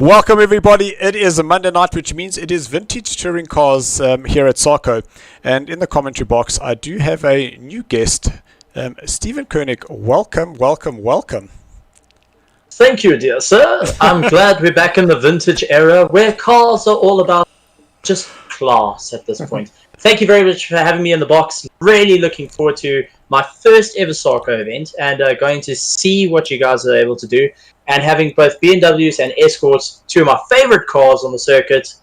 Welcome everybody. It is a Monday night, which means it is vintage touring cars here at SARCO. And in the commentary box, I do have a new guest, Stephen Koenig. Welcome, welcome, welcome. Thank you, dear sir. I'm glad we're back in the vintage era where cars are all about just class at this point. Thank you very much for having me in the box. Really looking forward to my first ever SARCO event and going to see what you guys are able to do. And having both BMWs and Escorts, two of my favorite cars on the circuit,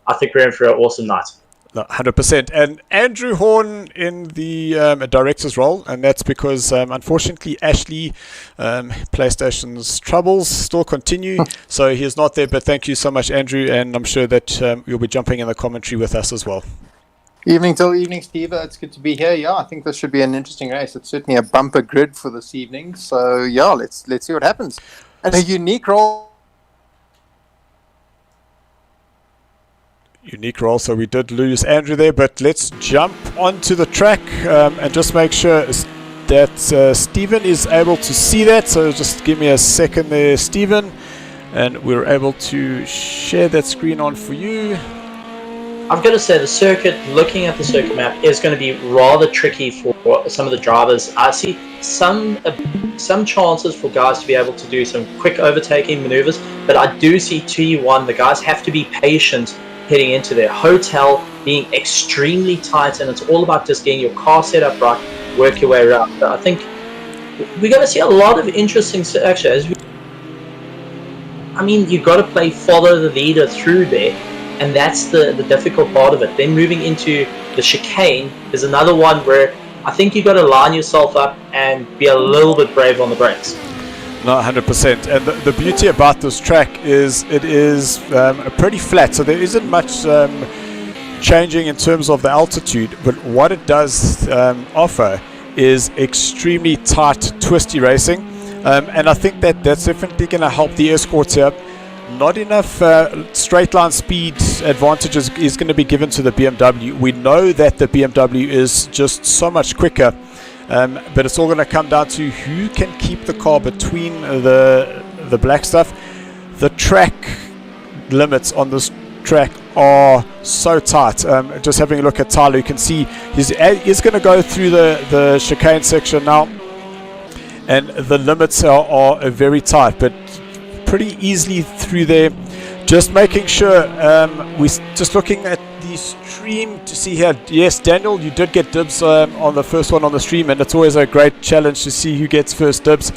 I think we're in for an awesome night. 100%. And Andrew Horn in the director's role, and that's because unfortunately Ashley, PlayStation's troubles still continue, so he is not there. But thank you so much, Andrew, and I'm sure that you'll be jumping in the commentary with us as well. Evening till evening, Steve. It's good to be here. Yeah, I think this should be an interesting race. It's certainly a bumper grid for this evening. So yeah, let's see what happens. And a unique role. So we did lose Andrew there, but let's jump onto the track and just make sure that Stephen is able to see that. So just give me a second there, Stephen, and we're able to share that screen on for you. I've got to say the circuit, looking at the circuit map, is going to be rather tricky for some of the drivers. I see some chances for guys to be able to do some quick overtaking maneuvers, but I do see T1, the guys have to be patient heading into their hotel, being extremely tight, and it's all about just getting your car set up right, work your way around. But I think we're going to see a lot of interesting sections. I mean, you've got to play follow the leader through there. And that's the difficult part of it. Then moving into the chicane is another one where I think you've got to line yourself up and be a little bit brave on the brakes. No, 100%. And the beauty about this track is it is pretty flat, so there isn't much changing in terms of the altitude. But what it does offer is extremely tight, twisty racing. And I think that's definitely going to help the Escorts here. Not enough straight line speed advantages is going to be given to the BMW. We know that the BMW is just so much quicker, but it's all going to come down to who can keep the car between the black stuff. The track limits on this track are so tight. Just having a look at Tyler, you can see he's going to go through the chicane section now, and the limits are very tight, but pretty easily through there. Just making sure we're just looking at the stream to see here. Yes, Daniel, you did get dibs on the first one on the stream, and it's always a great challenge to see who gets first dibs.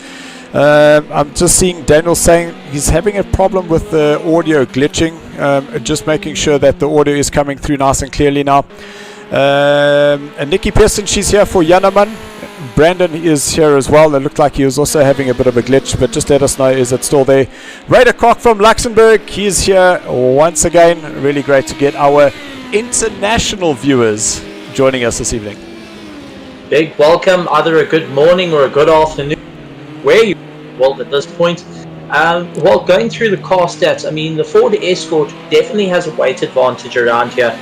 I'm just seeing Daniel saying he's having a problem with the audio glitching. Just making sure that the audio is coming through nice and clearly now. And Nikki Pearson, she's here for Yanaman. Brandon is here as well. It looked like he was also having a bit of a glitch, but just let us know, is it still there? Raider Koch from Luxembourg, he's here once again. Really great to get our international viewers joining us this evening. Big welcome, either a good morning or a good afternoon. Where are you? Well, at this point, well, going through the car stats, I mean, the Ford Escort definitely has a weight advantage around here.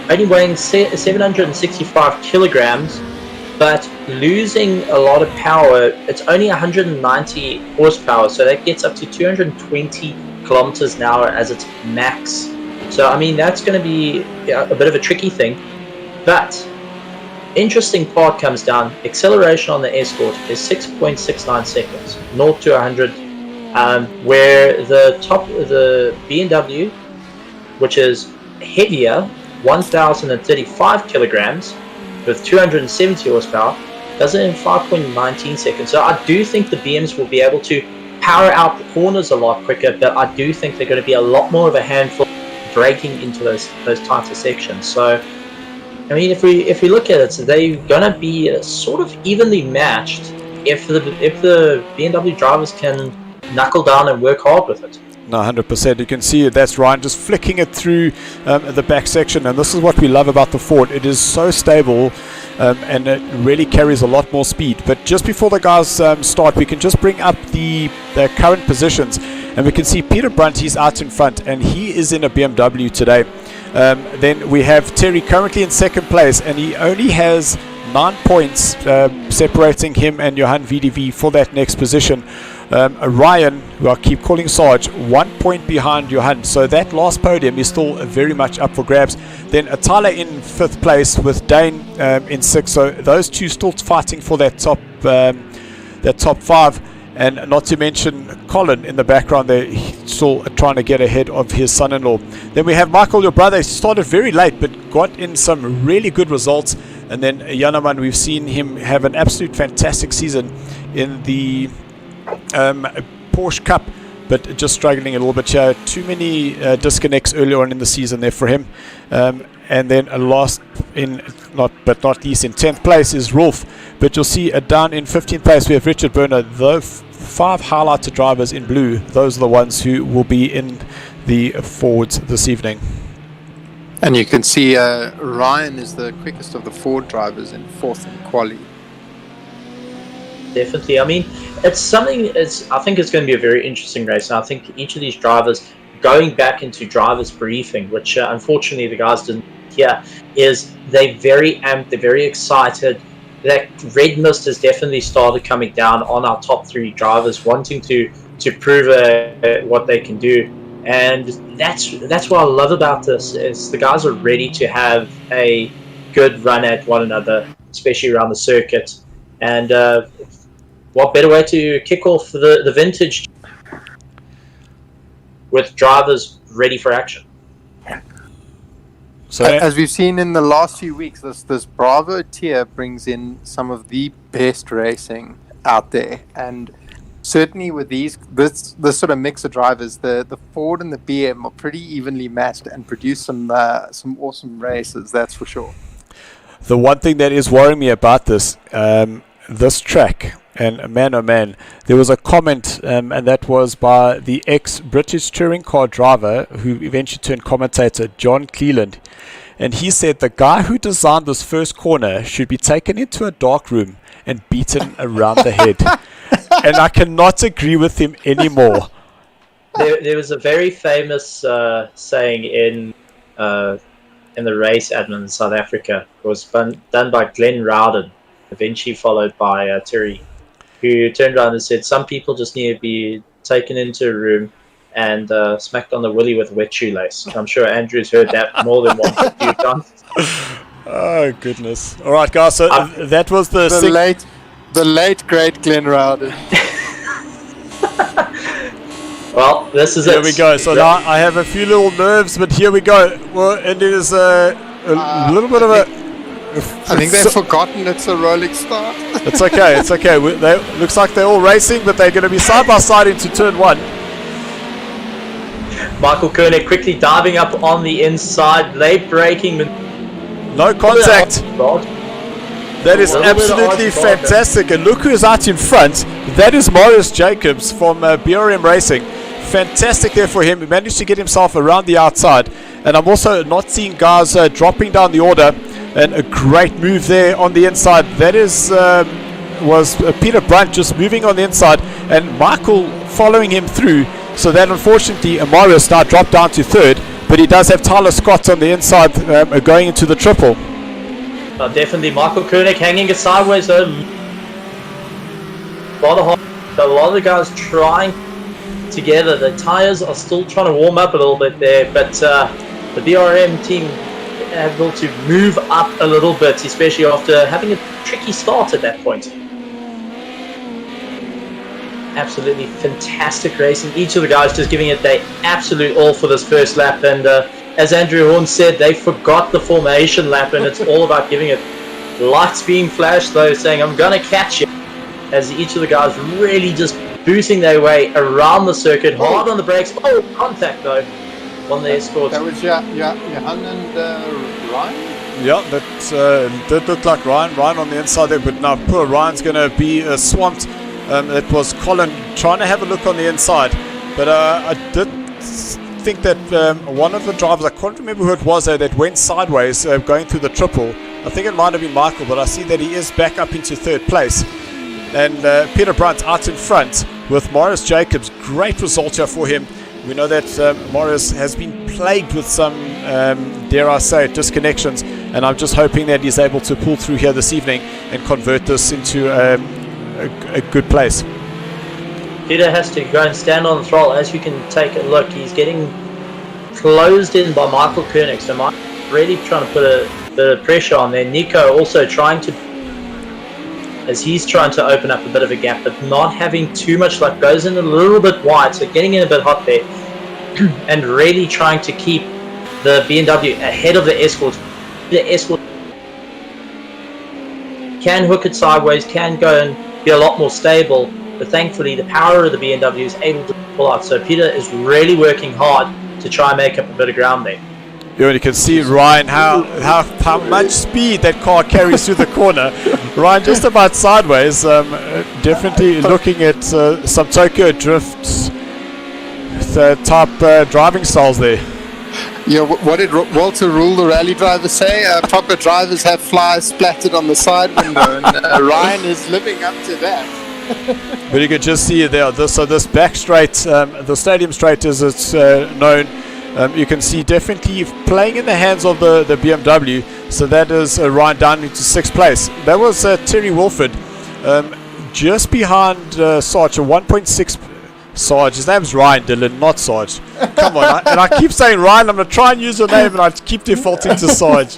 Only weighing 765 kilograms, but losing a lot of power. It's only 190 horsepower, so that gets up to 220 kilometers an hour as its max. So I mean, that's going to be a bit of a tricky thing. But interesting part comes down, acceleration on the Escort is 6.69 seconds, 0 to 100, where the BMW, which is heavier, 1035 kilograms with 270 horsepower, does it in 5.19 seconds. So I do think the BMs will be able to power out the corners a lot quicker, but I do think they're going to be a lot more of a handful braking into those tighter sections. So I mean, if we look at it, so they're going to be sort of evenly matched if the BMW drivers can knuckle down and work hard with it. No, 100%. You can see that's Ryan just flicking it through the back section, and this is what we love about the Ford. It is so stable, and it really carries a lot more speed. But just before the guys start, we can just bring up the current positions, and we can see Peter Brunt, he's out in front, and he is in a BMW today. Then we have Terry currently in second place, and he only has 9 points separating him and Johan VDV for that next position. Ryan, who I keep calling Sarge, 1 point behind Johan. So that last podium is still very much up for grabs. Then Tyler in 5th place with Dane in 6th. So those two still fighting for that top 5. And not to mention Colin in the background there, still trying to get ahead of his son-in-law. Then we have Michael, your brother. He started very late but got in some really good results. And then Yanaman, we've seen him have an absolute fantastic season in the Porsche Cup, but just struggling a little bit here. Too many disconnects earlier on in the season there for him. And then last in, not least, in 10th place is Rolf. But you'll see down in 15th place we have Richard Berner. The 5 highlighted drivers in blue, those are the ones who will be in the Fords this evening. And you can see Ryan is the quickest of the Ford drivers in 4th in quali. Definitely. I mean, it's something. I think it's going to be a very interesting race. And I think each of these drivers going back into drivers briefing, which unfortunately the guys didn't hear, is they're very amped, they're very excited. That red mist has definitely started coming down on our top 3 drivers, wanting to prove what they can do. And that's what I love about this, is the guys are ready to have a good run at one another, especially around the circuit. And what better way to kick off the vintage with drivers ready for action? So, as we've seen in the last few weeks, this Bravo tier brings in some of the best racing out there, and certainly with this sort of mix of drivers, the Ford and the BM are pretty evenly matched and produce some awesome races, that's for sure. the one thing that is worrying me about this track, and man oh man, there was a comment, and that was by the ex-British touring car driver who eventually turned commentator, John Cleland, and he said the guy who designed this first corner should be taken into a dark room and beaten around the head. And I cannot agree with him anymore. There was a very famous saying in the race admin in South Africa. It was done by Glenn Rowden, eventually followed by Terry, who turned around and said, some people just need to be taken into a room and smacked on the willy with a wet shoelace. I'm sure Andrew's heard that more than once, a few times. Oh, goodness. All right, guys, so that was the late, great Glenn Rowden. Well, this is Here it. we go. So now I have a few little nerves, but here we go. Well, and it is a little bit of a... I think they've forgotten it's a rolling start. It's okay, it's okay. Looks like they're all racing, but they're going to be side by side into turn 1. Michael Koenig quickly diving up on the inside, late braking. No contact. That is absolutely fantastic. And look who's out in front. That is Marius Jacobs from BRM Racing. Fantastic there for him. He managed to get himself around the outside. And I'm also not seeing guys dropping down the order. And a great move there on the inside. That was Peter Brunt just moving on the inside. And Michael following him through. So that unfortunately Marius now dropped down to 3rd. But he does have Tyler Scott on the inside going into the triple. Definitely Michael Koenig hanging it sideways though. A lot of the guys trying together. The tyres are still trying to warm up a little bit there, but the BRM team able to move up a little bit, especially after having a tricky start at that point. Absolutely fantastic racing. Each of the guys just giving it their absolute all for this first lap, and as Andrew Horn said, they forgot the formation lap, and it's all about giving it lights being flashed though, saying I'm gonna catch you, as each of the guys really just boosting their way around the circuit, hard on the brakes. Oh, contact though on the escort. That was Johan and Ryan? Yeah, that did look like Ryan on the inside there, but now poor Ryan's going to be swamped. It was Colin trying to have a look on the inside, but I did think that one of the drivers, I can't remember who it was that went sideways going through the triple. I think it might have been Michael, but I see that he is back up into 3rd place. And Peter Brunt out in front with Marius Jacobs. Great result here for him. We know that Marius has been plagued with some, dare I say it, disconnections, and I'm just hoping that he's able to pull through here this evening and convert this into a good place. Peter has to go and stand on the throttle. As you can take a look, he's getting closed in by Michael Koenig. So Mike really trying to put a bit of pressure on there. Nico also trying to, as he's trying to open up a bit of a gap, but not having too much luck. Goes in a little bit wide, so getting in a bit hot there, and really trying to keep the BMW ahead of the Escort. The Escort can hook it sideways, can go and be a lot more stable, but thankfully the power of the BMW is able to pull out. So Peter is really working hard to try and make up a bit of ground there. Yeah, and you can see, Ryan, how much speed that car carries through the corner. Ryan just about sideways, definitely looking at some Tokyo Drift type driving styles there. Yeah, what did Walter Rule, the rally driver, say? Proper drivers have flies splattered on the side window, and Ryan is living up to that. But you can just see there, this back straight, the stadium straight as it's known, you can see definitely playing in the hands of the BMW. So that is Ryan down into 6th place. That was Terry Wilford, just behind Sarge, 1.6. Sarge, his name's Ryan Dillon, not Sarge. Come on, and I keep saying Ryan, I'm going to try and use your name, and I keep defaulting to Sarge.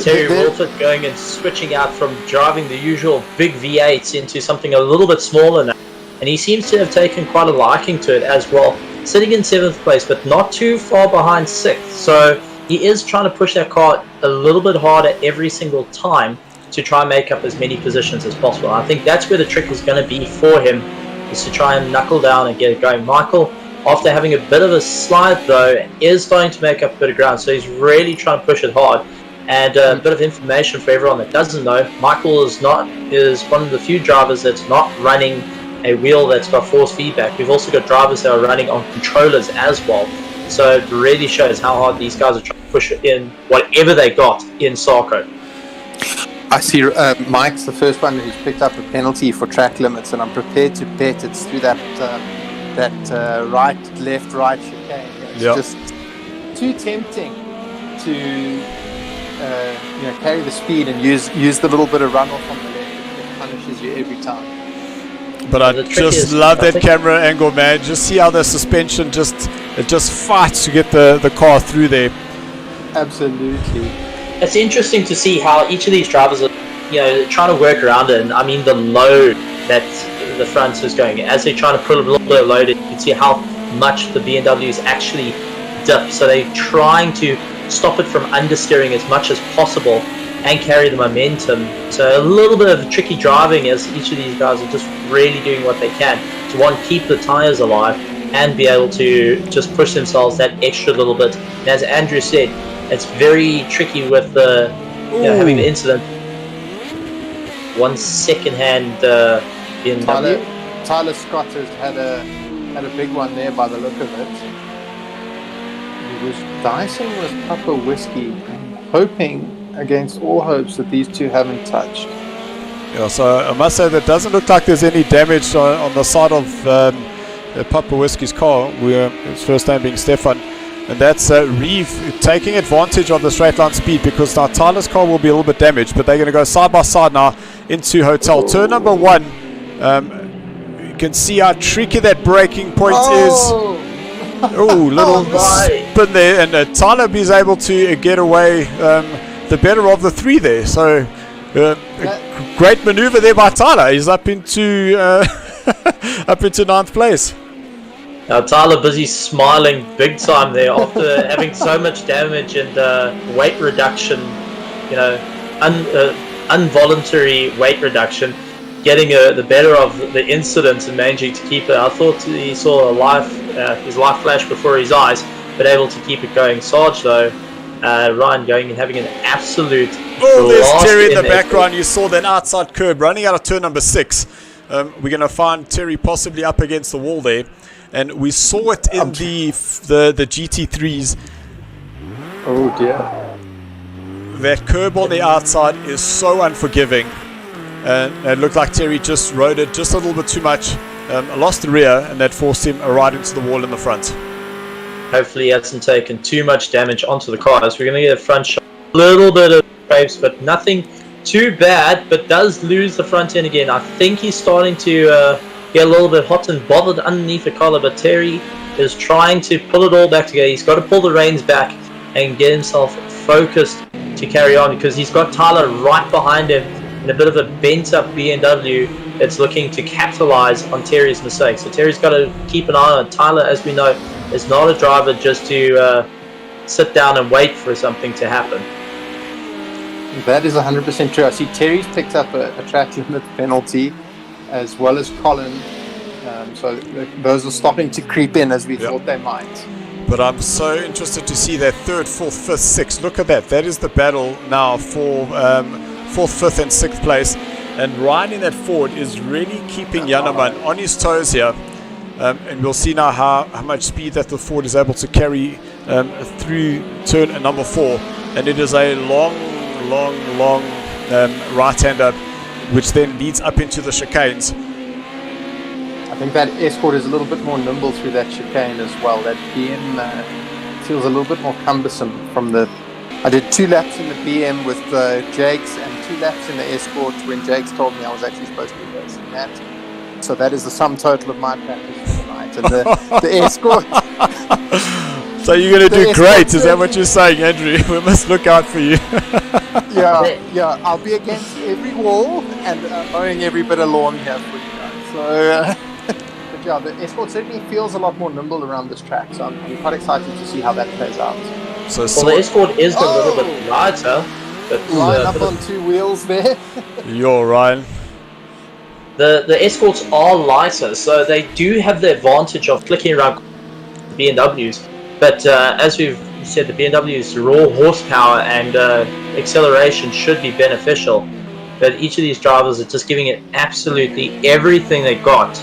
Terry Wilford going and switching out from driving the usual big V8s into something a little bit smaller now. And he seems to have taken quite a liking to it as well. Sitting in 7th place, but not too far behind 6th. So he is trying to push that car a little bit harder every single time to try and make up as many positions as possible. I think that's where the trick is going to be for him, is to try and knuckle down and get it going. Michael, after having a bit of a slide though, is starting to make up a bit of ground, so he's really trying to push it hard. And a bit of information for everyone that doesn't know, Michael is one of the few drivers that's not running a wheel that's got force feedback. We've also got drivers that are running on controllers as well. So it really shows how hard these guys are trying to push it in whatever they got in SARCO. I see Mike's the first one who's picked up a penalty for track limits, and I'm prepared to bet it's through that right, left, right chicane. It's just too tempting to carry the speed and use the little bit of runoff on the left. It punishes you every time. But I just love that camera angle, man. Just see how the suspension just fights to get the car through there. Absolutely. It's interesting to see how each of these drivers are, trying to work around it. And I mean, the load that the front is going, as they're trying to put a little bit of load in, you can see how much the BMWs actually dip. So they're trying to stop it from understeering as much as possible and carry the momentum. So a little bit of tricky driving, as each of these guys are just really doing what they can to, one, keep the tires alive and be able to just push themselves that extra little bit. And as Andrew said, it's very tricky with the having the incident. One second-hand BMW. Tyler Scott has had a big one there by the look of it. He was dicing with Papa Whiskey, hoping against all hopes that these two haven't touched. Yeah, so I must say that doesn't look like there's any damage on the side of Papa Whiskey's car. His first name being Stefan. And that's Reeve taking advantage of the straight line speed, because now Tyler's car will be a little bit damaged, but they're going to go side by side now into Hotel. Turn number 1. You can see how tricky that braking point is. Oh, little spin there, and Tyler is able to get away the better of the 3 there. So great maneuver there by Tyler. He's up into 9th place. Now Tyler busy smiling big time there after having so much damage and weight reduction, involuntary weight reduction, getting the better of the incident and managing to keep it. I thought he saw his life flash before his eyes, but able to keep it going. Sarge though, Ryan going and having an absolute. Oh, there's Terry in the background. You saw that outside curb running out of turn number 6. We're going to find Terry possibly up against the wall there. And we saw it in the GT3s. Oh dear. That curb on the outside is so unforgiving. And it looked like Terry just rode it just a little bit too much. Lost the rear, and that forced him right into the wall in the front. Hopefully he hasn't taken too much damage onto the car. So we're going to get a front shot. A little bit of scrapes, but nothing too bad, but does lose the front end again. I think he's starting to get a little bit hot and bothered underneath the collar, but Terry is trying to pull it all back together. He's got to pull the reins back and get himself focused to carry on, because he's got Tyler right behind him in a bit of a bent up BMW that's looking to capitalize on Terry's mistake. So Terry's got to keep an eye on Tyler. As we know, is not a driver just to sit down and wait for something to happen. That is 100% true. I see Terry's picked up a track limit penalty, as well as Colin. So those are starting to creep in as we thought they might. But I'm so interested to see that third, fourth, fifth, sixth. Look at that. That is the battle now for fourth, fifth, and sixth place. And Ryan in that Ford is really keeping Janneman on his toes here. And we'll see now how much speed that the Ford is able to carry through turn number 4. And it is a long right-hander, which then leads up into the chicanes. I think that Escort is a little bit more nimble through that chicane as well. That BM feels a little bit more cumbersome from the... I did 2 laps in the BM with Jakes and 2 laps in the Escort when Jakes told me I was actually supposed to be racing that. So that is the sum total of my practice tonight. And the Escort... So you're going to do great, is that what you're saying, Andrew? We must look out for you. Yeah, I'll be against every wall and mowing every bit of lawn here for you guys. So... But yeah, the Escort certainly feels a lot more nimble around this track, so I'm quite excited to see how that plays out. Well, the Escort is a little bit lighter, but Ryan up on 2 wheels there. You're Ryan. The Escorts are lighter, so they do have the advantage of flicking around BMWs. But as we've said, the BMW's raw horsepower and acceleration should be beneficial. But each of these drivers are just giving it absolutely everything they got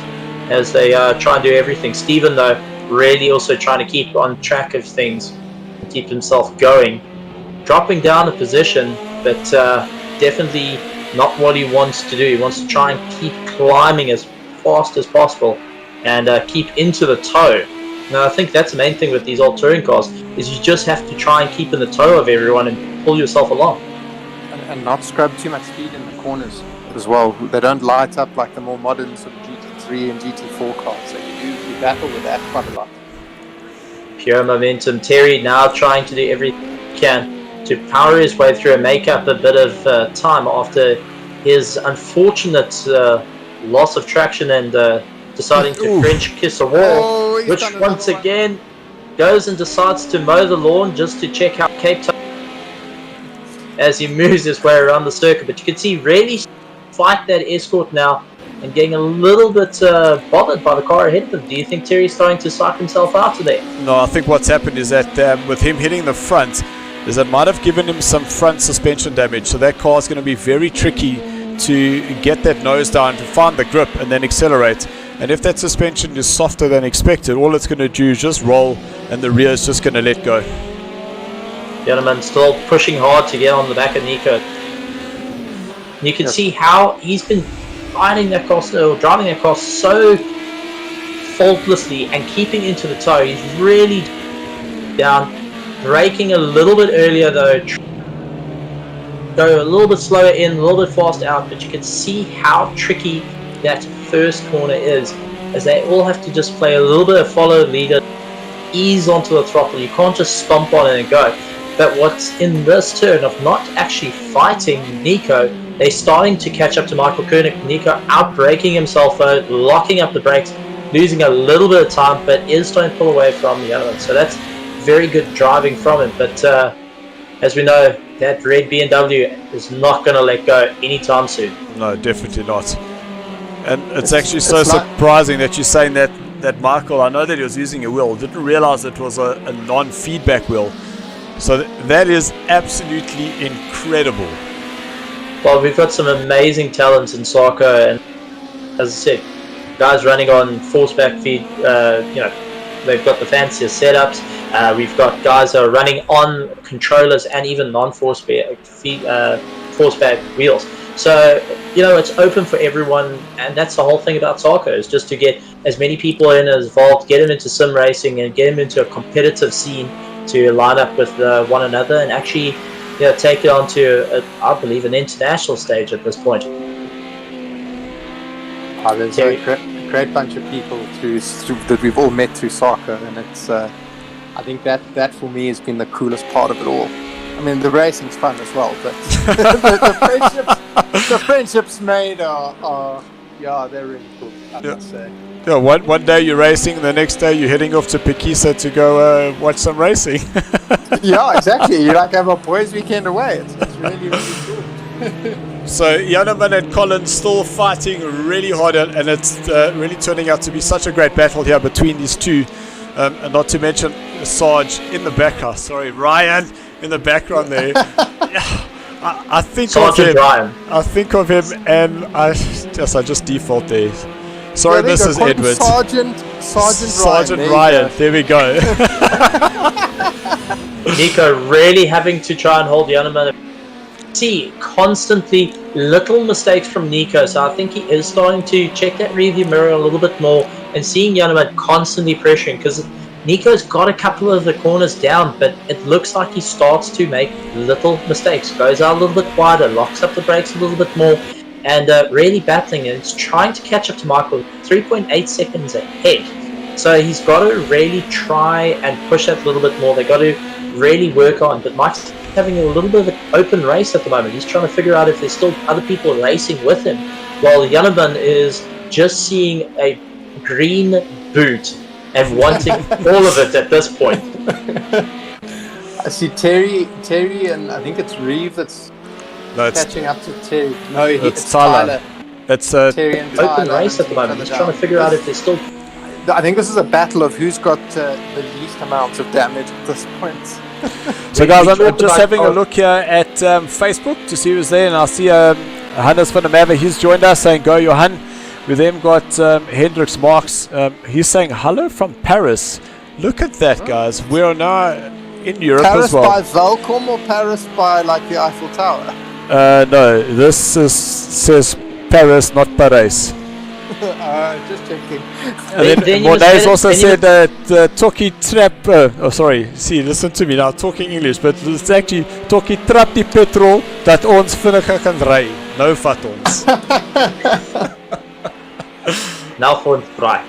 as they try and do everything. Steven, though, really also trying to keep on track of things and keep himself going. Dropping down a position, but definitely not what he wants to do. He wants to try and keep climbing as fast as possible and keep into the toe. Now, I think that's the main thing with these old touring cars, is you just have to try and keep in the toe of everyone and pull yourself along. And not scrub too much speed in the corners as well. They don't light up like the more modern sort of GT3 and GT4 cars. So you battle with that quite a lot. Pure momentum. Terry now trying to do everything he can to power his way through and make up a bit of time after his unfortunate loss of traction and deciding to French kiss a wall, which once again goes and decides to mow the lawn just to check out Cape Town as he moves his way around the circuit. But you can see really fight that Escort now and getting a little bit bothered by the car ahead of him. Do you think Terry's starting to psych himself out today? No, I think what's happened is that with him hitting the front, is that might have given him some front suspension damage. So that car is going to be very tricky to get that nose down, to find the grip and then accelerate. And if that suspension is softer than expected, all it's going to do is just roll and the rear is just going to let go. Gentlemen, still pushing hard to get on the back of Nico. You can see how he's been fighting that car, or driving that car so faultlessly and keeping into the toe. He's really down, braking a little bit earlier though, go a little bit slower in, a little bit faster out, but you can see how tricky that first corner is, as they all have to just play a little bit of follow leader, ease onto the throttle. You can't just stomp on it and go. But what's in this turn of not actually fighting Nico, they're starting to catch up to Michael Koenig. Nico out-braking himself, locking up the brakes, losing a little bit of time, but is trying to pull away from the other one. So that's very good driving from him. But as we know, that red BMW is not going to let go anytime soon. No, definitely not. And it's actually so surprising that you're saying that Michael, I know that he was using a wheel, didn't realize it was a non-feedback wheel. So that is absolutely incredible. Well, we've got some amazing talents in SARCO, and as I said, guys running on force-back feed, they've got the fanciest setups. We've got guys that are running on controllers and even non-force-back wheels. So, it's open for everyone, and that's the whole thing about SARCO, is just to get as many people in as involved, get them into sim racing and get them into a competitive scene to line up with one another and actually take it on to, I believe, an international stage at this point. There's a great bunch of people through that we've all met through SARCO, and it's I think that for me has been the coolest part of it all. I mean, the racing's fun as well, but the friendships made are they're really cool, I must say. Yeah, one day you're racing, the next day you're heading off to Pekisa to go watch some racing. Yeah, exactly. You're like have a boys' weekend away. It's really, really cool. So Janneman and Colin still fighting really hard, and it's really turning out to be such a great battle here between these two. And not to mention Sarge in the background. Sorry, Ryan in the background there. I think Sergeant of him. Ryan. I think of him, and I just default there. Sorry, Mrs. Edwards. Sergeant Ryan. There we go. Nico really having to try and hold Janneman. See constantly little mistakes from Nico, so I think he is starting to check that rearview mirror a little bit more and seeing Janneman constantly pressuring, because Nico's got a couple of the corners down, but it looks like he starts to make little mistakes, goes out a little bit wider, locks up the brakes a little bit more, and really battling, and it's trying to catch up to Michael 3.8 seconds ahead. So he's got to really try and push that a little bit more. They've got to really work on, but Mike's having a little bit of an open race at the moment. He's trying to figure out if there's still other people racing with him, while Janneman is just seeing a green boot and wanting all of it at this point. I see Terry, and I think it's Reeve that's catching up to Terry. No, it's Tyler. It's Terry and Tyler. Open race at the moment. He's trying to figure out if there's still... I think this is a battle of who's got the least amount of damage at this point. So guys, I'm just having a look here at Facebook to see who's there, and I see Hannes van der Merwe, he's joined us saying go Johan. We then got Hendrix Marks, he's saying hello from Paris. Look at that, guys, we are now in Europe Paris as well. Paris by Velcom or Paris by like the Eiffel Tower? No, this says Paris, not Paris. Just checking. And then Mornay's also said that Toki Trap. See, listen to me now, talking English, but it's actually Toki Trap die petrol dat ons vinniger kan ry. Nou vat ons. Now for right.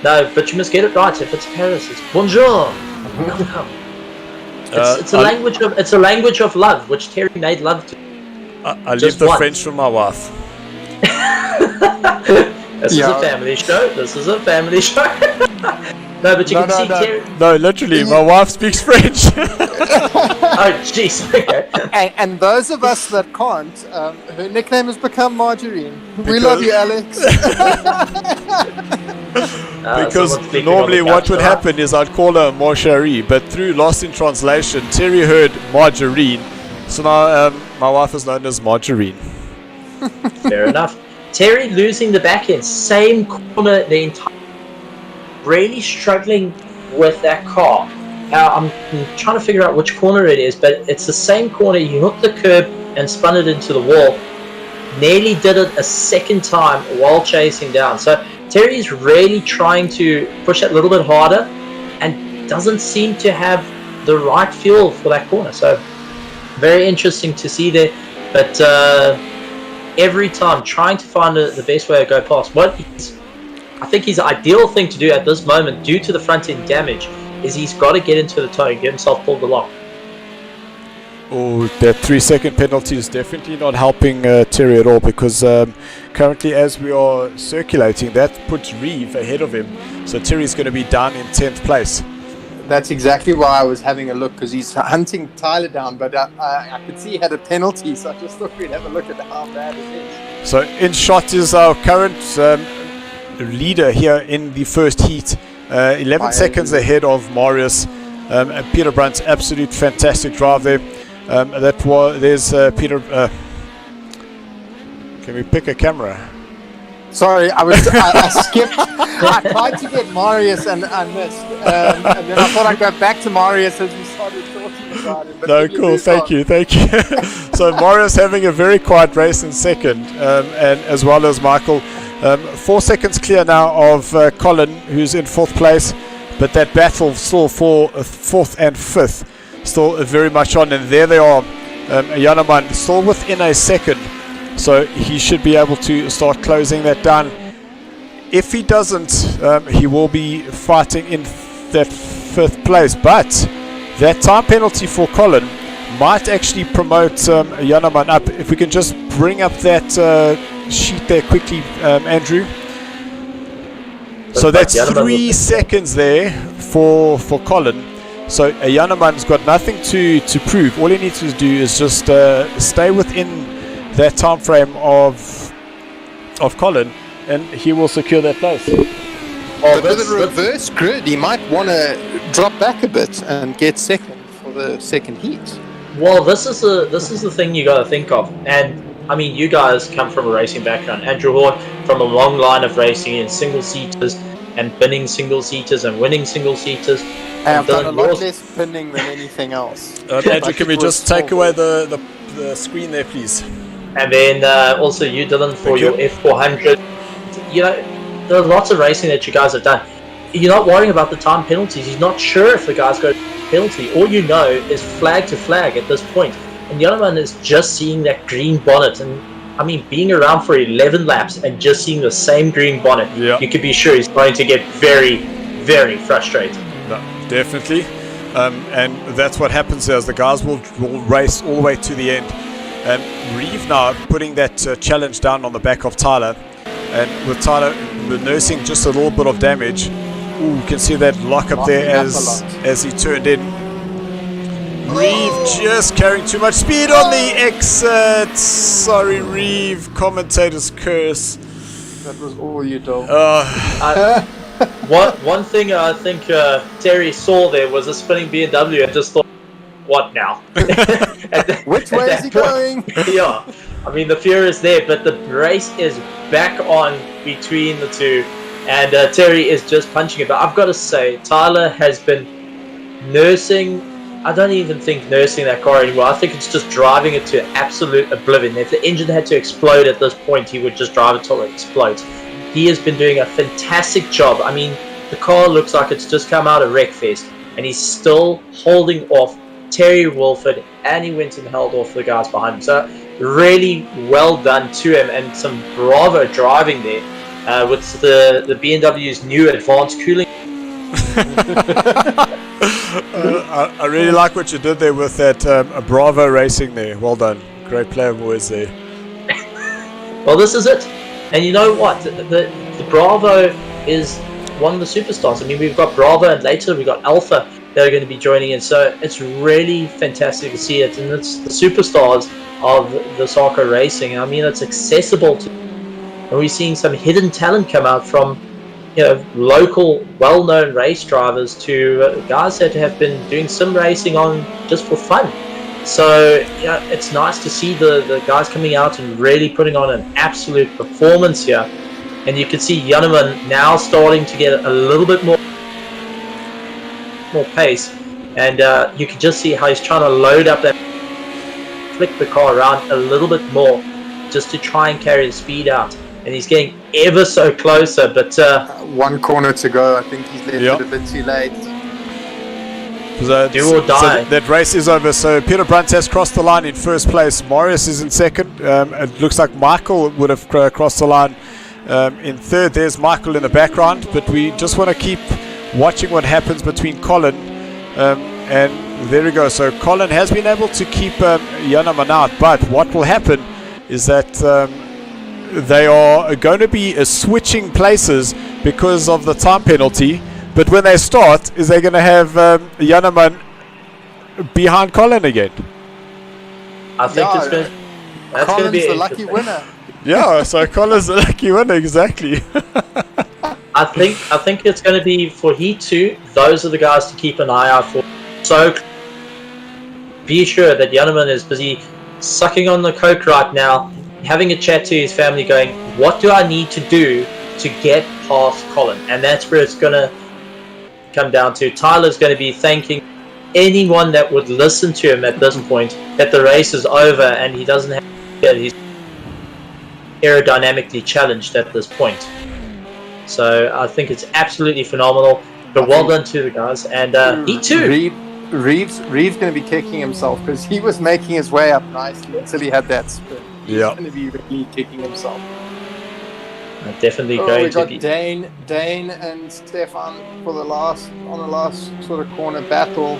No, but you must get it right. If it's Paris, it's bonjour. Welcome. It's a language of love, which Terry made love to. I leave the French for my wife. This is a family show. This is a family show. No, but you can see Terry. No, literally, my wife speaks French. Oh, jeez. Okay. And those of us that can't, her nickname has become Margarine. We love you, Alex. Because normally what would happen is I'd call her Marcherie, but through Lost in Translation, Terry heard Margarine. So now my wife is known as Margarine. Fair enough. Terry losing the back end, same corner the entire, really struggling with that car. I'm trying to figure out which corner it is, but it's the same corner. He hooked the curb and spun it into the wall. Nearly did it a second time while chasing down. So Terry's really trying to push it a little bit harder and doesn't seem to have the right fuel for that corner. So very interesting to see there. But every time trying to find the best way to go past. I think his ideal thing to do at this moment, due to the front end damage, is he's got to get into the toe and get himself pulled along. Oh, that 3-second penalty is definitely not helping Terry at all, because currently as we are circulating, that puts Reeve ahead of him. So Terry's going to be down in 10th place. That's exactly why I was having a look, because he's hunting Tyler down, but I could see he had a penalty, so I just thought we'd have a look at how bad it is. So in shot is our current leader here in the first heat, 11 seconds ahead of Marius, and Peter Brunt's absolute fantastic drive there. There's Peter. Can we pick a camera? Sorry, I skipped. I tried to get Marius and I missed. And then I thought I'd go back to Marius as we started talking about it. No, cool. Thank you. So Marius having a very quiet race in second, and as well as Michael. 4 seconds clear now of Colin, who's in 4th place. But that battle still for 4th and 5th, still very much on. And there they are. Janneman still within a second, so he should be able to start closing that down. If he doesn't, he will be fighting in that 5th place, but that time penalty for Colin might actually promote Janneman up. If we can just bring up that sheet there quickly, Andrew. So that's 3 seconds there for Colin. So Janneman's got nothing to prove. All he needs to do is just stay within that time frame of Colin, and he will secure that place. But with a reverse grid, he might want to drop back a bit and get second for the second heat. Well, this is the thing you got to think of, and I mean, you guys come from a racing background. Andrew Horn from a long line of racing in single-seaters and binning single-seaters and winning single-seaters. I've done a lot less pinning than anything else. Andrew, can we just take away the screen there, please? And then also you, Dylan, for your F400. You know, there are lots of racing that you guys have done. You're not worrying about the time penalties. You're not sure if the guys go penalty. All you know is flag to flag at this point. And the other one is just seeing that green bonnet. And I mean, being around for 11 laps and just seeing the same green bonnet, you could be sure he's going to get very, very frustrated. No, definitely. And that's what happens as the guys will race all the way to the end. And Reeve now putting that challenge down on the back of Tyler. And with Tyler nursing just a little bit of damage. Ooh, you can see that lock up there as he turned in. Reeve just carrying too much speed on the exit. Sorry, Reeve. Commentator's curse. That was all you told. One thing I think Terry saw there was a spinning BMW and just thought, what now? Which way is he going? Yeah, I mean the fear is there, but the race is back on between the two, and Terry is just punching it. But I've got to say, Tyler has been nursing. I don't even think nursing that car anymore. I think it's just driving it to absolute oblivion. If the engine had to explode at this point, he would just drive it till it explodes. He has been doing a fantastic job. I mean, the car looks like it's just come out of Wreckfest, and he's still holding off Terry Wilford, and he went and held off the guys behind him. So really well done to him, and some bravo driving there with the BMW's new advanced cooling. I really like what you did there with that Bravo racing there. Well done. Great play of words there. Well, this is it. And you know what? The Bravo is one of the superstars. I mean, we've got Bravo, and later we've got Alpha that are going to be joining in. So it's really fantastic to see it. And it's the superstars of the SARCO racing. I mean, it's accessible to. And we're seeing some hidden talent come out from, you know, local, well-known race drivers to guys that have been doing sim racing on just for fun. So, you know, it's nice to see the guys coming out and really putting on an absolute performance here. And you can see Janneman now starting to get a little bit more pace. And you can just see how he's trying to load up that, flick the car around a little bit more just to try and carry the speed out. And he's getting ever so closer, but 1 corner to go. I think he's left it a bit too late. Do or die. So that race is over. So Peter Brunt has crossed the line in first place. Marius is in second. It looks like Michael would have crossed the line in third. There's Michael in the background, but we just want to keep watching what happens between Colin and there we go. So Colin has been able to keep Janneman out, but what will happen is that they are going to be switching places because of the time penalty. But when they start, is they're going to have Janneman behind Colin again? I think that's going to be the lucky winner. Yeah, so Colin's the lucky winner, exactly. I think it's going to be for Heat 2. Those are the guys to keep an eye out for. So be sure that Janneman is busy sucking on the coke right now, having a chat to his family, going, what do I need to do to get past Colin? And that's where it's going to come down to. Tyler's going to be thanking anyone that would listen to him at this point, that the race is over and he doesn't have he's aerodynamically challenged at this point. So I think it's absolutely phenomenal. But well done to the guys. And Heat 2. Reeves going to be kicking himself because he was making his way up nicely until he had that spin. He's going to be really kicking himself. Definitely we going to got be. Dane and Stefan on the last sort of corner battle.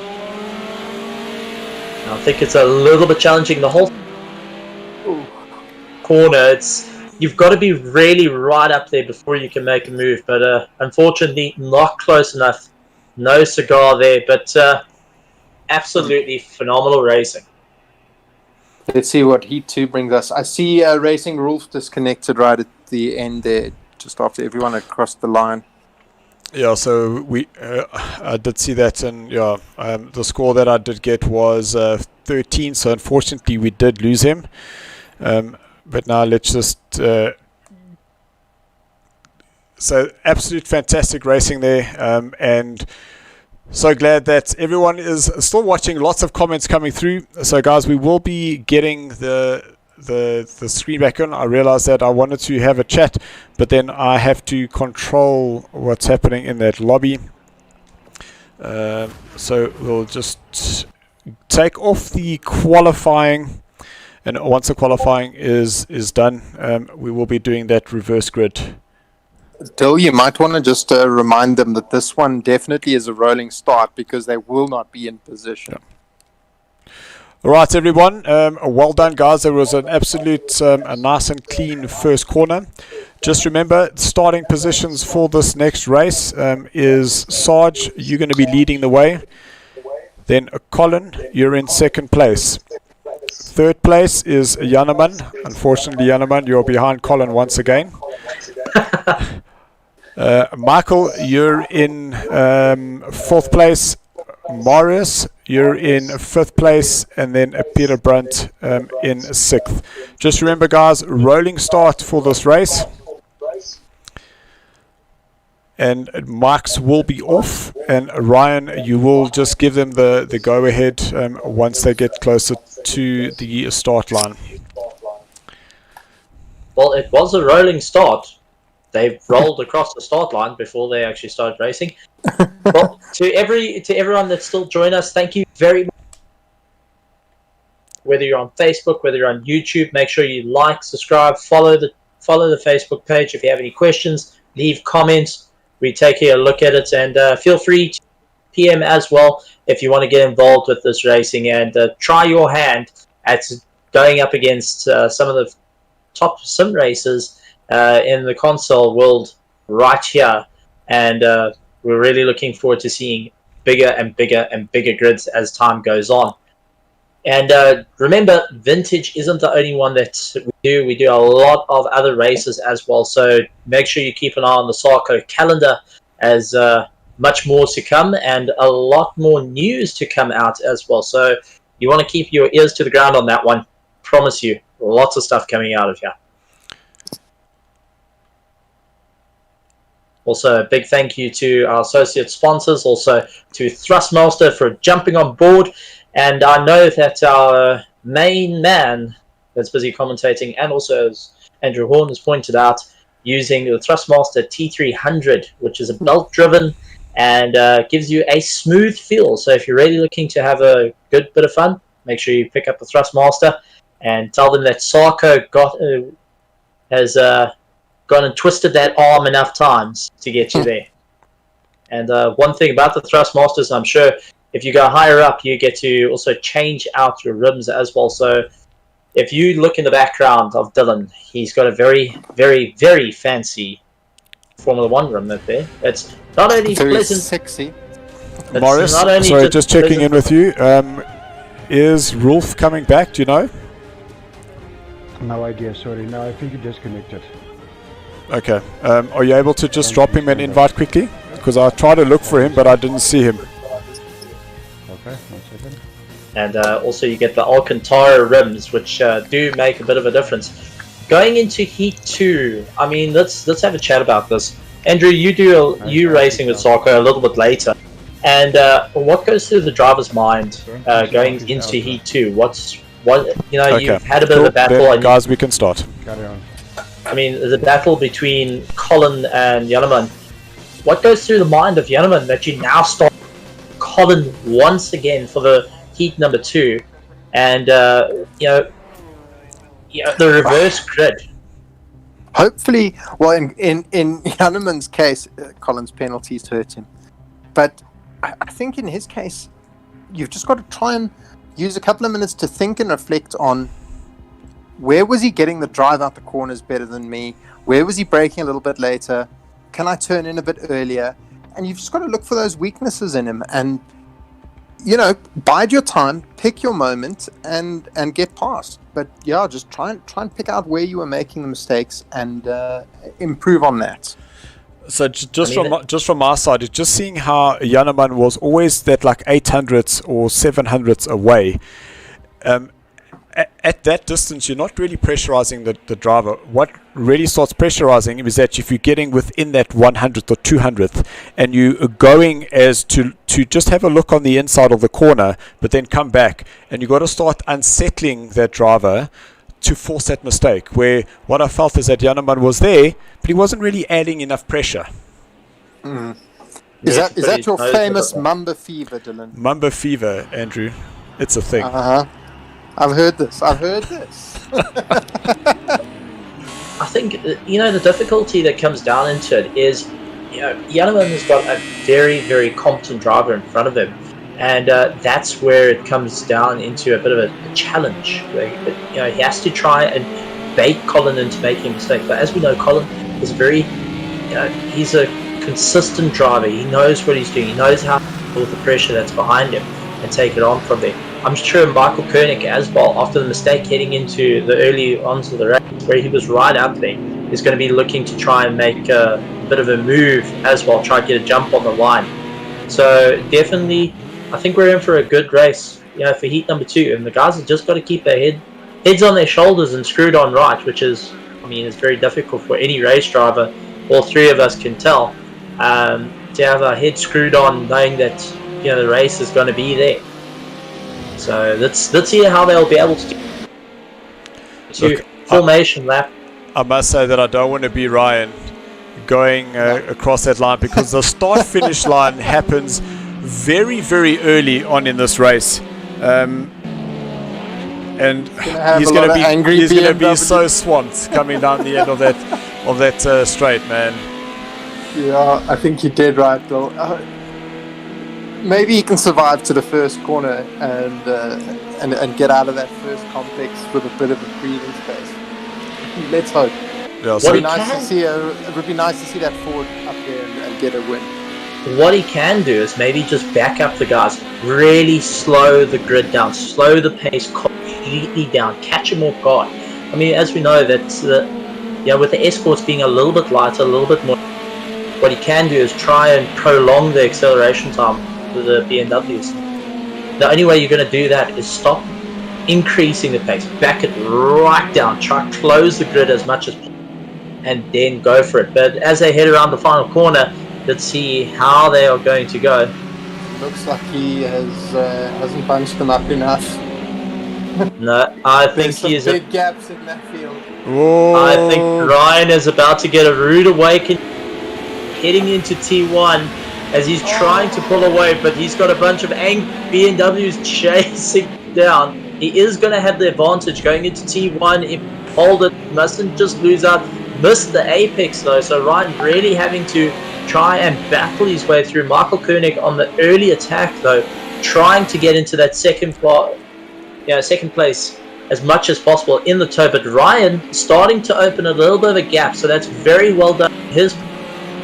I think it's a little bit challenging. The whole corner, you've got to be really right up there before you can make a move. But unfortunately, not close enough. No cigar there, but absolutely phenomenal racing. Let's see what Heat 2 brings us. I see Racing Rules disconnected right at the end there, just after everyone had crossed the line. Yeah, so I did see that, and the score that I did get was 13. So unfortunately, we did lose him. But now let's just. So absolute fantastic racing there, and so glad that everyone is still watching. Lots of comments coming through. So guys, we will be getting the screen back on. I realized that I wanted to have a chat, but then I have to control what's happening in that lobby. So we'll just take off the qualifying, and once the qualifying is done, we will be doing that reverse grid. Dill, you might want to just remind them that this one definitely is a rolling start because they will not be in position. Yeah. All right, everyone. Well done, guys. There was an absolute a nice and clean first corner. Just remember, starting positions for this next race is Sarge, you're going to be leading the way. Then Colin, you're in second place. Third place is Janneman. Unfortunately, Janneman, you're behind Colin once again. Michael, you're in fourth place. Marius, you're in fifth place, and then Peter Brunt in sixth. Just remember, guys, rolling start for this race. And Marks will be off, and Ryan, you will just give them the go-ahead once they get closer to the start line. Well, it was a rolling start. They've rolled across the start line before they actually started racing. Well, to everyone that's still joined us, thank you very much. Whether you're on Facebook, whether you're on YouTube, make sure you like, subscribe, follow the Facebook page. If you have any questions, leave comments. We take a look at it, and feel free to PM as well if you want to get involved with this racing and try your hand at going up against some of the top sim racers in the console world right here, and we're really looking forward to seeing bigger and bigger and bigger grids as time goes on. And remember, Vintage isn't the only one that we do a lot of other races as well, so make sure you keep an eye on the SARCO calendar, as much more to come and a lot more news to come out as well, so you want to keep your ears to the ground on that one. Promise you, lots of stuff coming out of here. Also, a big thank you to our associate sponsors, also to Thrustmaster for jumping on board. And I know that our main man that's busy commentating, and also as Andrew Horn has pointed out, using the Thrustmaster T300, which is a belt-driven and gives you a smooth feel. So if you're really looking to have a good bit of fun, make sure you pick up the Thrustmaster and tell them that SARCO has gone and twisted that arm enough times to get you there. And one thing about the Thrustmasters, I'm sure if you go higher up, you get to also change out your rims as well. So if you look in the background of Dylan, he's got a very, very, very fancy Formula 1 rim up there. It's not only very pleasant, sexy. Morris, sorry, just checking in with you. Is Rolf coming back? Do you know? No idea, sorry. No, I think he disconnected. Okay. Are you able to just drop him an invite quickly? Because I tried to look for him, but I didn't see him. Okay, 1 second. And also you get the Alcantara rims, which do make a bit of a difference. Going into Heat 2, I mean, let's have a chat about this. Andrew, you racing with SARCO a little bit later. And what goes through the driver's mind going into Heat 2? You've had a bit of a battle. Then, guys, we can start. Carry on. I mean, the battle between Colin and Janneman. What goes through the mind of Janneman that you now start Colin once again for the heat number 2, and the reverse grid. Hopefully, well, in Janneman's case, Colin's penalties hurt him. But I think in his case, you've just got to try and use a couple of minutes to think and reflect on where was he getting the drive out the corners better than me? Where was he braking a little bit later? Can I turn in a bit earlier? And you've just got to look for those weaknesses in him and, bide your time, pick your moment, and get past. But yeah, just try and pick out where you were making the mistakes and improve on that. So just from our side, it's just seeing how Janneman was always that like 800ths or 700ths away. At that distance, you're not really pressurizing the driver. What really starts pressurizing him is that if you're getting within that 100th or 200th and you are going as to just have a look on the inside of the corner, but then come back, and you've got to start unsettling that driver to force that mistake, where what I felt is that Janneman was there, but he wasn't really adding enough pressure. Mm. Is that your famous Mamba fever, Dylan? Mamba fever, Andrew. It's a thing. Uh-huh. I've heard this. I think, the difficulty that comes down into it is, Janneman has got a very, very competent driver in front of him. And that's where it comes down into a bit of a challenge. Where, he has to try and bait Colin into making a mistake. But as we know, Colin is he's a consistent driver. He knows what he's doing. He knows how to deal with the pressure that's behind him and take it on from there. I'm sure Michael Koenig as well, after the mistake heading into the early ons of the race, where he was right out there, is going to be looking to try and make a bit of a move as well, try to get a jump on the line. So definitely, I think we're in for a good race, for heat number 2, and the guys have just got to keep their heads on their shoulders and screwed on right, which is, it's very difficult for any race driver. All three of us can tell, to have our head screwed on, knowing that the race is going to be there. So let's see how they'll be able to formation lap. I must say that I don't want to be Ryan going across that line, because the start-finish line happens very, very early on in this race, and he's going to be so swamped coming down the end of that straight, man. Yeah, I think you did right, Bill. Maybe he can survive to the first corner and get out of that first complex with a bit of a breathing space. Let's hope. Yeah, it would be nice to see that Ford up there and get a win. What he can do is maybe just back up the guys, really slow the grid down, slow the pace completely down, catch him off guard. As we know, that's with the escorts being a little bit lighter, a little bit more, what he can do is try and prolong the acceleration time with the BMWs. The only way you're going to do that is stop increasing the pace, back it right down, try to close the grid as much as possible, and then go for it. But as they head around the final corner, let's see how they are going to go. Looks like he hasn't bunched them up enough. No, I think there's some big gaps in that field. Whoa. I think Ryan is about to get a rude awakening heading into T1 as he's trying to pull away, but he's got a bunch of angry BMWs chasing down. He is going to have the advantage going into T1. If hold it, mustn't just lose out. Missed the apex though, so Ryan really having to try and battle his way through. Michael Koenig on the early attack though, trying to get into that second place as much as possible in the toe, but Ryan starting to open a little bit of a gap, so that's very well done.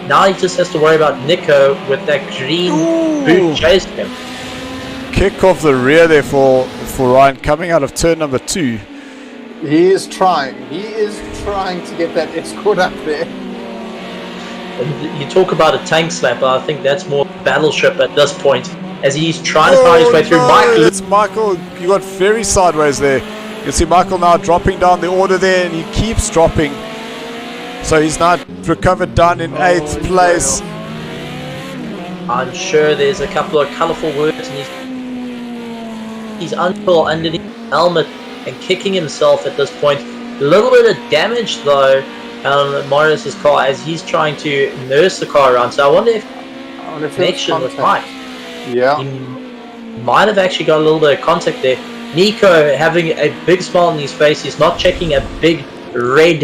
Now he just has to worry about Nico with that green boot chasing him. Kick off the rear there for Ryan coming out of turn number 2. He is trying to get that escort up there. And you talk about a tank slap, I think that's more battleship at this point, as he's trying to find his way through. It's Michael, you got very sideways there. You can see Michael now dropping down the order there, and he keeps dropping. So he's now recovered down in 8th place. I'm sure there's a couple of colourful words, and he's underneath the helmet and kicking himself at this point. A little bit of damage though on Morris's car as he's trying to nurse the car around. So I wonder if connection was right. Yeah. He might have actually got a little bit of contact there. Nico having a big smile on his face. He's not checking a big red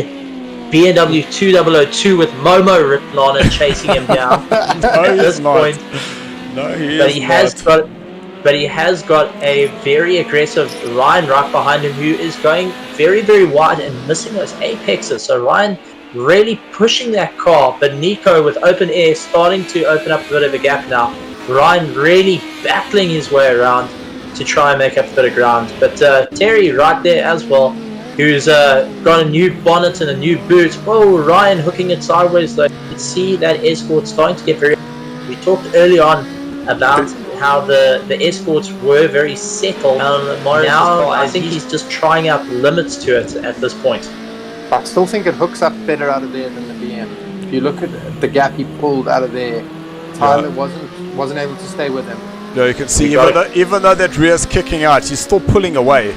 BMW 2002 with Momo written on it, chasing him down at this point. No, he But is he has not. but he has got a very aggressive Ryan right behind him, who is going very, very wide and missing those apexes. So Ryan really pushing that car, but Nico with open air starting to open up a bit of a gap now. Ryan really battling his way around to try and make up a bit of ground. But Terry right there as well, who's got a new bonnet and a new boot. Oh, Ryan hooking it sideways though. You can see that Escort starting to get very... We talked early on about how the Escorts were very settled. Now I think he's just trying out limits to it at this point. I still think it hooks up better out of there than the BM. If you look at the gap he pulled out of there, Tyler wasn't able to stay with him. Yeah, you can see even though that rear's kicking out, he's still pulling away.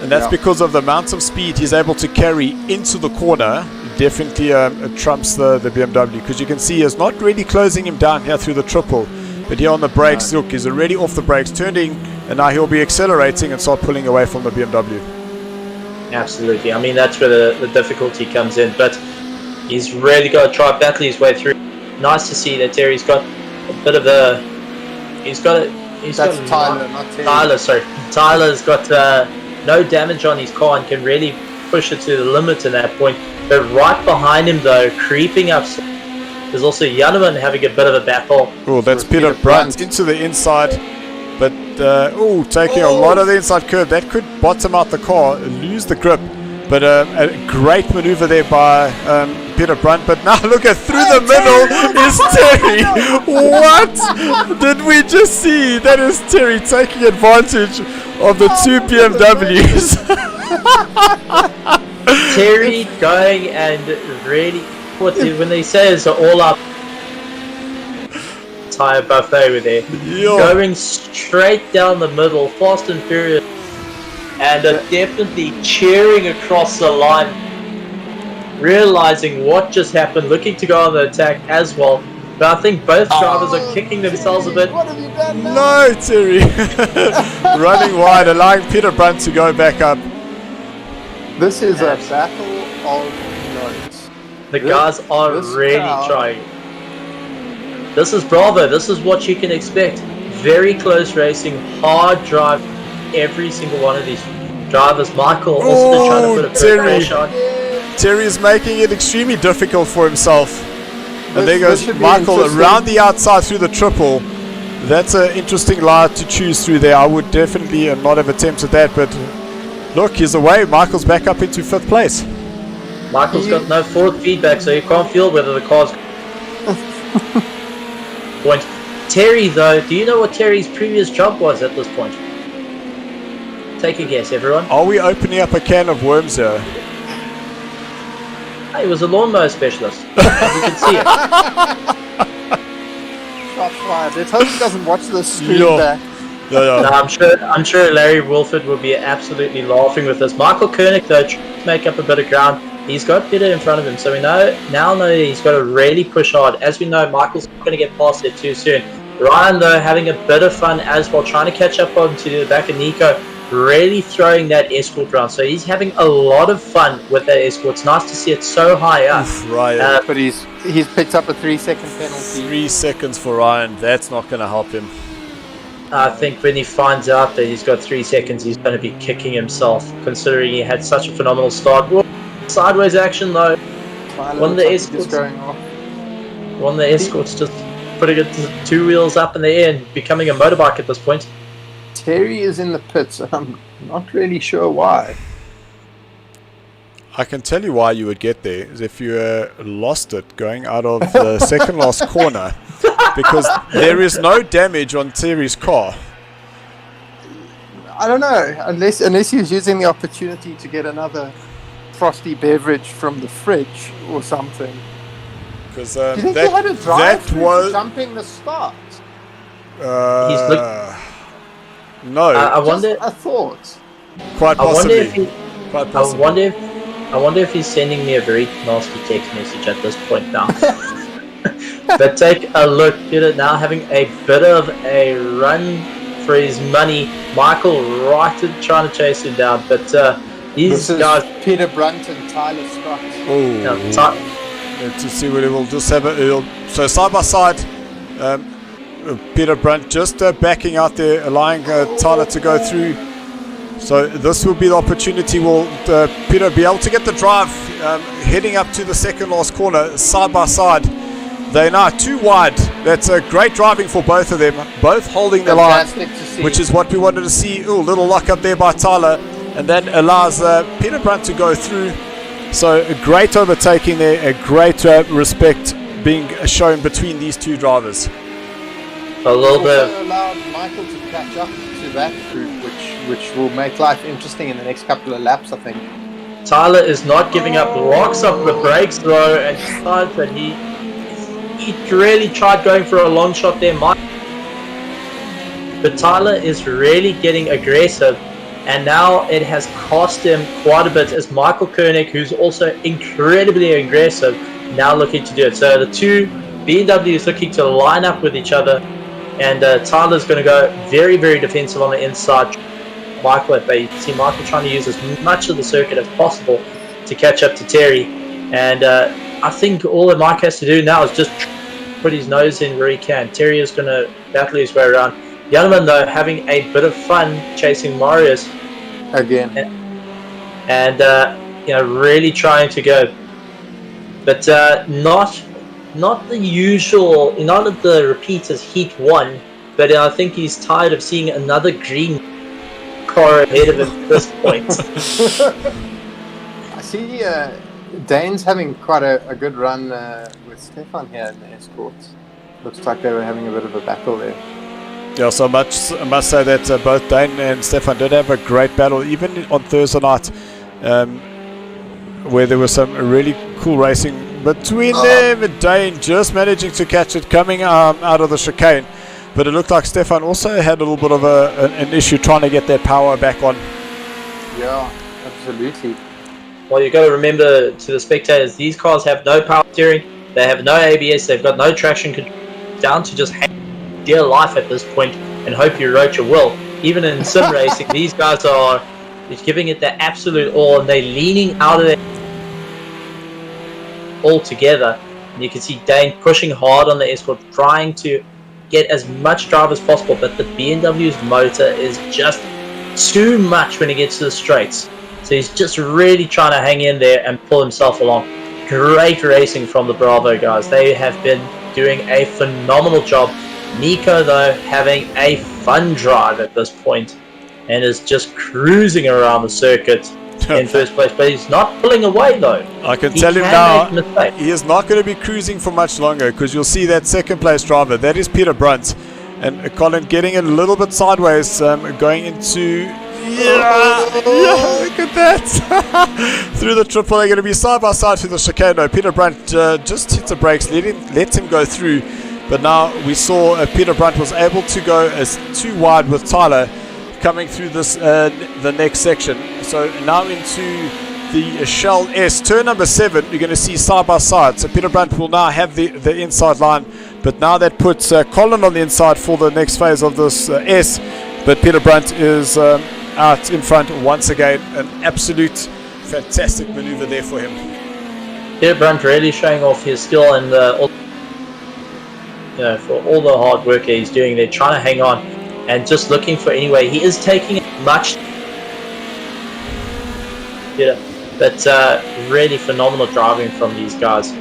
And that's because of the amount of speed he's able to carry into the corner. Definitely trumps the BMW, because you can see he's not really closing him down here through the triple. But here on the brakes, look, he's already off the brakes, turning, and now he'll be accelerating and start pulling away from the BMW. Absolutely. I mean, that's where the difficulty comes in. But he's really got to try to battle his way through. Nice to see that Terry's got a bit of a... That's Tyler, not Terry. Tyler's got no damage on his car and can really push it to the limit in that point. But right behind him, though, creeping up, there's also Janneman having a bit of a battle. Oh, that's Peter Brandt into the inside. But, taking a lot of the inside curve. That could bottom out the car, lose the grip. But a great maneuver there by Peter Brandt. But now look at through the middle is Terry. What did we just see? That is Terry taking advantage of the two BMWs. Terry going and really, when they say it's an all-up tire buffet with there, going straight down the middle, fast and furious, and definitely cheering across the line, realizing what just happened, looking to go on the attack as well. But I think both drivers are kicking themselves a bit. What have you done now? No, Terry. Running wide, allowing Peter Brandt to go back up. This is a battle of notes. The guys are really trying. This is Bravo. This is what you can expect. Very close racing, hard drive. Every single one of these drivers. Michael also trying to put a bit of pressure on. Terry is making it extremely difficult for himself. And there goes Michael around the outside through the triple. That's an interesting line to choose through there. I would definitely not have attempted that, but look, he's away. Michael's back up into 5th place. Michael's got no forward feedback, so you can't feel whether the car's point. Terry, though, do you know what Terry's previous job was at this point? Take a guess, everyone. Are we opening up a can of worms here? He was a lawnmower specialist. You can see it. Shots fired. Let's hope he doesn't watch this stream back. Yeah. No, I'm sure Larry Wolford will be absolutely laughing with this. Michael Koenig, though, trying to make up a bit of ground. He's got Peter in front of him, so we now know he's got to really push hard. As we know, Michael's not going to get past it too soon. Ryan, though, having a bit of fun as well, trying to catch up onto the back of Nico, really throwing that escort round. So he's having a lot of fun with that escort. It's nice to see it so high up. Oof, Ryan. But he's picked up a 3-second penalty. 3 seconds for Ryan. That's not going to help him. I think when he finds out that he's got 3 seconds, he's going to be kicking himself, considering he had such a phenomenal start. Whoa, sideways action, though. One of the escorts just putting it 2 wheels up in the air and becoming a motorbike at this point. Terry is in the pits, and I'm not really sure why. I can tell you why you would get there, is if you lost it going out of the second last corner, because there is no damage on Terry's car. I don't know, unless he was using the opportunity to get another frosty beverage from the fridge or something. Because do you think he had a drive through jumping the start? No. I wonder. A thought. Quite possibly. I wonder if he's sending me a very nasty text message at this point now. But take a look, Peter now having a bit of a run for his money. Michael trying to chase him down, but these guys. Peter Brunt and Tyler Scott. To see what he will just have so side by side. Peter Brunt just backing out there, allowing Tyler to go through. So this will be the opportunity. Will Peter be able to get the drive heading up to the second last corner side by side? They're now too wide. That's a great driving for both of them, both holding the line, which is what we wanted to see. Ooh, little lock up there by Tyler, and that allows Peter Brunt to go through. So a great overtaking there, a great respect being shown between these two drivers. A little bit allowed Michael to catch up to that group, which will make life interesting in the next couple of laps, I think. Tyler is not giving up, locks up the brakes though, and decides that he really tried going for a long shot there, Mike. But Tyler is really getting aggressive, and now it has cost him quite a bit as Michael Koenig, who's also incredibly aggressive, now looking to do it. So the two BMWs looking to line up with each other, and Tyler's going to go very, very defensive on the inside. Michael at bay. You can see Michael trying to use as much of the circuit as possible to catch up to Terry, and I think all that Mike has to do now is just put his nose in where he can. Terry is going to battle his way around. Janneman, though, having a bit of fun chasing Marius again, and really trying to go, but not the usual, not of the repeat as Heat 1, but I think he's tired of seeing another green car ahead of him at this point. I see Dane's having quite a good run with Stefan here in the escorts. Looks like they were having a bit of a battle there. Yeah, so I must say that both Dane and Stefan did have a great battle, even on Thursday night, where there was some really cool racing between them, and Dane just managing to catch it coming out of the chicane. But it looked like Stefan also had a little bit of an issue trying to get that power back on. Yeah, absolutely. Well, you've got to remember, to the spectators, these cars have no power steering, they have no ABS, they've got no traction control, down to just hang dear life at this point and hope you wrote your will. Even in sim racing, these guys are giving it their absolute all, and they're leaning out of it all together. And you can see Dane pushing hard on the escort, trying to get as much drive as possible, but the BMW's motor is just too much when he gets to the straights. So he's just really trying to hang in there and pull himself along. Great racing from the Bravo guys. They have been doing a phenomenal job. Nico, though, having a fun drive at this point and is just cruising around the circuit in first place, but he's not pulling away though. I can tell him now he is not going to be cruising for much longer, because you'll see that second place driver, that is Peter Brunt, and Colin getting a little bit sideways, going into look at that through the triple. They're going to be side by side through the chicane. No, Peter Brunt just hits the brakes, let him go through, but now we saw Peter Brunt was able to go as too wide with Tyler coming through this the next section. So now into the Shell S, turn number 7, you're going to see side by side. So Peter Brunt will now have the inside line, but now that puts Colin on the inside for the next phase of this S. But Peter Brunt is out in front once again. An absolute fantastic maneuver there for him. Peter Brunt really showing off his skill and for all the hard work that he's doing. They're trying to hang on and just looking for any way. He is taking it much, but really phenomenal driving from these guys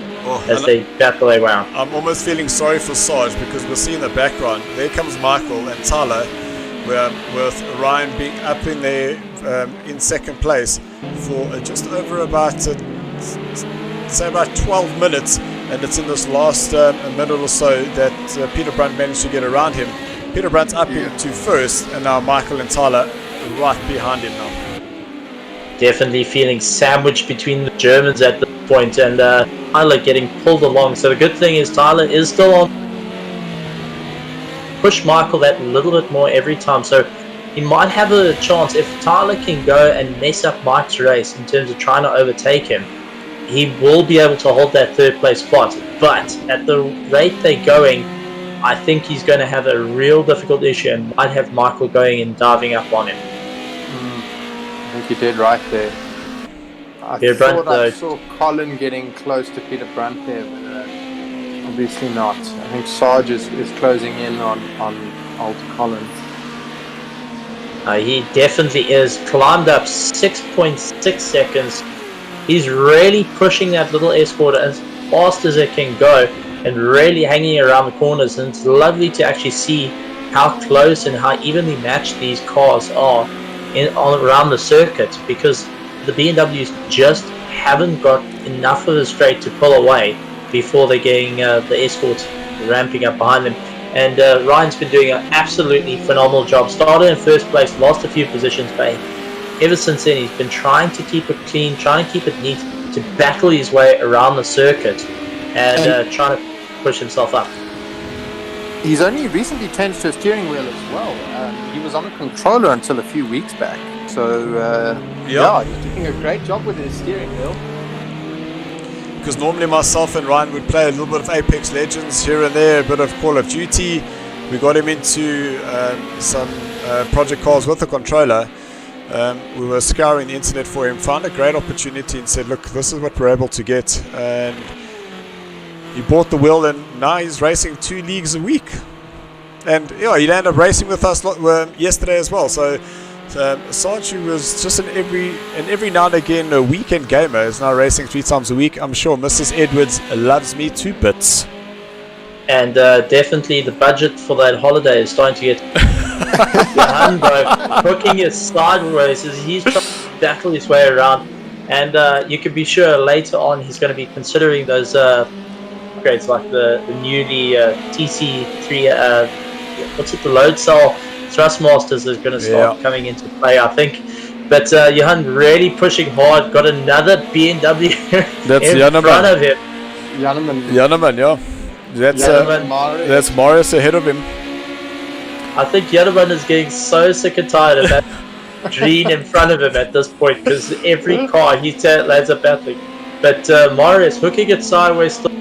as they battle their way around. I'm almost feeling sorry for Sarge, because we'll see in the background, there comes Michael and Tyler, with Ryan being up in there in second place for just over about, say about 12 minutes, and it's in this last minute or so that Peter Brunt managed to get around him. Peter Brunt's up into first, and now Michael and Tyler right behind him now. Definitely feeling sandwiched between the Germans at this point, and Tyler getting pulled along. So the good thing is Tyler is still on. Push Michael that little bit more every time, so he might have a chance if Tyler can go and mess up Mike's race in terms of trying to overtake him. he will be able to hold that third place spot. But at the rate they're going, I think he's going to have a real difficult issue and might have Michael going and diving up on him. I think you did right there. I Peter thought Brunt, I saw Colin getting close to Peter Brunt there, but obviously not. I think Sarge is closing in on old Colin. He definitely is. Climbed up 6.6 seconds. He's really pushing that little escort as fast as it can go and really hanging around the corners. And it's lovely to actually see how close and how evenly matched these cars are around the circuit, because the BMWs just haven't got enough of the straight to pull away before they're getting the escorts ramping up behind them. And Ryan's been doing an absolutely phenomenal job. Started in first place, lost a few positions, but ever since then he's been trying to keep it clean, trying to keep it neat, to battle his way around the circuit and trying to push himself up. He's only recently changed to a steering wheel as well. He was on a controller until a few weeks back. So, yeah, he's doing a great job with his steering wheel. Because normally myself and Ryan would play a little bit of Apex Legends here and there, a bit of Call of Duty. We got him into some project cars with a controller. We were scouring the internet for him, found a great opportunity and said, look, this is what we're able to get. And he bought the wheel, and now he's racing 2 leagues a week. And yeah, he ended up racing with us yesterday as well. So Sarge, who was just an every now and again a weekend gamer, is now racing 3 times a week. I'm sure Mrs. Edwards loves me 2 bits. And definitely the budget for that holiday is starting to get hooking his sideways as he's trying to battle his way around. And you can be sure later on he's going to be considering those upgrades like the newly TC3, the load cell Thrustmasters is going to start coming into play, I think. But Johan really pushing hard, got another BMW in front of him. Janneman, yeah. That's Marius ahead of him. I think Janneman is getting so sick and tired of that Gene in front of him at this point, because every car he lands up battling. But Marius hooking it sideways still,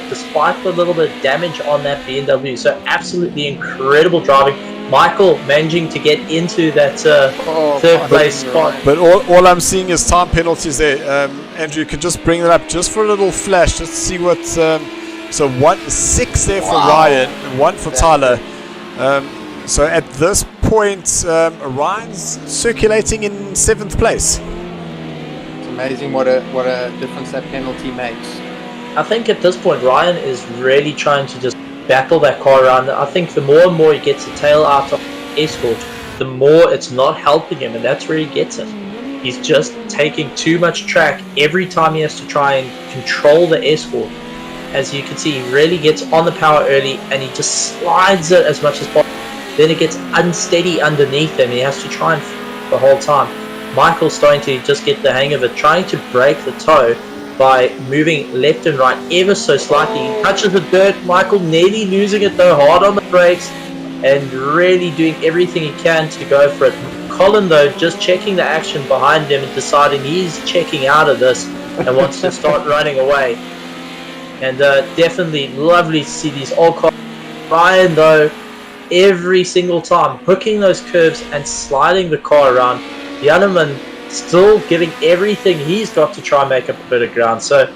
despite the little bit of damage on that BMW. So absolutely incredible driving. Michael managing to get into that third place spot. But all I'm seeing is time penalties there. Andrew, you can just bring that up just for a little flash, just to see what. So 6 there for Ryan, 1 for Tyler. So at this point, Ryan's circulating in 7th place. It's amazing what a difference that penalty makes. I think at this point Ryan is really trying to just battle that car around. I think the more and more he gets the tail out of escort, the more it's not helping him, and that's where he gets it. He's just taking too much track every time he has to try and control the escort. As you can see, he really gets on the power early and he just slides it as much as possible. Then it gets unsteady underneath him. He has to try and the whole time. Michael's starting to just get the hang of it, trying to break the toe by moving left and right ever so slightly. He touches the dirt. Michael nearly losing it though, hard on the brakes and really doing everything he can to go for it. Colin though just checking the action behind him and deciding he's checking out of this and wants to start running away. And definitely lovely to see these old cars. Ryan though, every single time hooking those curves and sliding the car around. Janneman still giving everything he's got to try and make up a bit of ground. So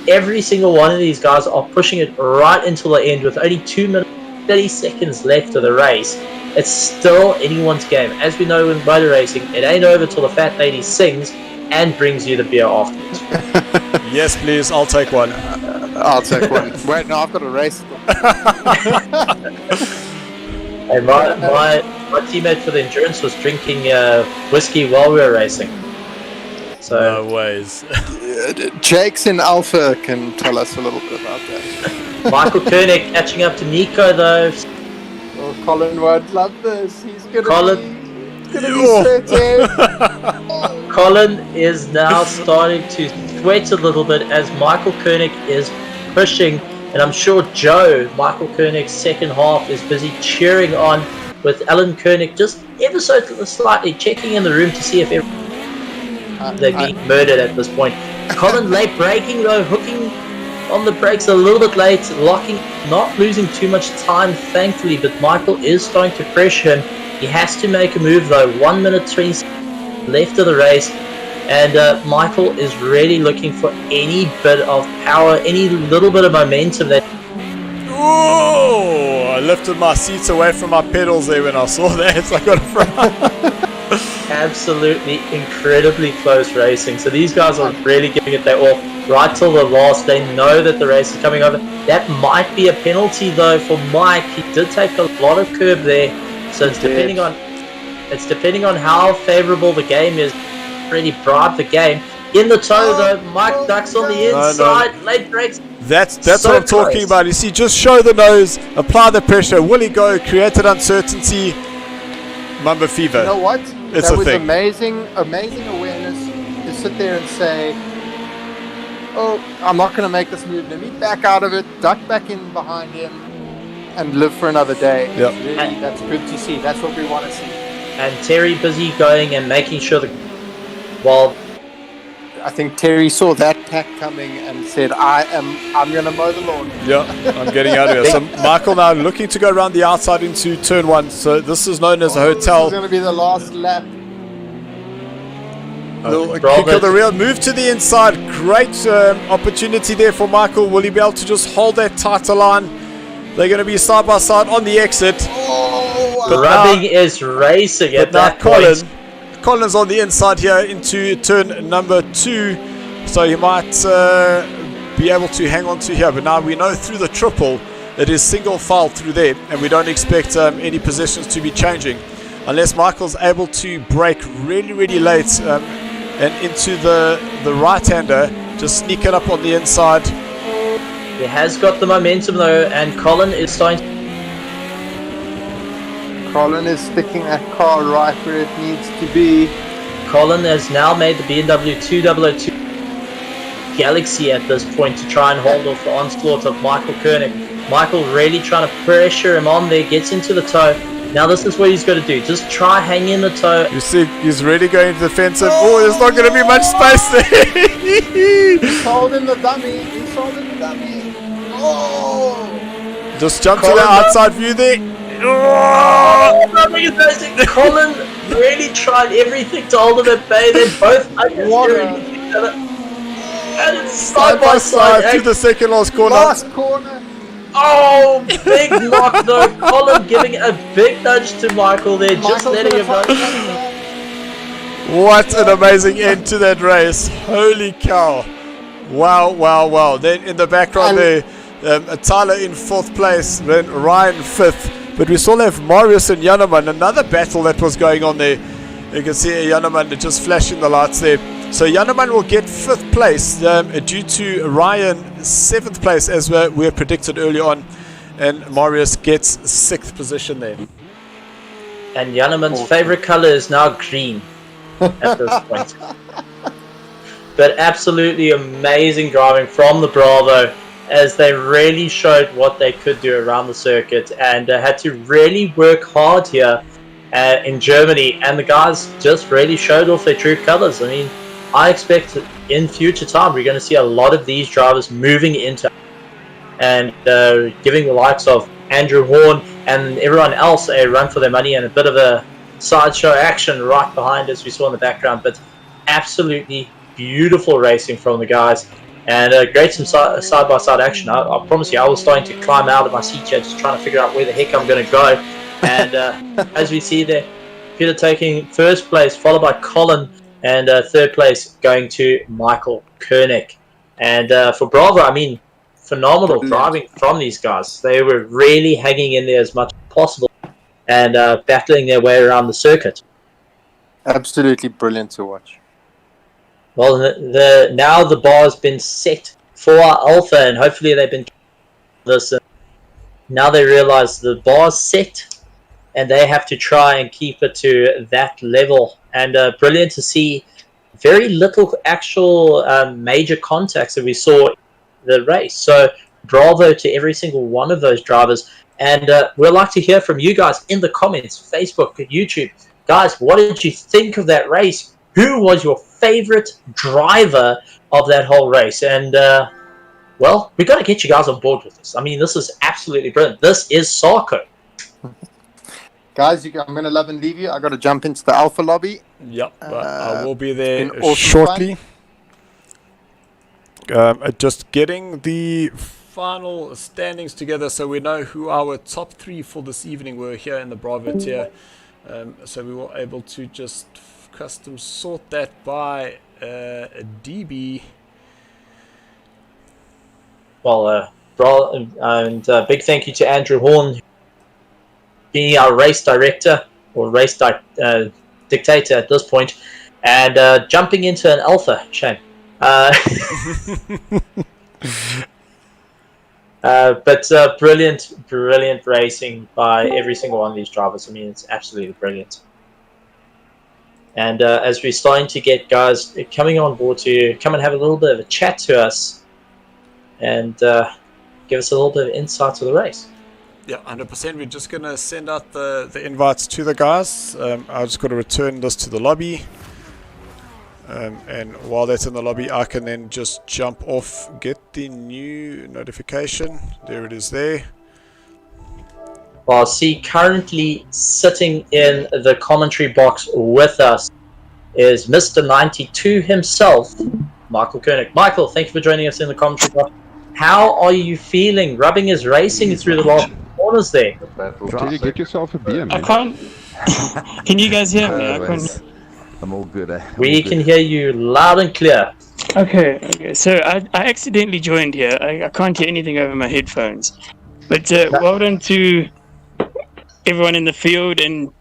every single one of these guys are pushing it right until the end with only 2 minutes 30 seconds left of the race. It's still anyone's game. As we know in motor racing, it ain't over till the fat lady sings and brings you the beer afterwards. Yes, please. I'll take one. I'll take one. Wait, no, I've got a race. Hey, my teammate for the endurance was drinking whiskey while we were racing. So no ways. Jake's in Alpha can tell us a little bit about that. Michael Koenig catching up to Nico though. Oh, Colin won't love this. He's gonna be sweating. Colin is now starting to sweat a little bit as Michael Koenig is pushing, and I'm sure Joe, Michael Koenig's second half, is busy cheering on with Alan Koenig just ever so slightly checking in the room to see if they're being murdered at this point. Colin late braking though, hooking on the brakes a little bit late, locking, not losing too much time thankfully, but Michael is starting to pressure him. He has to make a move though, 1 minute 20 left of the race, and Michael is really looking for any bit of power, any little bit of momentum that... Oh, I lifted my seats away from my pedals there when I saw that. I got a front. Absolutely incredibly close racing. So these guys are really giving it their all right till the last. They know that the race is coming over. That might be a penalty though for Mike. He did take a lot of curb there. So it's depending on how favourable the game is. Really bribe the game. In the toe though, Mike ducks on the inside, late brakes. That's So what I'm talking close. about. You see, just show the nose, apply the pressure. Will he go? Created uncertainty. Mamba fever. You know what? It's that a was thing. amazing awareness to sit there and say, oh, I'm not going to make this move. Let me back out of it, duck back in behind him, and live for another day. Yep. It's really, that's good to see. That's what we want to see. And Terry busy going and making sure that while I think Terry saw that pack coming and said, I'm going to mow the lawn. Yeah, I'm getting out of here. So Michael now looking to go around the outside into turn 1. So this is known as a This is hotel. going to be the last lap. Kick of the rear, move to the inside. Great opportunity there for Michael. Will he be able to just hold that tighter line? They're going to be side by side on the exit. Oh, But rubbing is racing at that point. Colin's on the inside here into turn number 2, so he might be able to hang on to here. But now we know through the triple it is single file through there, and we don't expect any positions to be changing unless Michael's able to brake really, really late and into the right-hander, just sneak it up on the inside. He has got the momentum though, and Colin is starting. Colin is sticking that car right where it needs to be. Colin has now made the BMW 2002 Galaxy at this point to try and hold off the onslaught of Michael Koenig. Michael really trying to pressure him on there, gets into the toe. Now this is what he's got to do. Just try hang in the toe. You see, he's really going defensive. Oh, there's not going to be much space there. He's holding the dummy. He's holding the dummy. Oh! Just jump to Colin, the outside view there. Oh, nothing is amazing. Colin really tried everything to hold him at bay. They're both understeering each other. And it's side by side. to the second last corner. Last corner. Oh, big knock though. Colin giving a big nudge to Michael there, just Michael's letting him gonna know. find that. What an amazing end to that race. Holy cow. Wow, wow, wow. Then in the background there, Tyler in 4th place, then Ryan 5th. But we still have Marius and Janneman, another battle that was going on there. You can see Janneman just flashing the lights there. So Janneman will get 5th place due to Ryan 7th place as we had predicted early on. And Marius gets 6th position there. And Janneman's favourite colour is now green at this point. But absolutely amazing driving from the Bravo, as they really showed what they could do around the circuit and had to really work hard here in Germany, and the guys just really showed off their true colours. I mean, I expect in future time we're going to see a lot of these drivers moving into and giving the likes of Andrew Horn and everyone else a run for their money and a bit of a sideshow action right behind, as we saw in the background. But absolutely beautiful racing from the guys. And great some side-by-side action. I promise you, I was starting to climb out of my seat here, just trying to figure out where the heck I'm going to go. And as we see there, Peter taking 1st place, followed by Colin, and 3rd place going to Michael Koenig. And for Bravo, I mean, phenomenal driving from these guys. They were really hanging in there as much as possible and battling their way around the circuit. Absolutely brilliant to watch. Well, now the bar has been set for Alpha, and hopefully they've been this. Now they realize the bar's set, and they have to try and keep it to that level. And brilliant to see very little actual major contacts that we saw in the race. So bravo to every single one of those drivers. And we'd like to hear from you guys in the comments, Facebook, YouTube. Guys, what did you think of that race? Who was your favorite driver of that whole race. And well, we got to get you guys on board with this. I mean, this is absolutely brilliant. This is SARCO. Guys, I'm going to love and leave you. I got to jump into the Alpha lobby. Yep, I will be there awesome shortly. Just getting the final standings together so we know who our top 3 for this evening were here in the Bravo tier. So we were able to just custom sort that by DB. Well, and big thank you to Andrew Horn, being our race director or race dictator at this point, and jumping into an alpha. Shame. But brilliant racing by every single one of these drivers. I mean, it's absolutely brilliant. And as we're starting to get guys coming on board to come and have a little bit of a chat to us and give us a little bit of insight to the race. Yeah, 100%. We're just going to send out the invites to the guys. I just got to return this to the lobby. And while that's in the lobby, I can then just jump off, get the new notification. There it is there. Well, see, currently sitting in the commentary box with us is Mr. 92 himself, Michael Koenig. Michael, thank you for joining us in the commentary box. How are you feeling? Rubbing is racing through the last corners there. Try to get yourself a beer, man. I can't. Can you guys hear me? I can't. I'm all good. We can hear you loud and clear. Okay. So I accidentally joined here. I can't hear anything over my headphones. But well done to everyone in the field, and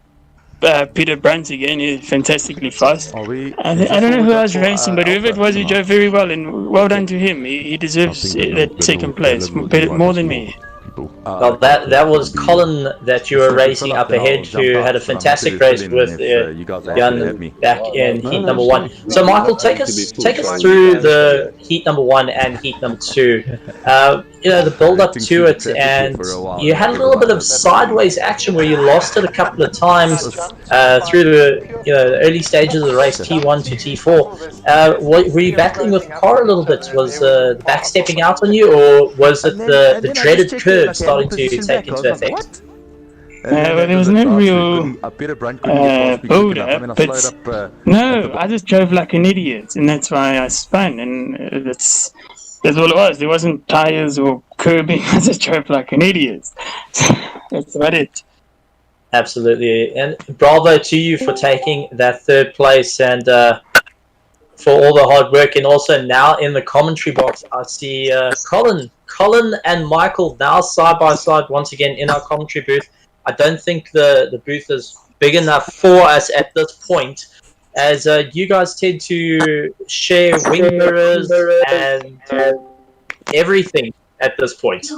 Peter Brunt again is fantastically fast. I don't know who I was racing, but whoever it was, he drove very well, and well done to him. He deserves that second place, more than me. Well, that was Colin that you were racing up ahead, who had a fantastic race with Jan back in heat number 1. So, Michael, take us through the heat number 1 and heat number 2. The build up to it, and you had a little bit of sideways action where you lost it a couple of times through the early stages of the race, T1 to T4. Were you battling with the car a little bit? Was back stepping out on you, or was it the dreaded curve starting to take into effect? Well, there was no real build up, but no, I just drove like an idiot, and that's why I spun, and that's all it was. There wasn't tires or curbing. I just drove like an idiot. That's about it. Absolutely, and bravo to you for taking that 3rd place, and for all the hard work. And also now in the commentary box, I see Colin and Michael now side by side once again in our commentary booth. I don't think the booth is big enough for us at this point, as you guys tend to share wing mirrors and everything at this point.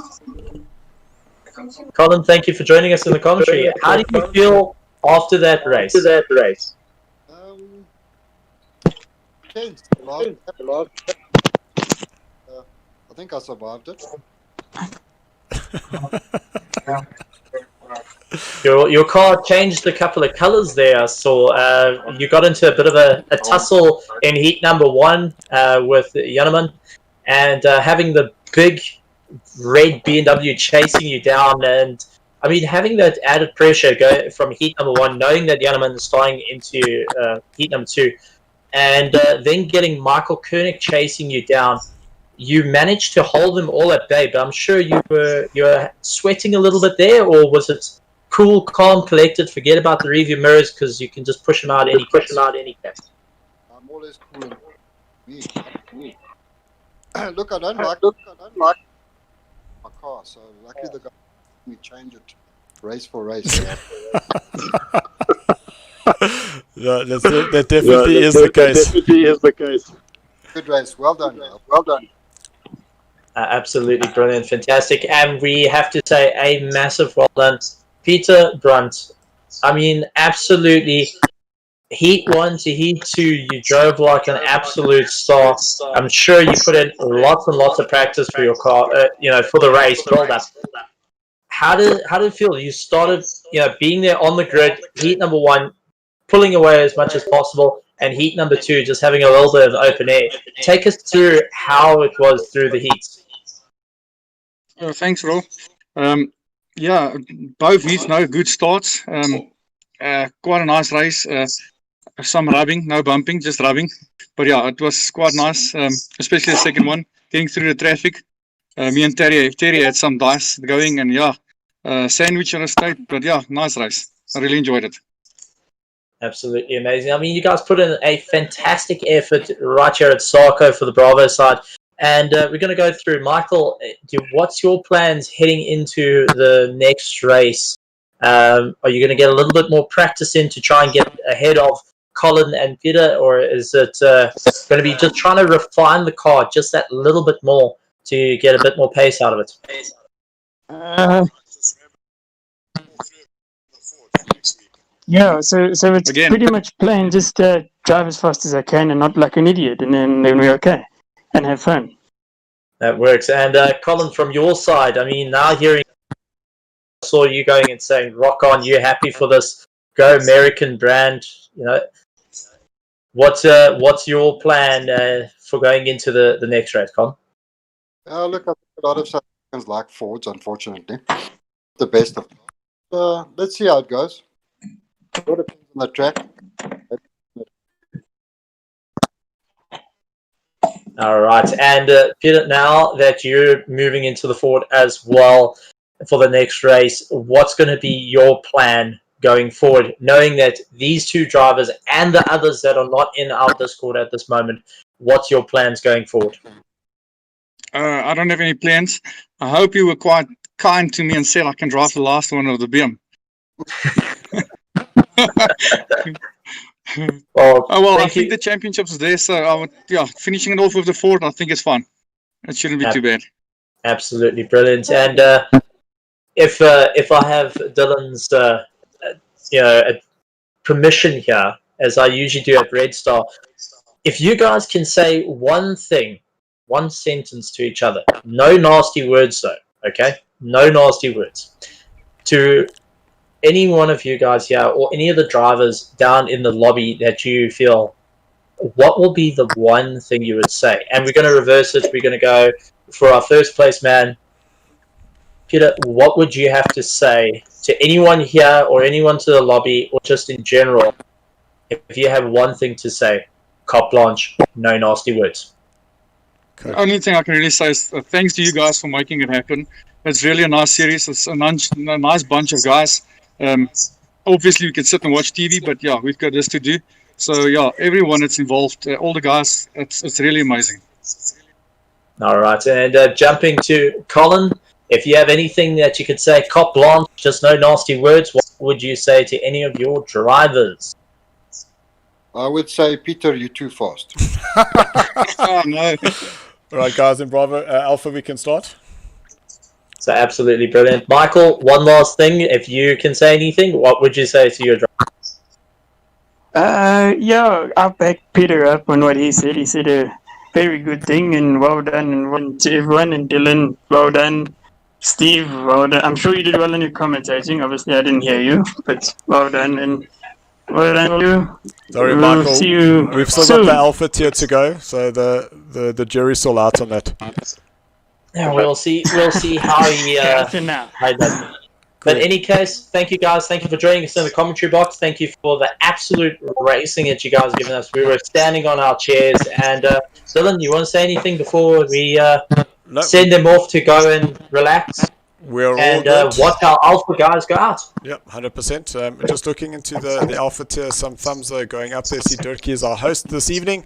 Colin, thank you for joining us in the commentary. How do you feel after that race? I think I survived it. Your car changed a couple of colors there. I saw you got into a bit of a tussle in heat number 1 with Janneman, and having the big red BMW chasing you down, and I mean having that added pressure go from heat number 1, knowing that Janneman is starting into heat number 2, and then getting Michael Koenig chasing you down. You managed to hold them all at bay, but I'm sure you were sweating a little bit there, or was it cool, calm, collected, forget about the rearview mirrors because you can just push them out any place? I'm always cool. Me. Look, I don't like my car, so luckily the guy we change it race for race. Yeah, that definitely is the case. Good race, well done. Well done. Absolutely brilliant, fantastic, and we have to say a massive well done, Peter Brunt. I mean, absolutely. Heat 1 to Heat 2, you drove like an absolute star. I'm sure you put in lots and lots of practice for your car, for the race build up. How did it feel? You started, being there on the grid, heat number 1, pulling away as much as possible, and heat number 2, just having a little bit of open air. Take us through how it was through the heats. Thanks, Ro. Yeah, both heats, no good starts. Quite a nice race. Some rubbing, no bumping, just rubbing. But yeah, it was quite nice, especially the second one, getting through the traffic. Me and Terry had some dice going, and yeah, sandwich on a state. But yeah, nice race. I really enjoyed it. Absolutely amazing. I mean, you guys put in a fantastic effort right here at SARCO for the Bravo side. And we're going to go through. Michael, what's your plans heading into the next race? Are you going to get a little bit more practice in to try and get ahead of Colin and Peter? Or is it going to be just trying to refine the car just that little bit more to get a bit more pace out of it? Yeah, so it's pretty much plain, just drive as fast as I can and not like an idiot, and then we're okay and have fun. That works. And Colin, from your side, I mean, now hearing, I saw you going and saying, "Rock on! You're happy for this? Go American brand!" You know, what's your plan for going into the next race, Colin? Look, I think a lot of South Africans like Fords, unfortunately. The best of them. Let's see how it goes. It all depends on the track. All right. And Peter, now that you're moving into the Ford as well for the next race, what's going to be your plan going forward, knowing that these two drivers and the others that are not in our Discord at this moment, what's your plans going forward? I don't have any plans. I hope you were quite kind to me and said I can drive the last one of the BM. I think the championship is there, so finishing it off with the Ford, I think it's fun. It shouldn't be too bad. Absolutely brilliant. And if I have Dylan's permission here, as I usually do at Red Star, if you guys can say one sentence to each other, no nasty words though, okay? No nasty words, to any one of you guys here or any of the drivers down in the lobby that you feel, what will be the one thing you would say? And we're going to reverse it. We're going to go for our first place man. Peter, what would you have to say to anyone here or anyone to the lobby or just in general if you have one thing to say? Carte blanche, no nasty words. The only thing I can really say is thanks to you guys for making it happen. It's really a nice series. It's a nice bunch of guys. Obviously, we can sit and watch TV, but yeah, we've got this to do. So yeah, everyone that's involved, all the guys, it's really amazing. All right, and jumping to Colin, if you have anything that you could say, carte blanche, just no nasty words, what would you say to any of your drivers? I would say, Peter, you're too fast. Oh no! All right, guys in Bravo, Alpha, we can start. So absolutely brilliant. Michael, one last thing. If you can say anything, what would you say to your driver? Yeah, I'll back Peter up on what he said. He said a very good thing, and well done, and to everyone, and Dylan, well done. Steve, well done. I'm sure you did well in your commentating. Obviously, I didn't hear you, but well done, and well done you. Sorry, we'll Michael. See you We've still got the Alpha tier to go, so the jury's still out on that. Yeah, we'll see how he does. But in any case, thank you guys. Thank you for joining us in the commentary box. Thank you for the absolute racing that you guys have given us. We were standing on our chairs. And Dylan, you want to say anything before we send them off to go and relax? We're and all good. watch our Alpha guys go out. Yep, 100%. Just looking into the Alpha tier, some thumbs are going up there. See, Dirkie is our host this evening.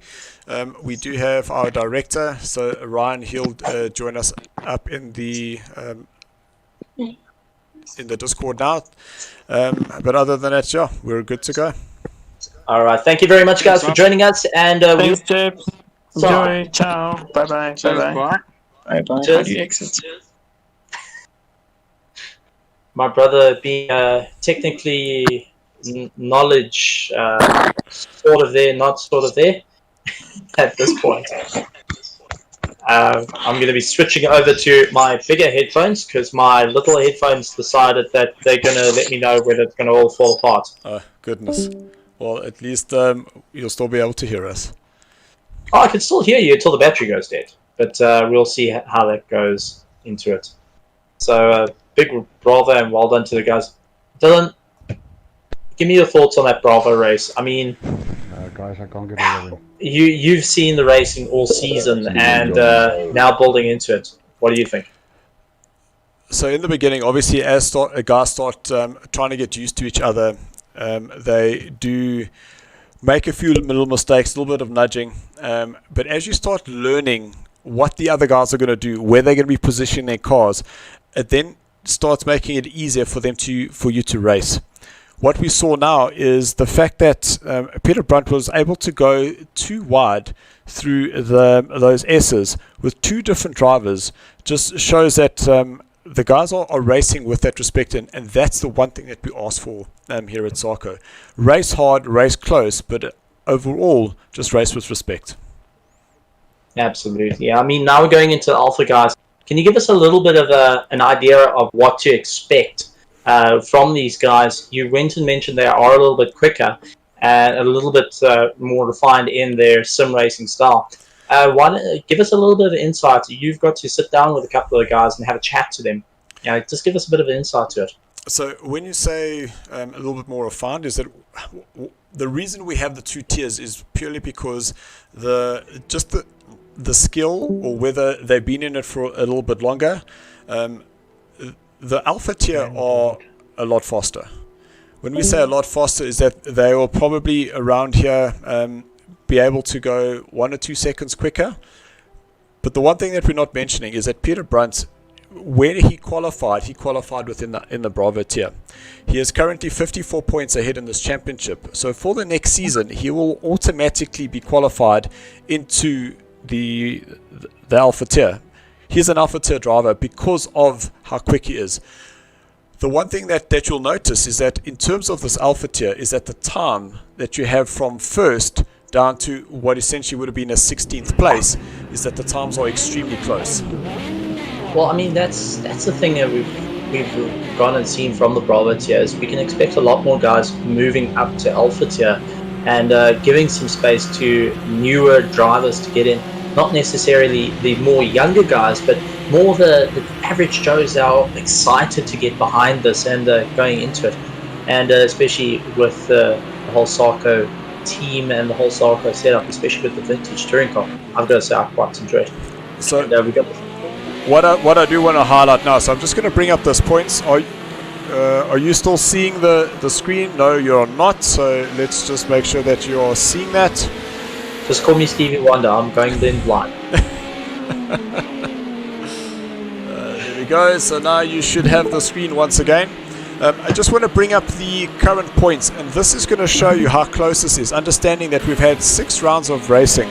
We do have our director, so Ryan, he'll join us up in the Discord now. But other than that, yeah, we're good to go. All right, thank you very much, guys, for joining us. And thanks, chaps. Enjoy. Ciao. Bye-bye. Bye-bye. Bye-bye. How do you exit? My brother being technically knowledge sort of there, not sort of there at this point. I'm going to be switching over to my bigger headphones because my little headphones decided that they're going to let me know when it's going to all fall apart. Oh, goodness. Well, at least you'll still be able to hear us. Oh, I can still hear you until the battery goes dead. But we'll see how that goes into it. So, big bravo and well done to the guys. Dylan, give me your thoughts on that Bravo race. I mean, guys, I can't get rid of it. you've seen the racing all season and now building into it. What do you think? So in the beginning, obviously, as guys start trying to get used to each other, they do make a few little mistakes, a little bit of nudging. But as you start learning what the other guys are going to do, where they're going to be positioning their cars, it then starts making it easier for you to race. What we saw now is the fact that Peter Brunt was able to go too wide through those S's with two different drivers just shows that the guys are racing with that respect, and that's the one thing that we ask for here at SARCO. Race hard, race close, but overall, just race with respect. Absolutely. I mean, now we're going into Alpha, guys. Can you give us a little bit of an idea of what to expect from these guys? You went and mentioned they are a little bit quicker and a little bit more refined in their sim racing style. Give us a little bit of insight. You've got to sit down with a couple of the guys and have a chat to them. Just give us a bit of insight to it. So when you say a little bit more refined, is that the reason we have the two tiers is purely because the skill, or whether they've been in it for a little bit longer, the alpha tier are a lot faster. When we say a lot faster, is that they will probably around here be able to go 1 or 2 seconds quicker. But the one thing that we're not mentioning is that Peter Brunt, when he qualified within the Bravo tier. He is currently 54 points ahead in this championship. So for the next season, he will automatically be qualified into the alpha tier. He's an alpha tier driver because of how quick he is. The one thing that you'll notice is that in terms of this alpha tier is that the time that you have from first down to what essentially would have been a 16th place is that the times are extremely close. Well, I mean, that's the thing that we've gone and seen from the Bravo tier is we can expect a lot more guys moving up to Alpha tier and giving some space to newer drivers to get in. Not necessarily the more younger guys, but more the average Joes that are excited to get behind this and going into it. And especially with the whole SARCO team and the whole SARCO setup, especially with the vintage touring car, I've got to say I quite enjoy it. So and, we got what I do want to highlight now, so I'm just going to bring up those points. Are you still seeing the screen? No, you're not. So let's just make sure that you are seeing that. Just call me Stevie Wonder. I'm going in blind. There we go. So now you should have the screen once again. I just want to bring up the current points, and this is going to show you how close this is, understanding that we've had 6 rounds of racing.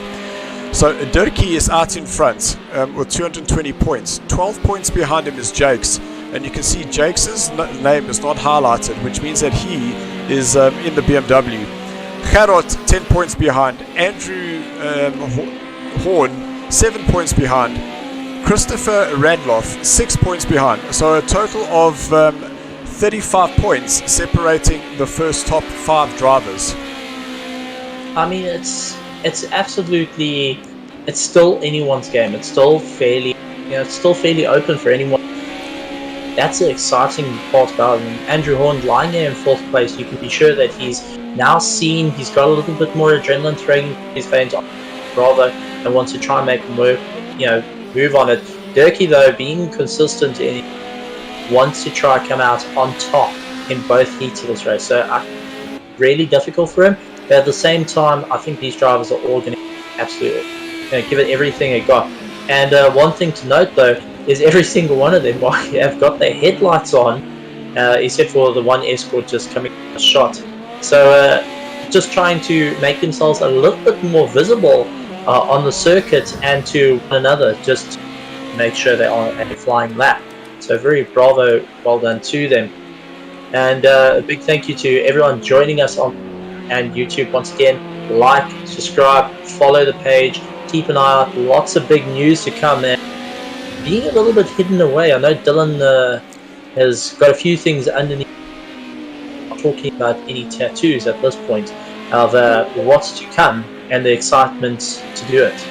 So Dirkie is out in front with 220 points. 12 points behind him is Jakes, and you can see Jakes' name is not highlighted, which means that he is in the BMW. Gerard 10 points behind. Andrew Horn 7 points behind. Christopher Radloff 6 points behind. So a total of 35 points separating the first top 5 drivers. I mean, it's absolutely, it's still anyone's game. It's still fairly, it's still fairly open for anyone. That's the exciting part about it. Andrew Horn lying there in 4th place, you can be sure that he's now seen, he's got a little bit more adrenaline throwing his veins on Bravo and wants to try and make him work, move on it. Dirkie, though, being consistent in wants to try and come out on top in both heats of this race. So really difficult for him. But at the same time, I think these drivers are all going to absolutely give it everything they got. And one thing to note, though, is every single one of them have got their headlights on, except for the one Escort just coming a shot. So just trying to make themselves a little bit more visible on the circuit and to one another, just to make sure they are at a flying lap. So very bravo, well done to them. And a big thank you to everyone joining us on and YouTube once again. Like, subscribe, follow the page, keep an eye out. Lots of big news to come there. Being a little bit hidden away. I know Dylan has got a few things underneath. Not talking about any tattoos at this point, of what's to come and the excitement to do it.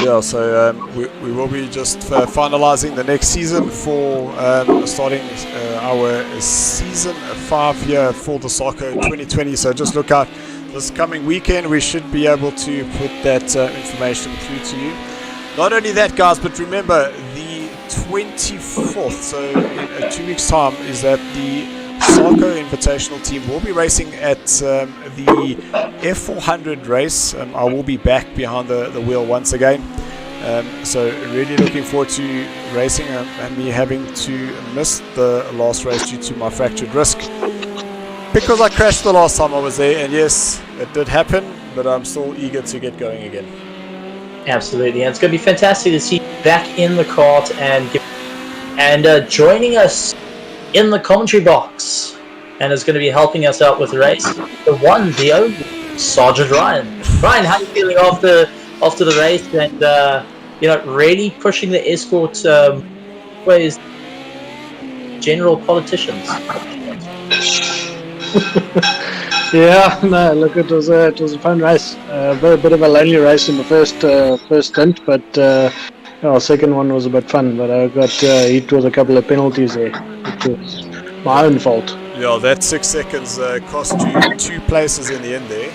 Yeah, so we will be just finalizing the next season for starting our season 5 here for the SARCO 2020. So just look out this coming weekend. We should be able to put that information through to you. Not only that, guys, but remember the 24th, so in 2 weeks' time, is that the SARCO Invitational team will be racing at the F400 race. I will be back behind the wheel once again. So really looking forward to racing and me having to miss the last race due to my fractured wrist because I crashed the last time I was there, and yes, it did happen, but I'm still eager to get going again. Absolutely, and it's going to be fantastic to see you back in the kart and joining us in the commentary box, and is going to be helping us out with the race, the one, the only, Sergeant Ryan. Ryan, how are you feeling after the race, and really pushing the escort ways general politicians? Yeah, no, look, it was a fun race. A bit of a lonely race in the first stint, but second one was a bit fun. But I got hit with a couple of penalties there, which was my own fault. Yeah, that 6 seconds cost you 2 places in the end there.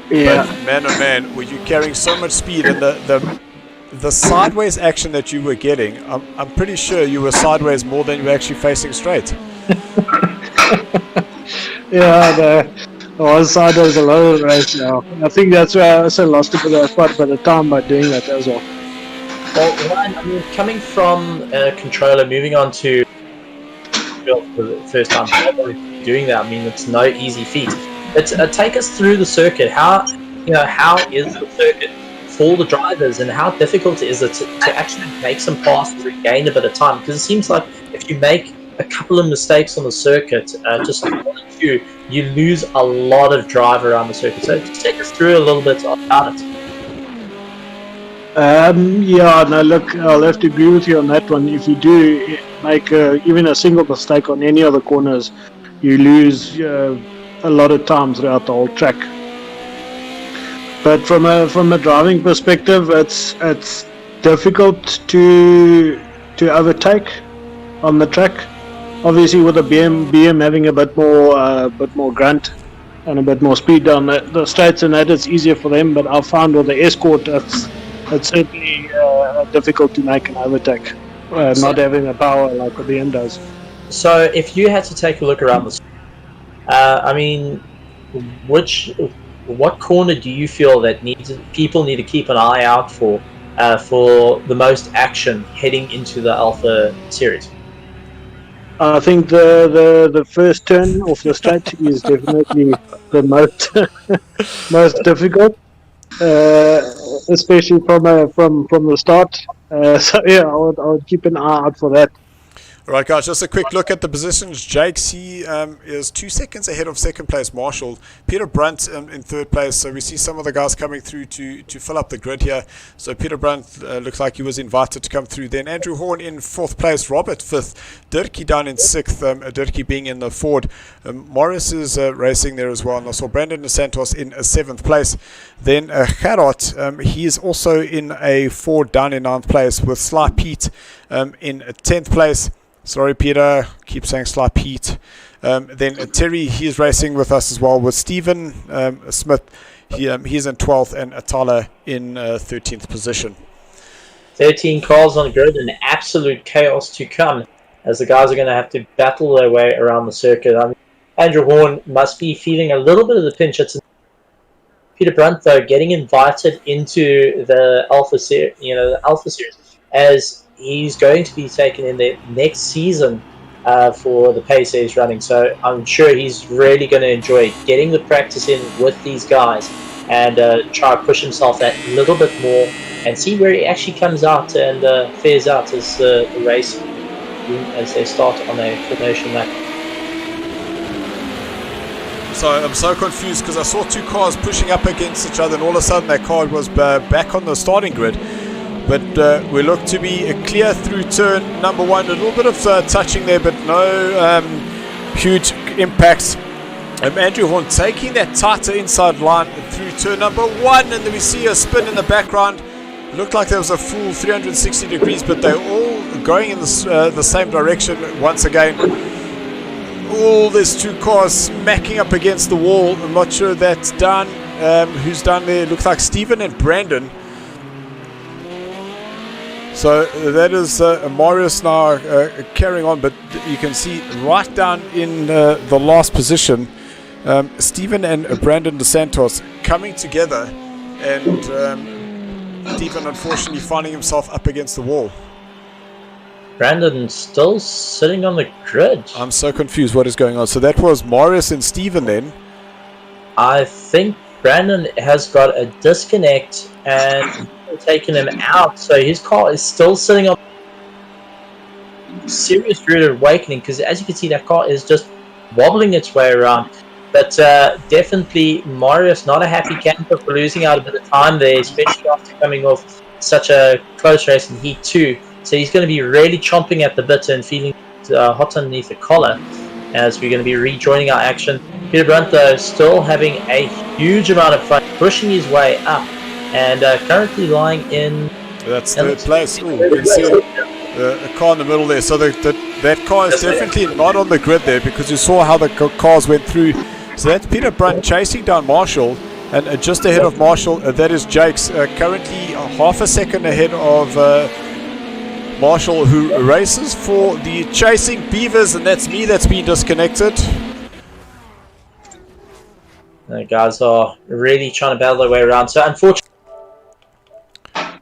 Yeah. But man, oh man, were you carrying so much speed, and the sideways action that you were getting, I'm pretty sure you were sideways more than you were actually facing straight. Yeah, I was sideways a lot of the race now. I think that's where I also lost a bit of quite a bit of time by doing that as well. Well, Ryan, I mean, coming from a controller, moving on to for the first time doing that, I mean, it's no easy feat. But take us through the circuit. How is the circuit for the drivers, and how difficult is it to actually make some passes and gain a bit of time? Because it seems like if you make a couple of mistakes on the circuit, just like one or two, you lose a lot of drive around the circuit. So just take us through a little bit about it. Look, I'll have to agree with you on that one. If you do make even a single mistake on any of the corners, you lose a lot of time throughout the whole track. But from a driving perspective, it's difficult to overtake on the track. Obviously, with the BM having a bit more grunt and a bit more speed down the straights, and that it's easier for them. But I found with the escort, it's certainly difficult to make an overtake, not having the power like the BM does. So, if you had to take a look around the, what corner do you feel that people need to keep an eye out for the most action heading into the Alpha Series? I think the first turn off the straight is definitely the most difficult, especially from the start. I would keep an eye out for that. Alright guys, just a quick look at the positions. Jakes, he is 2 seconds ahead of second place Marshall. Peter Brunt in third place, so we see some of the guys coming through to fill up the grid here. So Peter Brunt looks like he was invited to come through. Then Andrew Horn in fourth place, Robert fifth, Dirkie down in sixth, Dirkie being in the Ford. Morris is racing there as well, and I saw Brandon Santos in seventh place. Then Gerard, he is also in a Ford down in ninth place, with Sly Pete in 10th place. Sorry, Peter. Keep saying Sly Pete. Then Terry, he is racing with us as well, with Stephen Smith. He's in 12th, and Atala in 13th position. 13 cars on the grid, and absolute chaos to come, as the guys are going to have to battle their way around the circuit. I mean, Andrew Horn must be feeling a little bit of the pinch. It's Peter Brunt, though, getting invited into the Alpha Series, as he's going to be taken in the next season for the pace he's running. So I'm sure he's really going to enjoy getting the practice in with these guys, and try to push himself that little bit more and see where he actually comes out and fares out as the race, as they start on a formation lap. So I'm so confused, because I saw two cars pushing up against each other, and all of a sudden that car was back on the starting grid. But we look to be clear through turn number one. A little bit of touching there, but no huge impacts. Andrew Horn taking that tighter inside line through turn number 1, and then we see a spin in the background. Looked like there was a full 360 degrees, but they're all going in the same direction once again. All these two cars smacking up against the wall. I'm not sure that's done. Who's done there? Looks like Stephen and Brandon. So that is Marius now carrying on, but you can see right down in the last position, Stephen and Brandon DeSantos coming together, and Stephen unfortunately finding himself up against the wall. Brandon still sitting on the grid. I'm so confused what is going on. So that was Marius and Stephen then. I think Brandon has got a disconnect and taken him out, so his car is still sitting on serious rude awakening, because as you can see that car is just wobbling its way around. But definitely Marius not a happy camper for losing out a bit of time there, especially after coming off such a close race in Heat 2. So he's going to be really chomping at the bit and feeling hot underneath the collar as we're going to be rejoining our action. Peter Brunt though still having a huge amount of fun, pushing his way up, and currently lying in... That's third place. Ooh, you can see a car in the middle there. So that car is definitely not on the grid there, because you saw how the cars went through. So that's Peter Brunt chasing down Marshall, and just ahead of Marshall, that is Jakes, currently half a second ahead of Marshall, who races for the Chasing Beavers, and that's me that's been disconnected. The guys are really trying to battle their way around. So unfortunately, a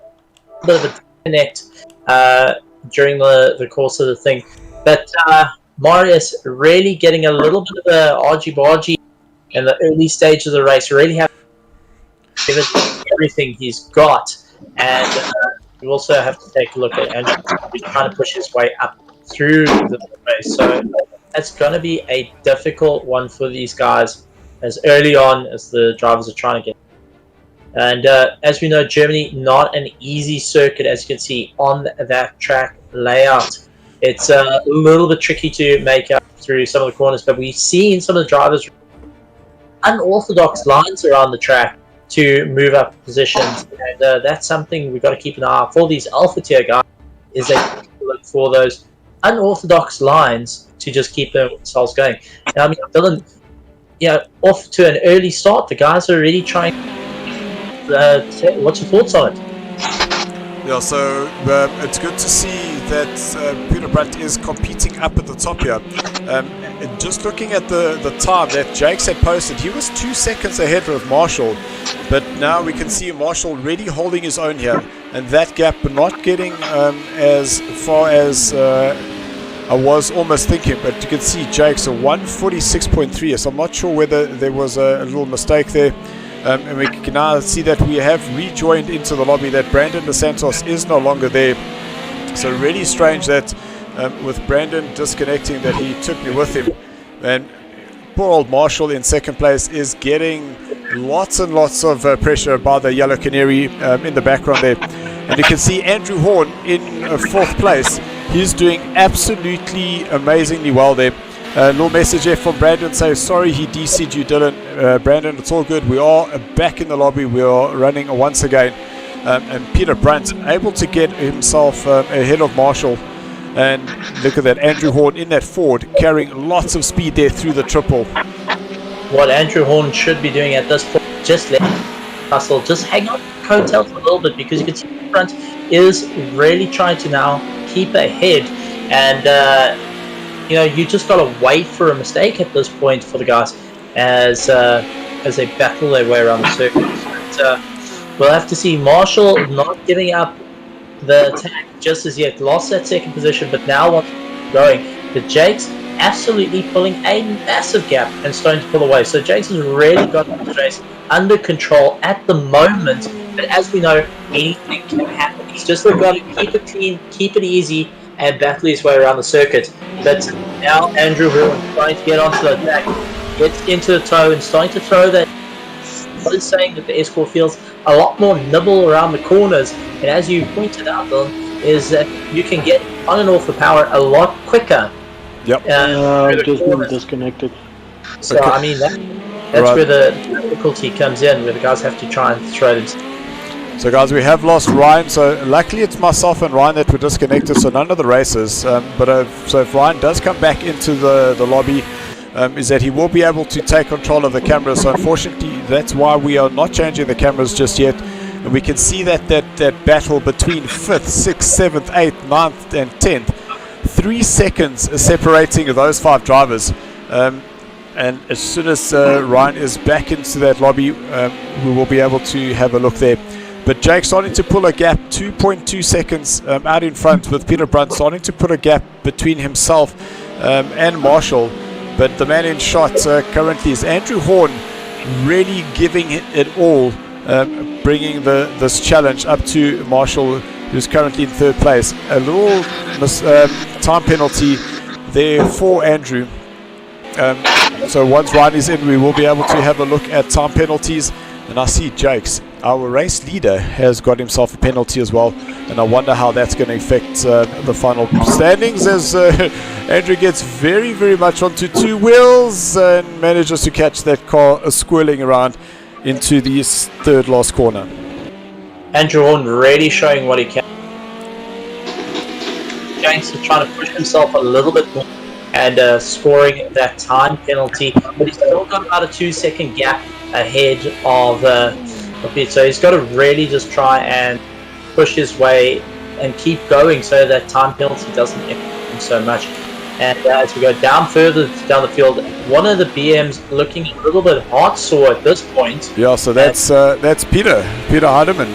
bit of a disconnect during the course of the thing. But Marius really getting a little bit of a argy-bargy in the early stage of the race, really having to give it everything he's got. And you also have to take a look at Andrew. He's trying to push his way up through the race. So that's going to be a difficult one for these guys as early on as the drivers are trying to get. And as we know, Germany, not an easy circuit, as you can see on that track layout. It's a little bit tricky to make up through some of the corners, but we've seen some of the drivers unorthodox lines around the track to move up positions, and that's something we've got to keep an eye out for these alpha tier guys, is they look for those unorthodox lines to just keep themselves going. Now, I mean, Dylan, off to an early start, the guys are really trying. What's your thoughts on it? Yeah, so it's good to see that Peter Brunt is competing up at the top here. And just looking at the time that Jakes had posted, he was 2 seconds ahead of Marshall, but now we can see Marshall really holding his own here, and that gap not getting as far as I was almost thinking. But you can see Jakes a 146.3, so I'm not sure whether there was a little mistake there. And we can now see that we have rejoined into the lobby, that Brandon DeSantos is no longer there. So really strange that with Brandon disconnecting, that he took me with him. And poor old Marshall in second place is getting lots and lots of pressure by the Yellow Canary in the background there. And you can see Andrew Horn in fourth place. He's doing absolutely amazingly well there. Little message here from Brandon saying, sorry he DC'd you, Dylan. Brandon, it's all good. We are back in the lobby. We are running once again. And Peter Brunt able to get himself ahead of Marshall. And look at that, Andrew Horn in that Ford, carrying lots of speed there through the triple. What Andrew Horn should be doing at this point, just let hustle, just hang on coattails a little bit, because you can see Brunt is really trying to now keep ahead. And you just got to wait for a mistake at this point for the guys as they battle their way around the circuit. But, we'll have to see. Marshall not giving up the attack just as yet. Lost that second position, but now wants to keep going. But Jakes absolutely pulling a massive gap and starting to pull away. So Jakes has really got the race under control at the moment. But as we know, anything can happen. He's just got to keep it clean, keep it easy, and battle his way around the circuit. But now Andrew Horn trying to get onto the attack, gets into the toe and starting to throw that. What is saying that the Escort feels a lot more nibble around the corners, and as you pointed out, Dylan, is that you can get on and off the power a lot quicker. Yep. I've just been disconnected. So, I mean, that's where the difficulty comes in, where the guys have to try and throw them. So guys, we have lost Ryan, so luckily it's myself and Ryan that were disconnected, so none of the races, so if Ryan does come back into the lobby, is that he will be able to take control of the camera. So unfortunately that's why we are not changing the cameras just yet, and we can see that battle between 5th, 6th, 7th, 8th, 9th and 10th, 3 seconds separating those 5 drivers. And as soon as Ryan is back into that lobby, we will be able to have a look there. But Jake starting to pull a gap, 2.2 seconds out in front, with Peter Brunt starting to put a gap between himself and Marshall. But the man in shot currently is Andrew Horn, really giving it all, bringing this challenge up to Marshall, who's currently in 3rd place. A little time penalty there for Andrew. So once Ryan is in, we will be able to have a look at time penalties. And I see Jakes, our race leader, has got himself a penalty as well, and I wonder how that's going to affect the final standings, as Andrew gets very, very much onto 2 wheels and manages to catch that car squirreling around into the 3rd last corner. Andrew Horn really showing what he can. Jakes is trying to push himself a little bit more and scoring that time penalty, but he's still got about a 2-second gap ahead of it, so he's got to really just try and push his way and keep going so that time penalty doesn't impact him so much. And as we go down further down the field, one of the BMs looking a little bit heart sore at this point. Yeah, so that's Peter Hardeman,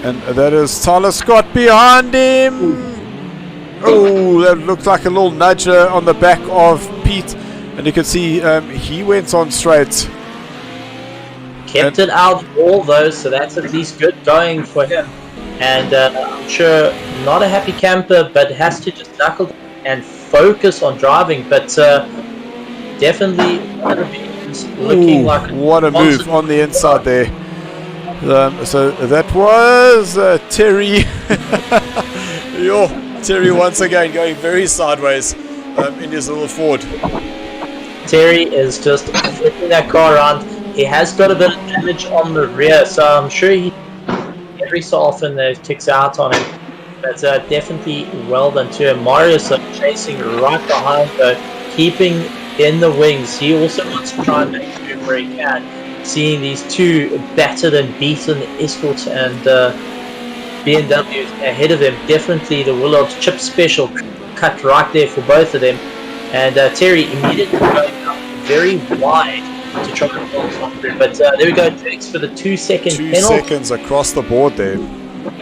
and that is Tyler Scott behind him. Oh, that looked like a little nudge on the back of Pete. And you can see he went on straight. Kept it out of all those, so that's at least good going for him. And I'm sure not a happy camper, but has to just knuckle and focus on driving. But definitely one of the BMs looking like what a move on the inside there. So that was Terry. Terry once again going very sideways in his little Ford. Terry is just flipping that car around. He has got a bit of damage on the rear, so I'm sure every so often kicks out on him. But definitely well done to him. Marius chasing right behind, keeping in the wings. He also wants to try and make it where he can. Seeing these 2 battered and beaten Escort and BMW ahead of him. Definitely the Willard's chip special cut right there for both of them. And Terry immediately going up very wide to try and hold on through. But there we go, Jakes for the 2-second penalty. 2 seconds across the board there.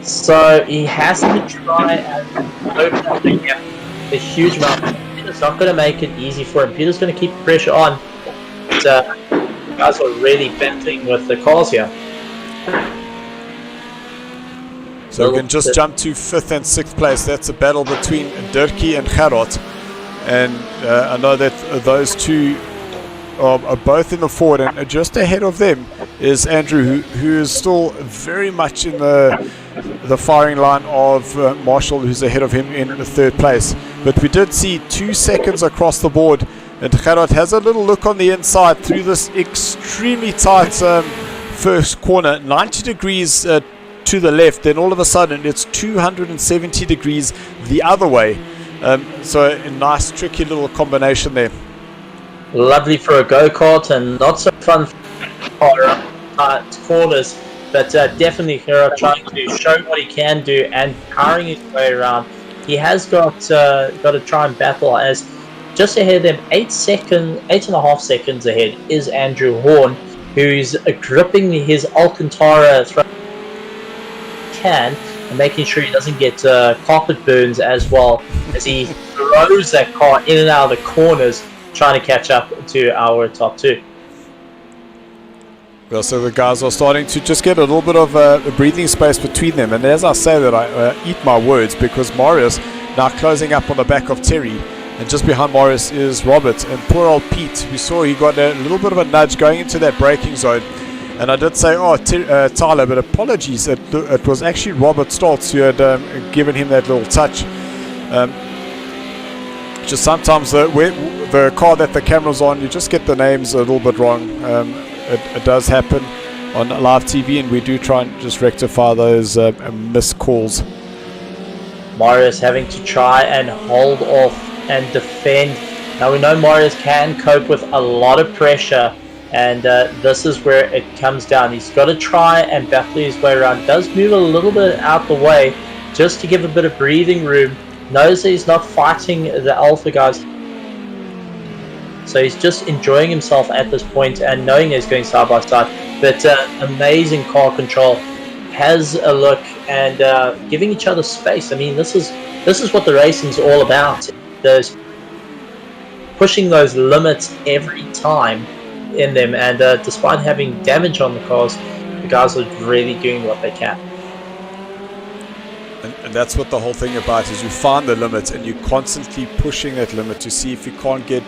So he has to try and open up the gap a huge amount. Peter's not going to make it easy for him. Peter's going to keep pressure on. But guys are really battling with the cars here. So we can just jump to 5th and 6th place. That's a battle between Dirkie and Gerard. And I know that those 2 are both in the Ford, and just ahead of them is Andrew, who is still very much in the firing line of Marshall, who's ahead of him in the 3rd place. But we did see 2 seconds across the board, and Gerard has a little look on the inside through this extremely tight first corner, 90 degrees to the left, then all of a sudden it's 270 degrees the other way. So a nice tricky little combination there. Lovely for a go-kart and not so fun for corners, but definitely Gerard trying to show what he can do and powering his way around. He has got to try and battle, as just ahead of them, 8.5 seconds ahead is Andrew Horn, who's gripping his Alcantara can and making sure he doesn't get carpet burns as well, as he throws that car in and out of the corners, trying to catch up to our top 2. Well, so the guys are starting to just get a little bit of a breathing space between them, and as I say that, I eat my words, because Marius now closing up on the back of Terry, and just behind Marius is Robert, and poor old Pete, we saw he got a little bit of a nudge going into that braking zone. And I did say, Tyler, but apologies, it was actually Robert Stoltz who had given him that little touch. just sometimes the car that the camera's on, you just get the names a little bit wrong. It does happen on live TV, and we do try and just rectify those missed calls. Marius having to try and hold off and defend. Now we know Marius can cope with a lot of pressure, and this is where it comes down. He's got to try and battle his way around. Does move a little bit out the way just to give a bit of breathing room. Knows that he's not fighting the alpha guys, so he's just enjoying himself at this point and knowing he's going side by side. But amazing car control, has a look and giving each other space. I mean, this is what the racing's all about. Those pushing those limits every time in them, and despite having damage on the cars, the guys are really doing what they can. And that's what the whole thing about is, you find the limit and you're constantly pushing that limit to see if you can't get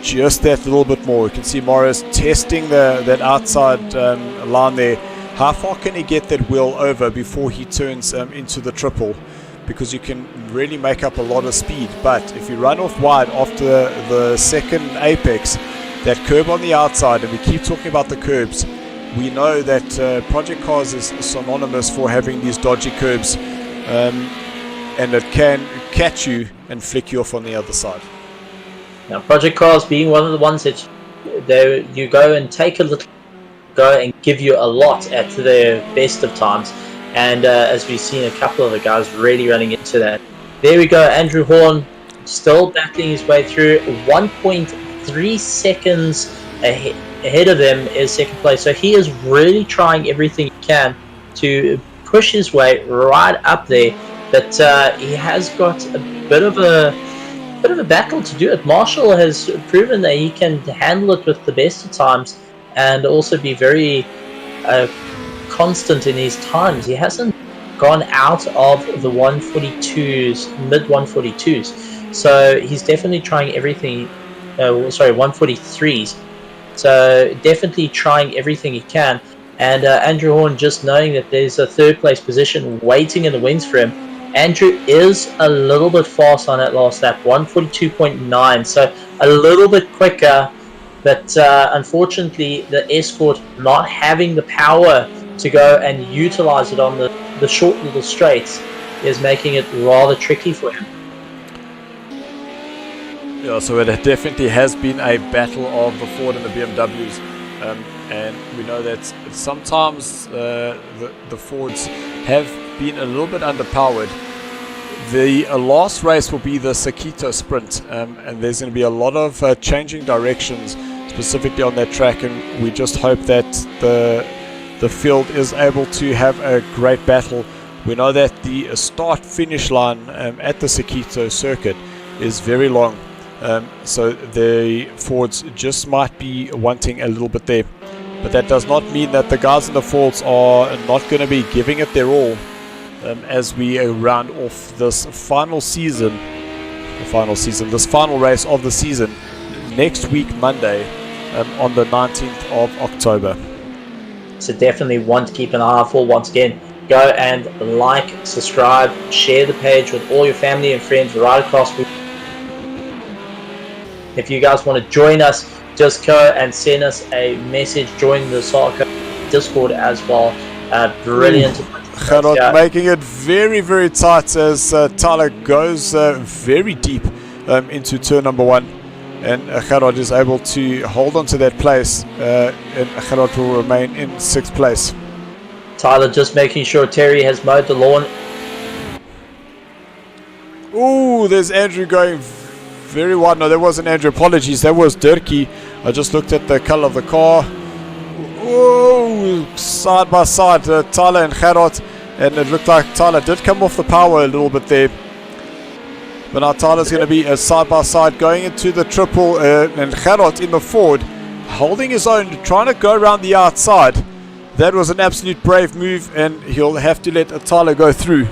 just that little bit more. We can see Morris testing that outside line there. How far can he get that wheel over before he turns into the triple? Because you can really make up a lot of speed. But if you run off wide after the second apex, that curb on the outside, and we keep talking about the curbs, we know that Project Cars is synonymous for having these dodgy curbs, and it can catch you and flick you off on the other side. Now, Project Cars being one of the ones that you go and take a little, go and give you a lot at their best of times, and as we've seen a couple of the guys really running into that. There we go, Andrew Horn still battling his way through. 1.3 seconds ahead of him is second place, so he is really trying everything he can to push his way right up there, but he has got a bit of a battle to do it. Marshall has proven that he can handle it with the best of times and also be very constant in his times. He hasn't gone out of the 142s, mid 142s, so he's definitely trying everything. 143s, so definitely trying everything he can. And Andrew Horn just knowing that there's a third place position waiting in the wings for him. Andrew is a little bit fast on that last lap, 142.9, so a little bit quicker, but unfortunately the Escort not having the power to go and utilize it on the short little straights is making it rather tricky for him. Yeah, so it definitely has been a battle of the Ford and the BMWs, and we know that sometimes the Fords have been a little bit underpowered. The last race will be the Sakito Sprint, and there's going to be a lot of changing directions specifically on that track, and we just hope that the field is able to have a great battle. We know that the start-finish line at the Sakito circuit is very long, so the Fords just might be wanting a little bit there. But that does not mean that the guys in the Fords are not going to be giving it their all as we round off this final race of the season next week, Monday, on the 19th of October. So definitely one to keep an eye out for. Once again, go and like, subscribe, share the page with all your family and friends right across. If you guys want to join us, just go and send us a message. Join the SARCO Discord as well. Brilliant. Gerard making it very, very tight as Tyler goes very deep into turn number one. And Gerard is able to hold on to that place, and Gerard will remain in 6th place. Tyler just making sure Terry has mowed the lawn. Ooh, there's Andrew going very wide. No, that wasn't Andrew. Apologies. That was Durkee. I just looked at the color of the car. Whoa, side by side, Tyler and Gerard. And it looked like Tyler did come off the power a little bit there. But now Tyler's going to be side by side going into the triple, and Gerard in the Ford holding his own, trying to go around the outside. That was an absolute brave move, and he'll have to let Tyler go through.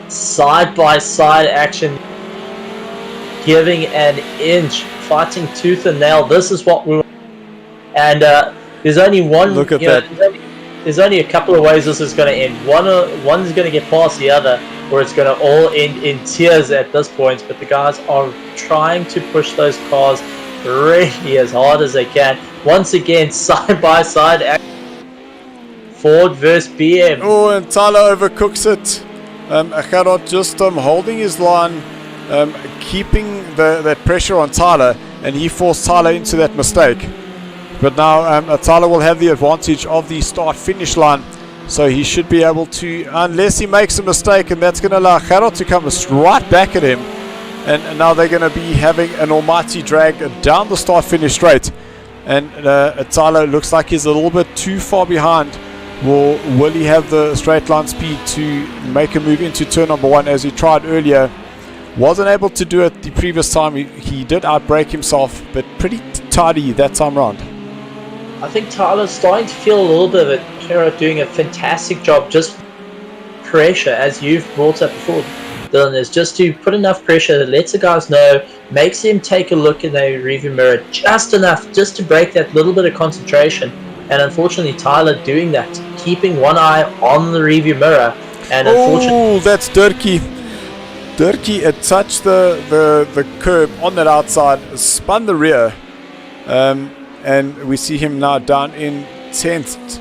Side by side action, giving an inch, fighting tooth and nail. This is what we want. And there's only one. Look at that. there's only a couple of ways this is going to end. One's going to get past the other, or it's going to all end in tears at this point. But the guys are trying to push those cars really as hard as they can. Once again, side by side, Ford versus BM. Oh, and Tyler overcooks it. Gerard just holding his line, keeping that pressure on Tyler, and he forced Tyler into that mistake. But now Tyler will have the advantage of the start-finish line, so he should be able to, unless he makes a mistake, and that's going to allow Gerard to come right back at him. And now they're going to be having an almighty drag down the start-finish straight. And Tyler looks like he's a little bit too far behind. Will he have the straight line speed to make a move into turn number 1 as he tried earlier? Wasn't able to do it the previous time. He did outbrake himself, but pretty tidy that time round. I think Tyler's starting to feel a little bit of it. Kara doing a fantastic job, just pressure, as you've brought up before, Dylan, is just to put enough pressure that lets the guys know, makes them take a look in their rearview mirror just enough, just to break that little bit of concentration. And unfortunately, Tyler doing that, keeping one eye on the rearview mirror. And unfortunately, that's Durkee. Durkee had touched the curb on that outside, spun the rear, and we see him now down in 10th.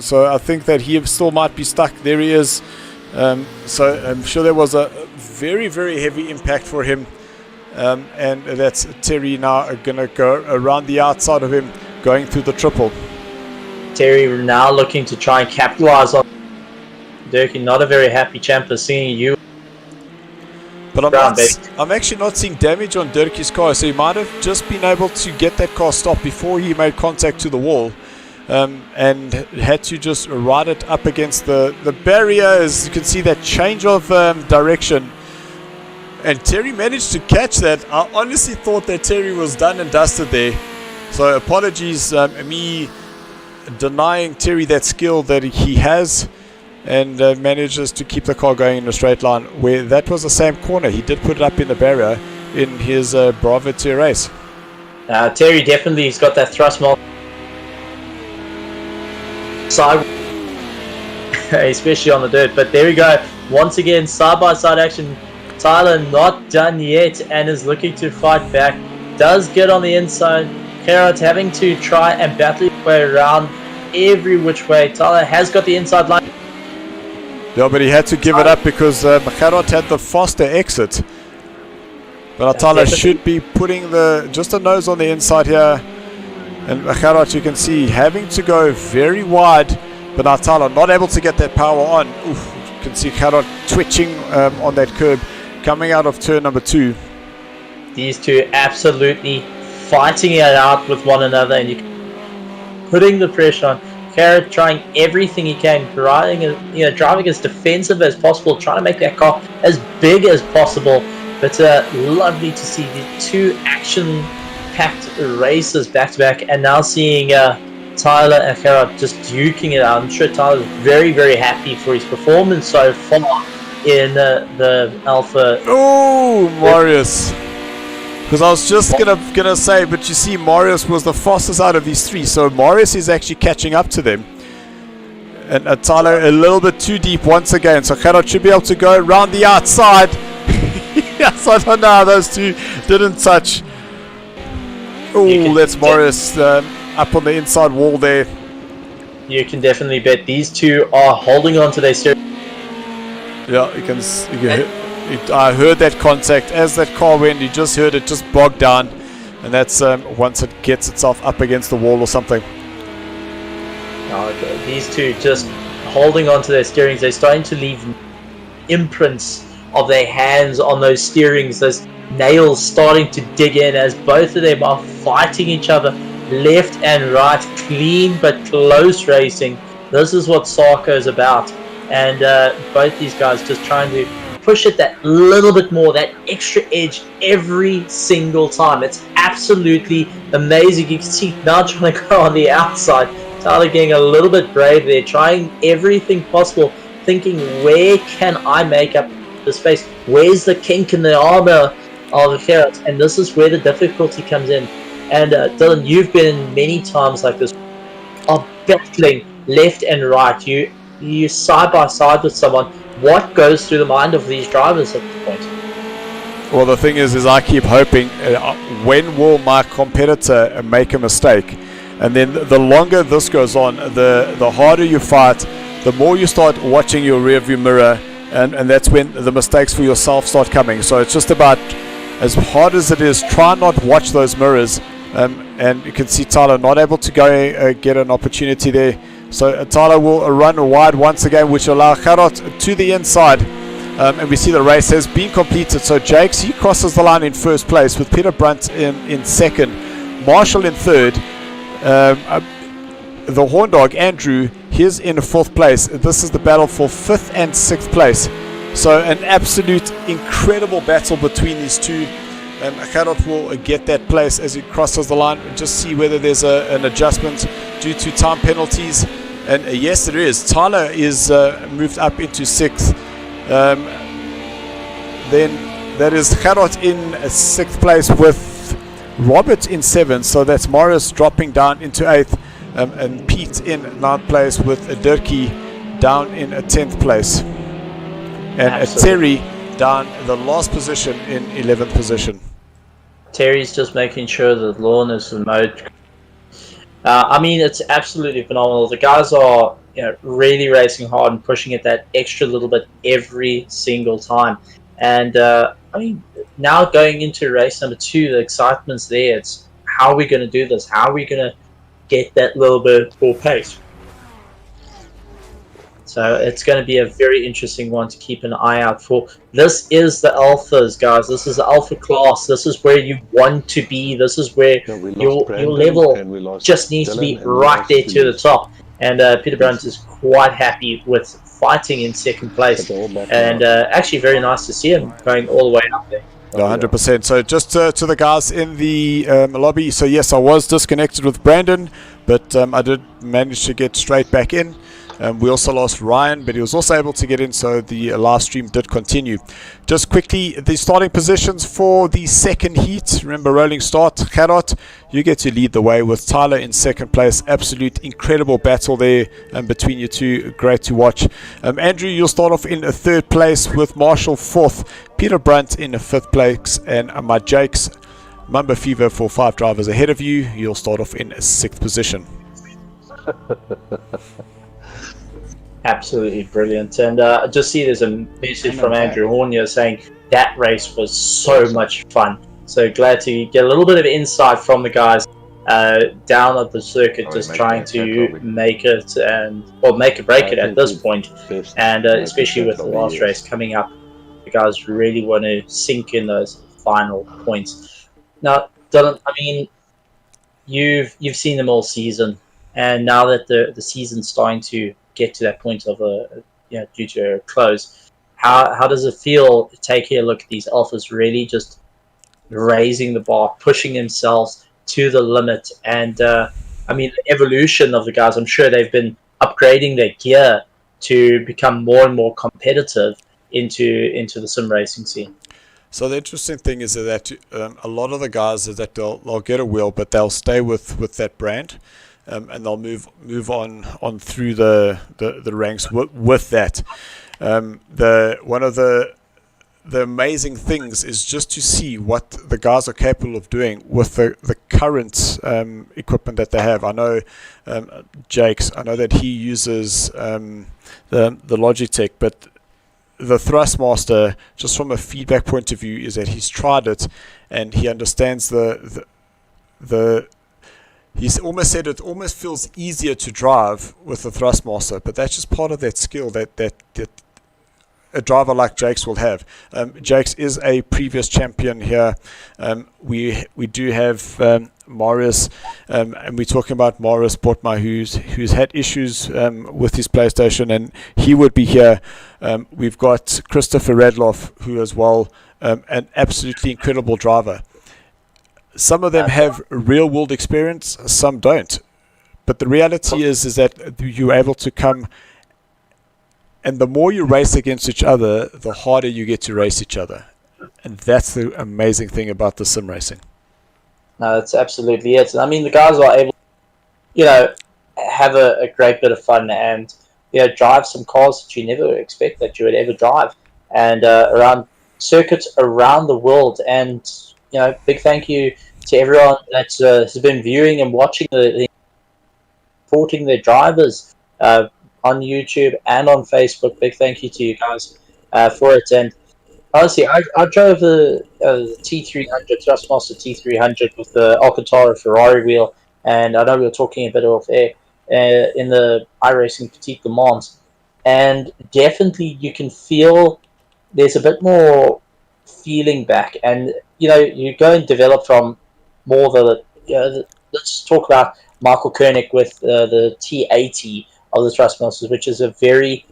So I think that he still might be stuck. There he is. So I'm sure there was a very, very heavy impact for him. And that's Terry now going to go around the outside of him, going through the triple. Terry now looking to try and capitalize on Durkee. Not a very happy champ seeing you. But I'm actually not seeing damage on Durkee's car, so he might have just been able to get that car stopped before he made contact to the wall, and had to just ride it up against the barrier. As you can see, that change of direction, and Terry managed to catch that. I honestly thought that Terry was done and dusted there, so apologies, me denying Terry that skill that he has, and manages to keep the car going in a straight line, where that was the same corner. He did put it up in the barrier in his Bravo tier race. Terry definitely has got that Thrustmaster side, especially on the dirt. But there we go. Once again, side-by-side action. Tyler not done yet and is looking to fight back. Does get on the inside. Gerard having to try and battle his way around every which way. Tyler has got the inside line. Yeah, but he had to give it up because Gerard had the faster exit. But Tyler should be putting just a nose on the inside here. And Gerard, you can see, having to go very wide. But now Tyler not able to get that power on. Oof, you can see Gerard twitching on that curb coming out of turn number 2. These two absolutely fighting it out with one another, and you putting the pressure on. Carrot trying everything he can, driving as defensive as possible, trying to make that car as big as possible. But lovely to see the two action-packed races back to back, and now seeing Tyler and Carrot just duking it out. I'm sure Tyler's very, very happy for his performance so far in the Alpha. Oh, Marius! Because I was just gonna say, but you see, Marius was the fastest out of these three, so Marius is actually catching up to them. And Tyler a little bit too deep once again, so Gerard should be able to go around the outside. Yes, I don't know how those two didn't touch. Oh, that's Marius up on the inside wall there. You can definitely bet these two are holding on to their steering. Yeah, you can I heard that contact as that car went. You just heard it just bogged down, and that's once it gets itself up against the wall or something. These two just holding on to their steerings. They're starting to leave imprints of their hands on those steerings. Those nails starting to dig in as both of them are fighting each other left and right. Clean but close racing. This is what SARCO is about, and both these guys just trying to push it that little bit more, that extra edge every single time. It's absolutely amazing. You can see now trying to go on the outside. Tyler getting a little bit brave there, trying everything possible, thinking, where can I make up the space? Where's the kink in the armor of the Ferret? And this is where the difficulty comes in. And Dylan, you've been in many times like this, of battling left and right. You side by side with someone. What goes through the mind of these drivers at this point? Well, the thing is I keep hoping, when will my competitor make a mistake? And then the longer this goes on, the harder you fight, the more you start watching your rearview mirror, and that's when the mistakes for yourself start coming. So it's just about, as hard as it is, try not watch those mirrors. And you can see Tyler not able to go get an opportunity there. So Tyler will run wide once again, which will allow Gerard to the inside. And we see the race has been completed. So Jakes, he crosses the line in first place with Peter Brunt in second, Marshall in third. The horn dog Andrew, he's in fourth place. This is the battle for fifth and sixth place. So an absolute incredible battle between these two. Gerard will get that place as he crosses the line and just see whether there's an adjustment due to time penalties. And yes, there is. Tyler is moved up into sixth. Then that is Gerard in sixth place with Robert in seventh. So that's Morris dropping down into eighth. And Pete in ninth place with Dirkie down in 10th place. And Terry down the last position in 11th position. Terry's just making sure that Lorne is in mode. I mean, it's absolutely phenomenal. The guys are really racing hard and pushing it that extra little bit every single time. And I mean, now going into race number 2, the excitement's there. It's how are we going to do this? How are we going to get that little bit more pace? So it's going to be a very interesting one to keep an eye out for. This is the alphas, guys. This is the alpha class. This is where you want to be. This is where your level just needs to be right there to the top. And Peter Brunt is quite happy with fighting in second place. And actually very nice to see him going all the way up there. 100%. So just to the guys in the lobby. So yes, I was disconnected with Brandon, but I did manage to get straight back in. We also lost Ryan, but he was also able to get in, so the live stream did continue. Just quickly, the starting positions for the second heat. Remember, rolling start. Gerard, you get to lead the way with Tyler in second place. Absolute incredible battle there between you two. Great to watch. Andrew, you'll start off in third place with Marshall fourth. Peter Brunt in fifth place. And my Jakes, Mamba Fever for 5 drivers ahead of you. You'll start off in sixth position. Absolutely brilliant. And I just see there's a message from Andrew Hornier saying that race was so much fun. So glad to get a little bit of insight from the guys down at the circuit, just trying to make it make or break it at this point. And especially with the last race coming up, the guys really want to sink in those final points. Now, Dylan, I mean, you've seen them all season, and now that the season's starting to get to that point of due to a close, how does it feel taking a look at these alphas really just raising the bar, pushing themselves to the limit? And I mean, the evolution of the guys, I'm sure they've been upgrading their gear to become more and more competitive into the sim racing scene. So the interesting thing is that a lot of the guys is that they'll get a wheel, but they'll stay with that brand. And they'll move on through the ranks with that. One of the amazing things is just to see what the guys are capable of doing with the current equipment that they have. I know Jakes, I know that he uses the Logitech, but the Thrustmaster, just from a feedback point of view, is that he's tried it and he understands the he's almost said it almost feels easier to drive with the Thrustmaster, but that's just part of that skill that a driver like Jakes will have. Jakes is a previous champion here. We do have Marius, and we're talking about Marius Portma, who's had issues with his PlayStation, and he would be here. We've got Christopher Radloff, who as well, an absolutely incredible driver. Some of them have real-world experience, some don't. But the reality is that you're able to come, and the more you race against each other, the harder you get to race each other. And that's the amazing thing about the sim racing. No, that's absolutely it. I mean, the guys are able, have a great bit of fun and drive some cars that you never expect that you would ever drive, and around circuits around the world. And big thank you to everyone that has been viewing and watching supporting their drivers on YouTube and on Facebook. Big thank you to you guys for it. And honestly, I drove the T300, Thrustmaster T300 with the Alcantara Ferrari wheel, and I know we were talking a bit off air in the iRacing Petite Le Mans, and definitely you can feel there's a bit more feeling back, and you go and develop from more let's talk about Michael Koenig with the T80 of the Thrustmasters, which is a very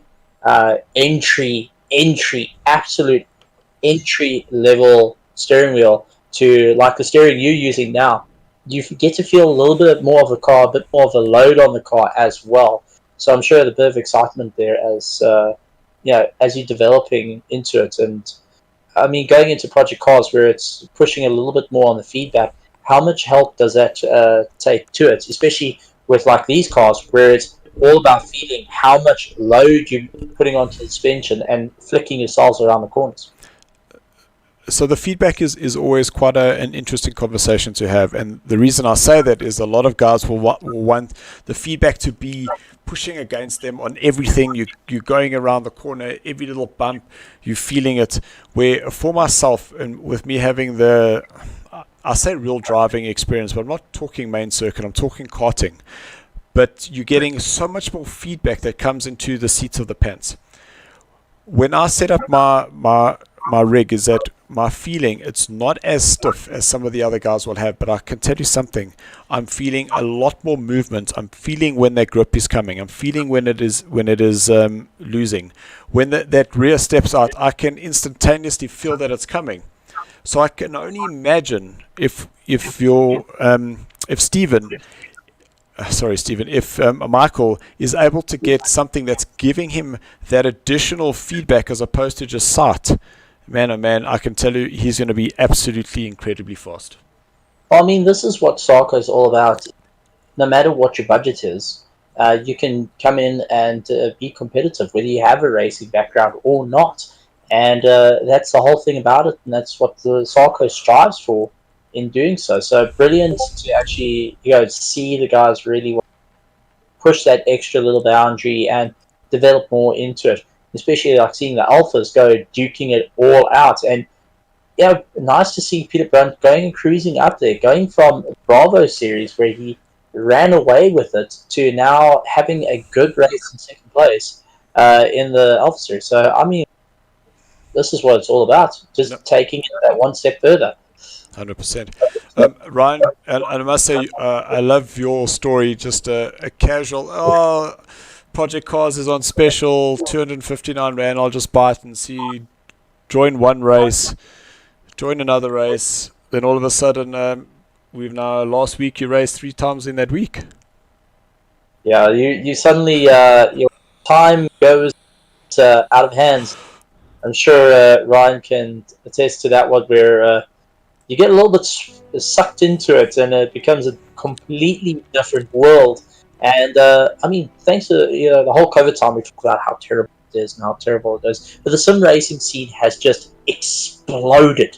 absolute entry level steering wheel to like the steering you're using now. You get to feel a little bit more of a car, a bit more of a load on the car as well. So I'm sure there's a bit of excitement there as as you're developing into it. And I mean, going into Project Cars where it's pushing a little bit more on the feedback, how much help does that take to it, especially with like these cars where it's all about feeling how much load you're putting onto the suspension and flicking yourselves around the corners. So the feedback is always quite an interesting conversation to have, and the reason I say that is a lot of guys will want the feedback to be pushing against them on everything. You're going around the corner, every little bump, you're feeling it. Where for myself, and with me having I say real driving experience, but I'm not talking main circuit, I'm talking karting. But you're getting so much more feedback that comes into the seats of the pants. When I set up my rig, is that my feeling, it's not as stiff as some of the other guys will have, but I can tell you something, I'm feeling a lot more movement. I'm feeling when that grip is coming, I'm feeling when it is losing. When that rear steps out, I can instantaneously feel that it's coming. So I can only imagine if Michael is able to get something that's giving him that additional feedback as opposed to just sight. Man, oh man, I can tell you he's going to be absolutely incredibly fast. Well, I mean, this is what SARCO is all about. No matter what your budget is, you can come in and be competitive, whether you have a racing background or not. And that's the whole thing about it, and that's what the SARCO strives for in doing so. So brilliant to actually see the guys really push that extra little boundary and develop more into it. Especially like seeing the alphas go duking it all out, and nice to see Peter Brunt going and cruising up there, going from Bravo series where he ran away with it to now having a good race in second place in the alpha series. So I mean, this is what it's all about, just taking it that one step further. 100%. Ryan, and I must say, I love your story. Just a casual, Project Cars is on special, 259 Rand, I'll just buy it and see. Join one race, join another race, then all of a sudden, we've now, last week you raced 3 times in that week. Yeah, you suddenly, your time goes out of hands. I'm sure Ryan can attest to that one, where you get a little bit sucked into it and it becomes a completely different world. And I mean, thanks to the whole COVID time, we talked about how terrible it is and how terrible it is. But the sim racing scene has just exploded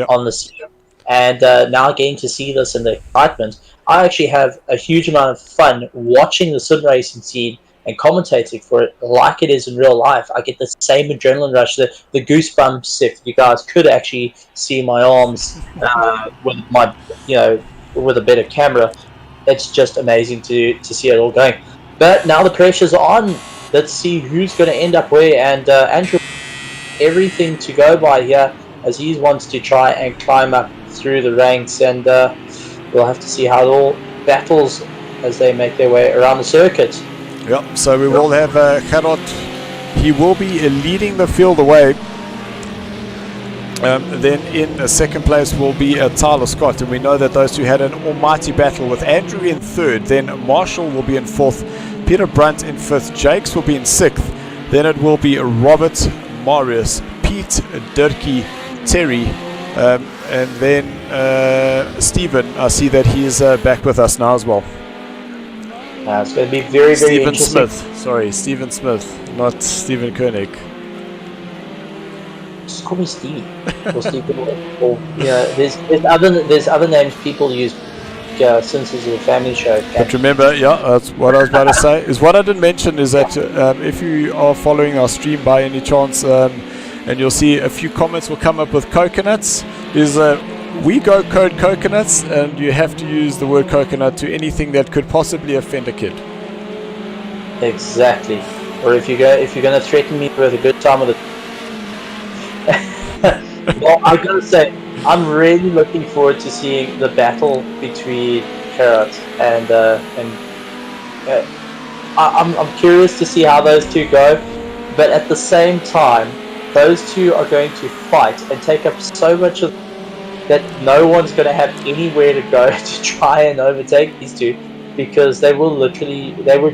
on the scene. And now getting to see this and the excitement, I actually have a huge amount of fun watching the sim racing scene and commentating for it like it is in real life. I get the same adrenaline rush, the goosebumps. If you guys could actually see my arms with my, with a better camera, it's just amazing to see it all going. But now the pressure's on. Let's see who's going to end up where. And Andrew, everything to go by here, as he wants to try and climb up through the ranks. And we'll have to see how it all battles as they make their way around the circuit. Yep, so we will have Gerard. He will be leading the field away. Then in second place will be Tyler Scott, and we know that those two had an almighty battle, with Andrew in third, then Marshall will be in fourth, Peter Brunt in fifth, Jakes will be in sixth, then it will be Robert, Marius, Pete, Dirkie, Terry, and then Stephen. I see that he is back with us now as well. It's going to be very, very Stephen interesting. Smith. Sorry, Stephen Smith, not Stephen Koenig. Just call me Stevie. Or Stephen. Or, there's other names people use since it's a family show. But remember, that's what I was about to say. Is what I didn't mention is that if you are following our stream by any chance, and you'll see a few comments will come up with coconuts, is we go code coconuts, and you have to use the word coconut to anything that could possibly offend a kid. Exactly. Or if you're going to threaten me with a good time with it. Well, I gotta say, I'm really looking forward to seeing the battle between Carrot and I'm curious to see how those two go, but at the same time, those two are going to fight and take up so much of that no one's going to have anywhere to go to try and overtake these two, because they were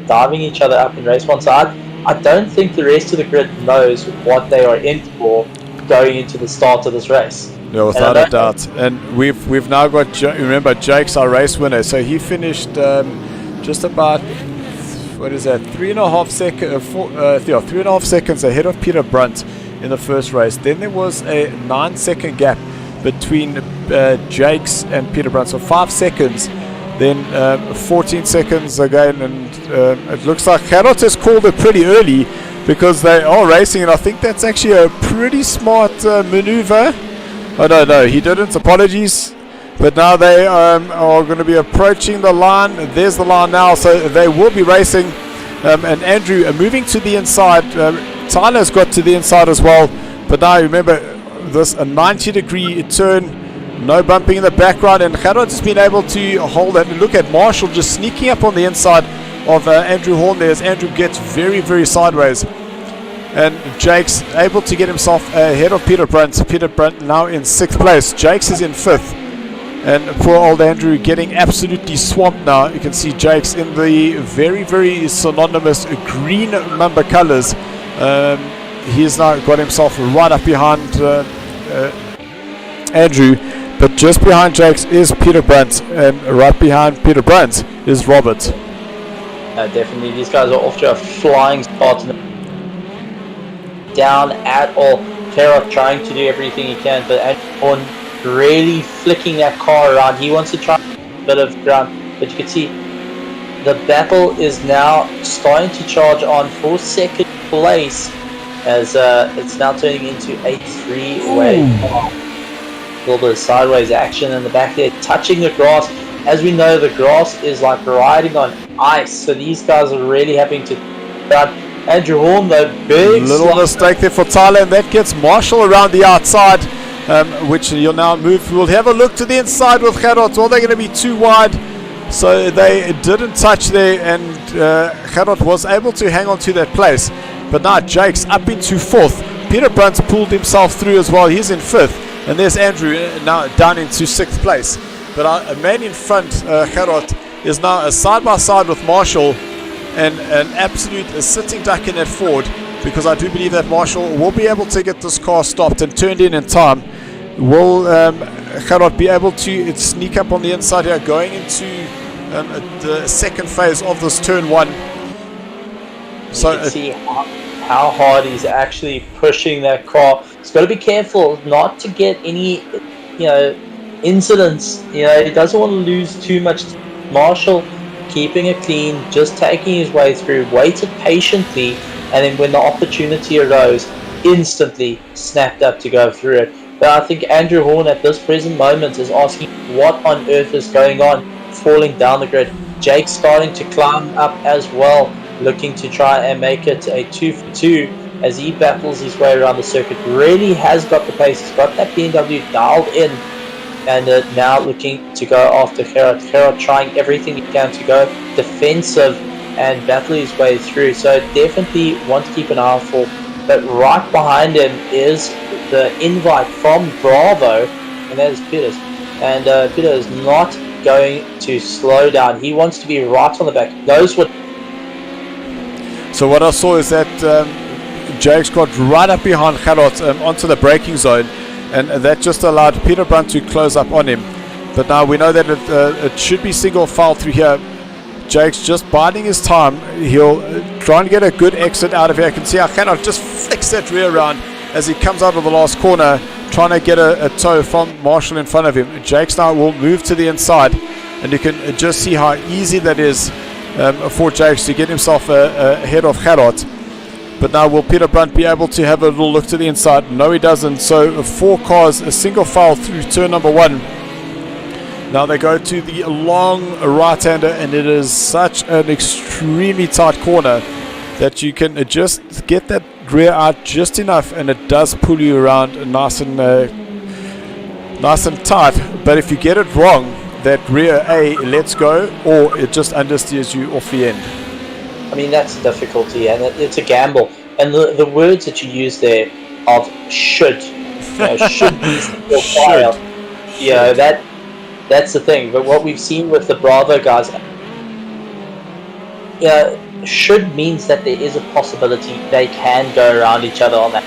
diving each other up in race one. So I don't think the rest of the grid knows what they are in for going into the start of this race. No, without a doubt. And we've now got, remember, Jake's our race winner, so he finished just about, what is that, 3.5 seconds ahead of Peter Brunt in the first race. Then there was a 9-second gap between Jake's and Peter Brunt, so 5 seconds, then 14 seconds again, and it looks like Gerard has called it pretty early, because they are racing, and I think that's actually a pretty smart maneuver. Oh no, he didn't, apologies. But now they are going to be approaching the line. There's the line now, so they will be racing. And Andrew moving to the inside. Tyler's got to the inside as well. But now remember, this a 90-degree turn, no bumping in the background, and Gerard has been able to hold that. And look at Marshall just sneaking up on the inside of Andrew Horn there, as Andrew gets very, very sideways. And Jake's able to get himself ahead of Peter Brunt. Peter Brunt now in 6th place. Jake's is in 5th. And poor old Andrew getting absolutely swamped now. You can see Jake's in the very, very synonymous green number colors. He's now got himself right up behind Andrew. But just behind Jake's is Peter Brunt. And right behind Peter Brunt is Robert. Definitely, these guys are off to a flying start. Down at all. Carrot trying to do everything he can, but Andrew really flicking that car around. He wants to try a bit of ground, but you can see the battle is now starting to charge on for 2nd place, as it's now turning into a 3-way car. A little bit of sideways action in the back there, touching the grass. As we know, the grass is like riding on ice, so these guys are really having to run. Andrew Horn, though, big little mistake there for Tyler, and that gets Marshall around the outside, which you'll now move. We'll have a look to the inside with Gerard. Well, they're going to be too wide, so they didn't touch there, and Gerard was able to hang on to that place. But now Jake's up into 4th. Peter Brunt pulled himself through as well. He's in 5th, and there's Andrew now down into 6th place. But a man in front, Gerard, is now a side-by-side with Marshall, and an absolute sitting duck in that Ford, because I do believe that Marshall will be able to get this car stopped and turned in time. Will Gerard be able to sneak up on the inside here, going into the 2nd phase of this turn 1. So you can see how hard he's actually pushing that car. He's got to be careful not to get any, incidents. He doesn't want to lose too much. Marshall keeping it clean, just taking his way through, waited patiently, and then when the opportunity arose, instantly snapped up to go through it. But I think Andrew Horn at this present moment is asking what on earth is going on, falling down the grid. Jake's starting to climb up as well, looking to try and make it a 2-for-2 as he battles his way around the circuit. Really has got the pace, he's got that BMW dialed in, and now looking to go after Gerard. Gerard trying everything he can to go defensive and battle his way through. So definitely want to keep an eye out for. But right behind him is the invite from Bravo, and that is Peters. And Peter is not going to slow down. He wants to be right on the back. Knows what. So what I saw is that Jake's got right up behind Gerard onto the braking zone, and that just allowed Peter Brunt to close up on him. But now we know that it should be single file through here. Jake's just biding his time. He'll try and get a good exit out of here. I can see how Gerard just flicks that rear round as he comes out of the last corner, trying to get a toe from Marshall in front of him. Jake's now will move to the inside, and you can just see how easy that is for Jakes to get himself ahead of Gerard. But now will Peter Brunt be able to have a little look to the inside? No, he doesn't. So 4 cars, a single file through turn number 1. Now they go to the long right-hander, and it is such an extremely tight corner that you can just get that rear out just enough, and it does pull you around nice and tight. But if you get it wrong, that rear A lets go, or it just understeers you off the end. I mean, that's the difficulty, and it's a gamble. And the words that you use there of should, should be your file. That's the thing. But what we've seen with the Bravo guys, should means that there is a possibility they can go around each other on that.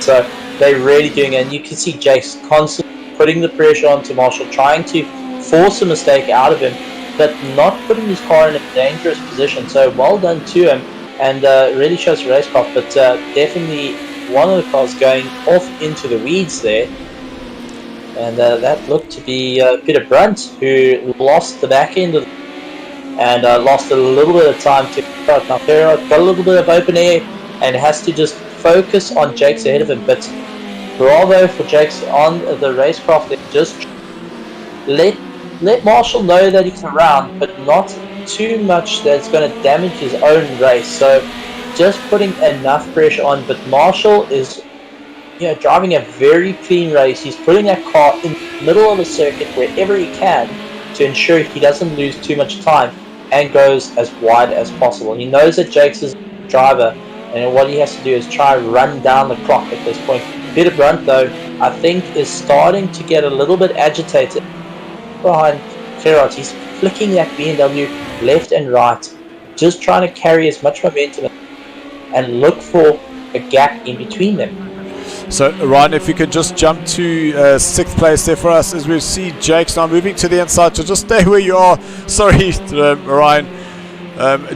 So they're really doing it, and you can see Jake's constantly putting the pressure onto Marshall, trying to force a mistake out of him, but not putting his car in a dangerous position. So well done to him, and really shows racecraft. But definitely one of the cars going off into the weeds there, and that looked to be Peter Brunt, who lost the back end of and lost a little bit of time to Gerard. Now Gerard got a little bit of open air and has to just focus on Jakes ahead of him. But bravo for Jakes on the racecraft. Just let Marshall know that he's around, but not too much that's going to damage his own race. So just putting enough pressure on. But Marshall is driving a very clean race. He's putting that car in the middle of the circuit wherever he can to ensure he doesn't lose too much time and goes as wide as possible. He knows that Jakes is a driver, and what he has to do is try and run down the clock at this point. Peter Brunt, though, I think is starting to get a little bit agitated behind Gerard. He's flicking that BMW left and right, just trying to carry as much momentum and look for a gap in between them. So Ryan, if you could just jump to 6th place there for us, as we see Jakes now moving to the inside. So just stay where you are. Sorry, Ryan.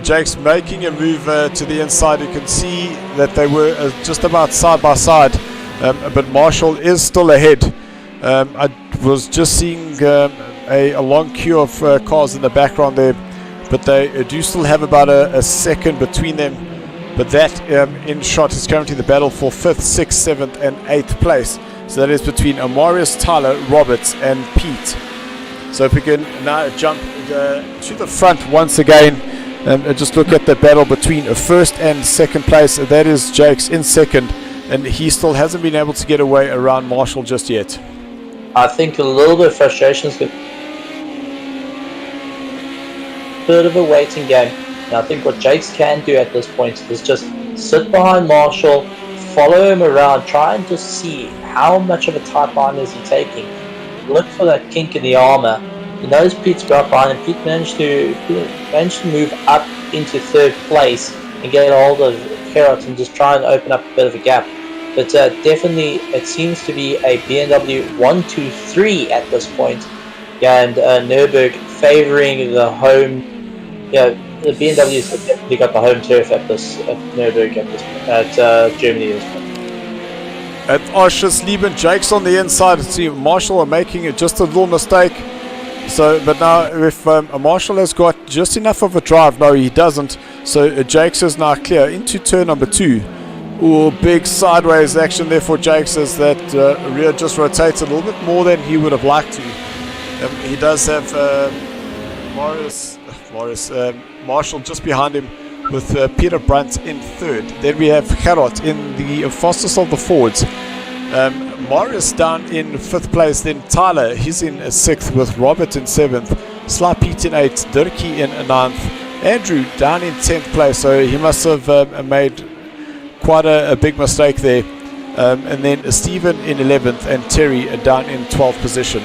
Jakes making a move to the inside. You can see that they were just about side by side, but Marshall is still ahead. I was just seeing a long queue of cars in the background there, but they do still have about a second between them. But that in shot is currently the battle for 5th, 6th, 7th and 8th place. So that is between Amarius, Tyler, Roberts and Pete. So if we can now jump to the front once again and just look at the battle between 1st and 2nd place. That is Jakes in 2nd, and he still hasn't been able to get away around Marshall just yet. I think a little bit of frustration is going to be a bit of a waiting game. And I think what Jakes can do at this point is just sit behind Marshall, follow him around, try and just see how much of a tight line is he taking. Look for that kink in the armor. He knows Pete's got behind him. Pete managed to move up into 3rd place and get a hold of Gerard and just try and open up a bit of a gap. But definitely it seems to be a BMW 1-2-3 at this point. And Nürburgring favouring the home. The BMW's have definitely got the home turf at Nürburgring at Germany this point. At Oschersleben, Jakes on the inside. See, Marshall are making it just a little mistake. So, but now if Marshall has got just enough of a drive, no, he doesn't. So Jakes is now clear into turn number 2. Ooh, big sideways action there for Jakes as that rear just rotates a little bit more than he would have liked to. He does have Marshall just behind him with Peter Brunt in 3rd. Then we have Gerard in the fastest of the forwards. Morris down in 5th place. Then Tyler, he's in 6th with Robert in 7th. Sly Pete in 8th. Dirkie in 9th. Andrew down in 10th place. So he must have made quite a big mistake there. And then Stephen in 11th and Terry down in 12th position.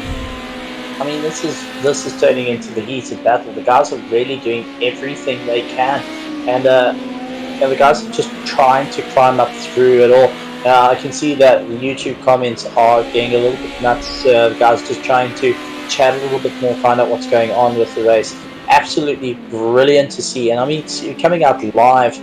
I mean, this is turning into the heated battle. The guys are really doing everything they can, and the guys are just trying to climb up through it all. I can see that the YouTube comments are getting a little bit nuts. The guys just trying to chat a little bit more, find out what's going on with the race. absolutely brilliant to see. And I mean, coming out live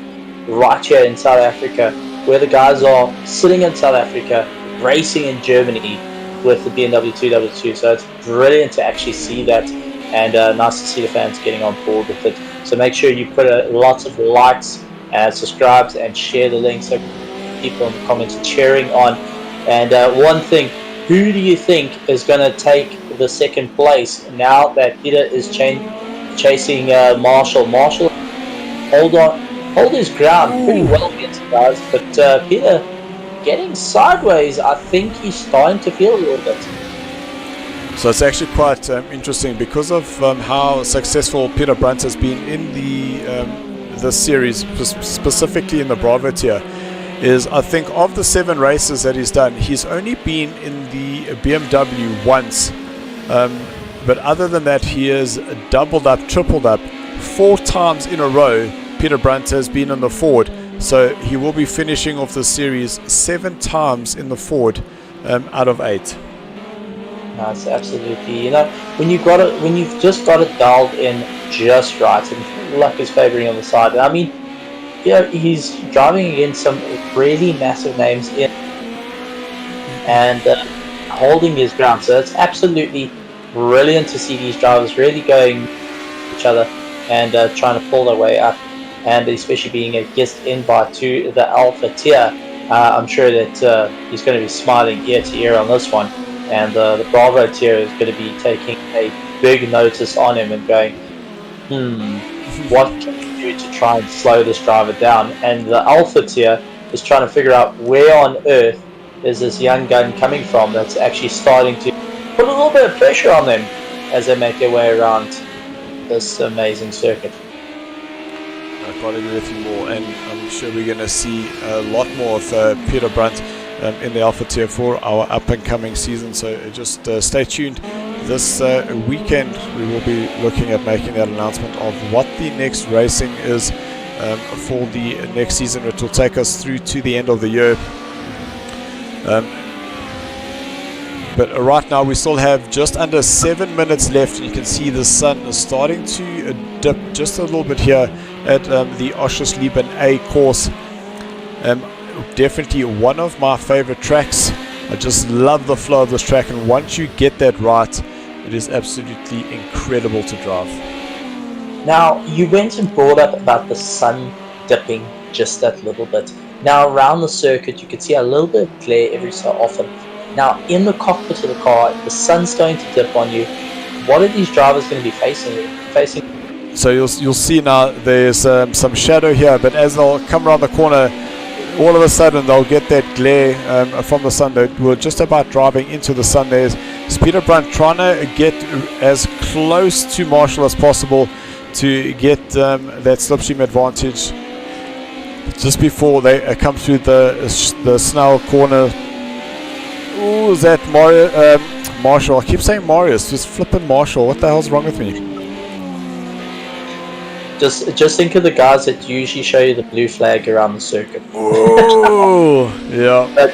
right here in South Africa, where the guys are sitting in South Africa, racing in Germany with the BMW 222. So it's brilliant to actually see that, and nice to see the fans getting on board with it. So make sure you put lots of likes and subscribes and share the link so people in the comments are cheering on. And one thing, who do you think is going to take the second place now that Peter is chasing Marshall? Marshall hold his ground pretty well against the guys, but Peter getting sideways. I think he's starting to feel a little bit. So it's actually quite interesting because of how successful Peter Brunt has been in the series, specifically in the Bravo tier. Is I think of the 7 races that he's done, he's only been in the BMW once, but other than that, he has doubled up, tripled up 4 times in a row. Peter Brunt has been in the Ford, so he will be finishing off the series 7 times in the Ford out of 8. Nice, absolutely. You know, when you've just got it dialed in just right, and luck is favouring on the side. I mean, you know, he's driving against some really massive names in and holding his ground. So it's absolutely brilliant to see these drivers really going each other and trying to pull their way up, and especially being a guest invite to the Alpha tier. I'm sure that he's going to be smiling ear to ear on this one, and the Bravo tier is going to be taking a big notice on him and going, what can we do to try and slow this driver down? And the Alpha tier is trying to figure out where on earth is this young gun coming from that's actually starting to put a little bit of pressure on them as they make their way around this amazing circuit. I can't agree with you more, and I'm sure we're going to see a lot more of Peter Brunt in the Alpha tier for our up and coming season. So just stay tuned. This weekend we will be looking at making that announcement of what the next racing is for the next season, which will take us through to the end of the year. But right now we still have just under 7 minutes left. You can see the sun is starting to dip just a little bit here at the Oschersleben A course. Definitely one of my favorite tracks. I just love the flow of this track, and once you get that right, it is absolutely incredible to drive. Now, you went and brought up about the sun dipping just that little bit. Now, around the circuit, you can see a little bit of glare every so often. Now, in the cockpit of the car, the sun's going to dip on you. What are these drivers going to be facing? So you'll see now there's some shadow here, but as they'll come around the corner, all of a sudden they'll get that glare from the sun. We're just about driving into the sun. There's Peter Brunt trying to get as close to Marshall as possible to get that slipstream advantage just before they come through the Snell corner. Oh, is that Marshall? I keep saying Marius, just flipping Marshall. What the hell's wrong with me? Just think of the guys that usually show you the blue flag around the circuit. Oh, yeah. That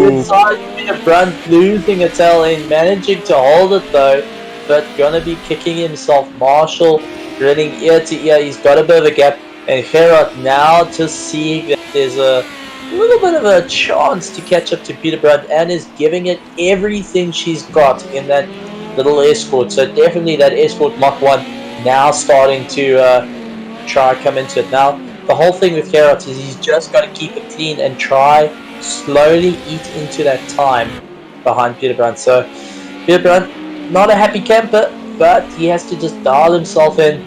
inside Brunt losing a tail end, managing to hold it though, but gonna be kicking himself. Marshall grinning ear to ear. He's got a bit of a gap, and Gerard now just seeing that there's a little bit of a chance to catch up to Peter Brunt, and is giving it everything she's got in that little escort. So definitely that escort Mach 1 now starting to try come into it. Now the whole thing with Gerard is he's just got to keep it clean and try slowly eat into that time behind Peter Brunt. So Peter Brunt, not a happy camper, but he has to just dial himself in,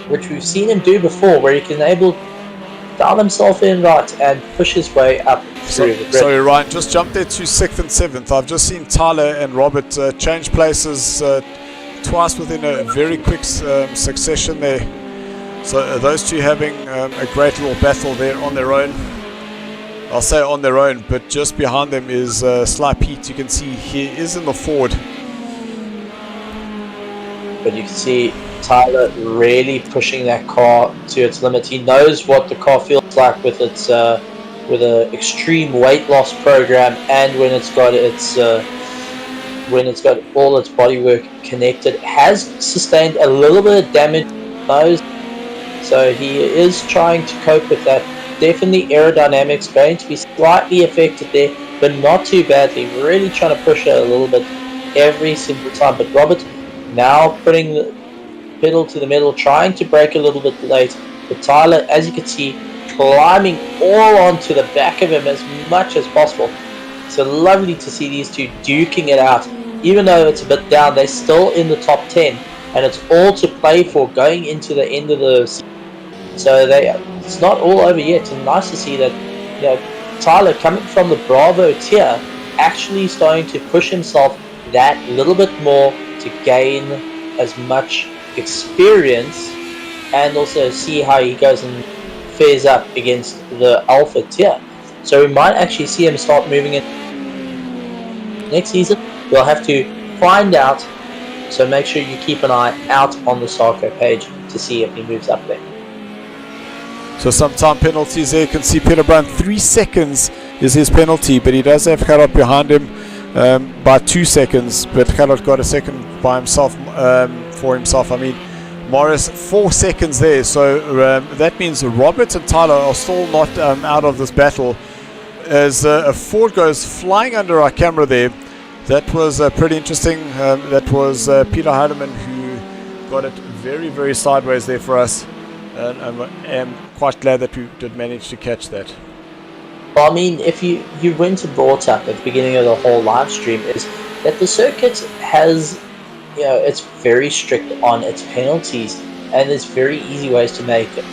which we've seen him do before, where he can dial himself in right and push his way up through the grid. Sorry Ryan, just jumped there to 6th and 7th. I've just seen Tyler and Robert change places twice within a very quick succession there. So those two having a great little battle there on their own. I'll say on their own, but just behind them is Sly Pete. You can see he is in the Ford. But you can see Tyler really pushing that car to its limit. He knows what the car feels like with its with an extreme weight loss program, and when it's got its when it's got all its bodywork connected. Has sustained a little bit of damage nose, so he is trying to cope with that. Definitely aerodynamics going to be slightly affected there, but not too badly. Really trying to push it a little bit every single time. But Robert now putting the pedal to the metal, trying to brake a little bit late. But Tyler, as you can see, climbing all onto the back of him as much as possible. So lovely to see these two duking it out. Even though it's a bit down, they're still in the top 10, and it's all to play for going into the end of the season. So it's not all over yet, and nice to see that, you know, Tyler, coming from the Bravo tier, actually starting to push himself that little bit more to gain as much experience, and also see how he goes and fares up against the Alpha tier. So we might actually see him start moving in next season. We'll have to find out, so make sure you keep an eye out on the SARCO page to see if he moves up there. So some time penalties there. You can see Peter Brandt, 3 seconds is his penalty, but he does have Gerard behind him by 2 seconds, but Gerard got a second by himself, for himself. I mean, Morris 4 seconds there, so that means Robert and Tyler are still not out of this battle, as a Ford goes flying under our camera there. That was pretty interesting. That was Peter Heidemann who got it very, very sideways there for us, and I am quite glad that we did manage to catch that. Well, I mean, if you went and brought up at the beginning of the whole live stream, is that the circuit has, you know, it's very strict on its penalties, and there's very easy ways to make it,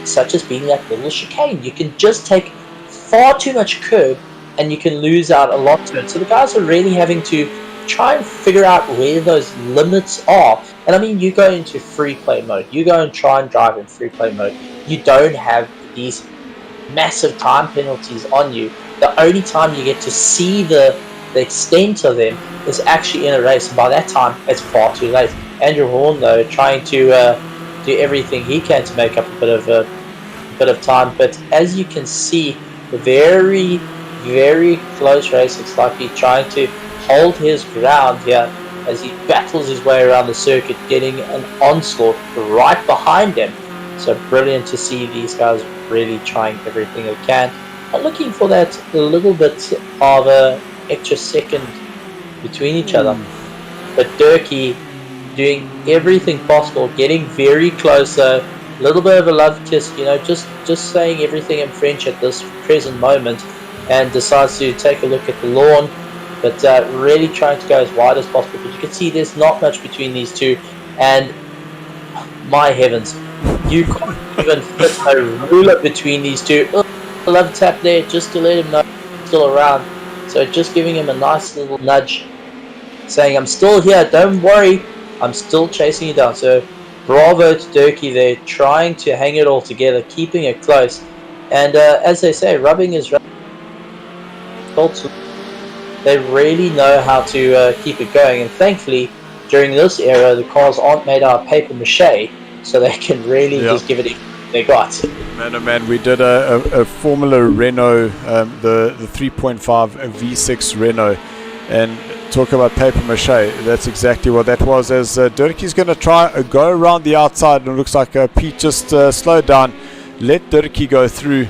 such as being that little chicane. You can just take far too much curb and you can lose out a lot to it. So the guys are really having to try and figure out where those limits are. And I mean, you go into free play mode, you go and try and drive in free play mode, you don't have these massive time penalties on you. The only time you get to see the extent of them is actually in a race, and by that time it's far too late. Andrew Horn, though, trying to do everything he can to make up a bit of time, but as you can see, very, very close race. It's like he's trying to hold his ground here as he battles his way around the circuit, getting an onslaught right behind him. So brilliant to see these guys really trying everything they can, and looking for that little bit of a extra second between each other. But Durkee doing everything possible, getting very close. A little bit of a love kiss, you know, just saying everything in French at this present moment, and decides to take a look at the lawn, but really trying to go as wide as possible. But you can see there's not much between these two, and my heavens, you can't even fit a ruler between these two. A love tap there just to let him know he's still around. So just giving him a nice little nudge, saying, I'm still here, don't worry, I'm still chasing you down. So bravo to Durkee there, trying to hang it all together, keeping it close. And as they say, rubbing is rubbing. They really know how to keep it going. And thankfully, during this era, the cars aren't made out of paper mache, so they can really just give it everything they got. Man, oh man, we did a Formula Renault, the 3.5 V6 Renault, and talk about paper mache. That's exactly what that was. As Durkee's going to try go around the outside, and it looks like Pete just slowed down, let Durkee go through.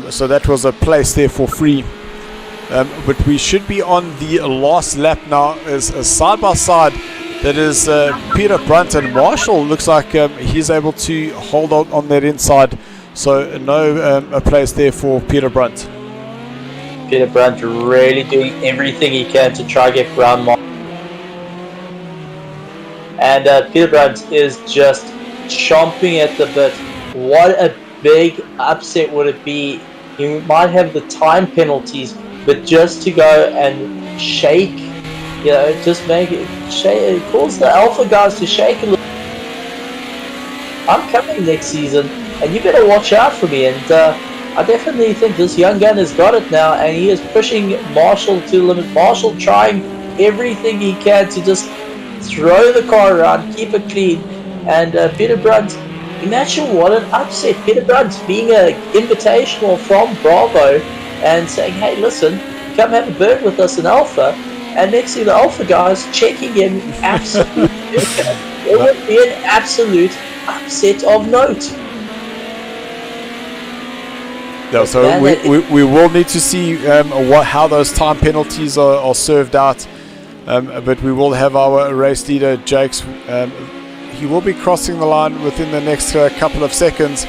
So that was a place there for free. But we should be on the last lap now, as side by side. That is Peter Brandt, and Marshall looks like he's able to hold on that inside. So no a place there for Peter Brandt. Peter Brandt really doing everything he can to try to get around Marshall. And Peter Brandt is just chomping at the bit. What a big upset would it be? He might have the time penalties, but just to go and shake, you know, just make it shake. It calls the Alpha guys to shake a little. I'm coming next season, and you better watch out for me. And I definitely think this young gun has got it now, and he is pushing Marshall to the limit. Marshall trying everything he can to just throw the car around, keep it clean. And Peter Brandt, imagine what an upset. Peter Brandt being an invitational from Bravo and saying, hey, listen, come have a bird with us in Alpha. and next thing the Alpha guys checking him absolutely. It would be an absolute upset of note. Yeah, so we will need to see how those time penalties are served out. But we will have our race leader, Jakes. He will be crossing the line within the next couple of seconds.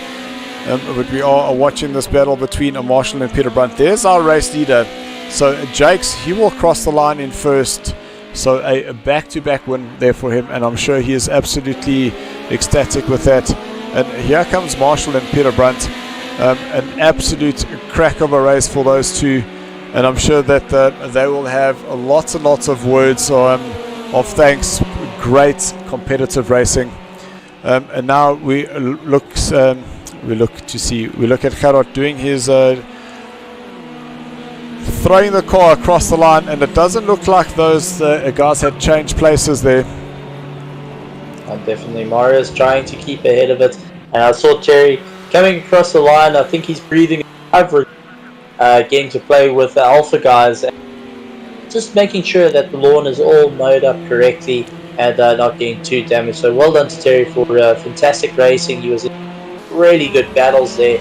But we are watching this battle between Marshall and Peter Brunt. There's our race leader. So Jakes, he will cross the line in first. So a back-to-back win there for him. And I'm sure he is absolutely ecstatic with that. And here comes Marshall and Peter Brunt. An absolute crack of a race for those two. And I'm sure that they will have lots and lots of words of thanks. Great competitive racing. And now we look at Gerard doing his throwing the car across the line, and it doesn't look like those guys had changed places there. Definitely, Mario's trying to keep ahead of it. And I saw Terry coming across the line. I think he's breathing over. Getting to play with the Alpha guys, and just making sure that the lawn is all mowed up correctly and not getting too damaged. So well done to Terry for fantastic racing. He was in really good battles there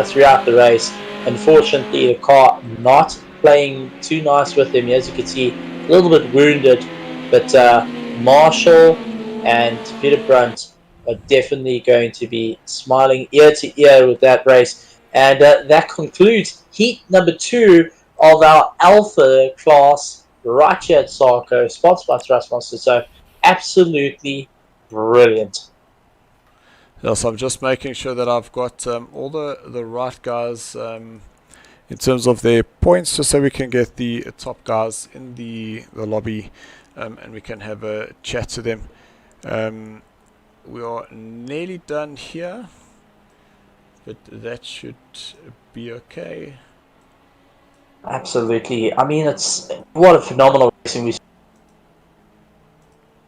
throughout the race. Unfortunately, the car not playing too nice with him. As you can see, a little bit wounded, but Marshall and Peter Brunt are definitely going to be smiling ear to ear with that race. And that concludes heat number 2 of our Alpha class right here at SARCO, sponsored by Thrustmaster. So absolutely brilliant. Yes, I'm just making sure that I've got all the right guys in terms of their points, just so we can get the top guys in the lobby and we can have a chat to them. We are nearly done here. But that should be okay. Absolutely. I mean, what a phenomenal racing we.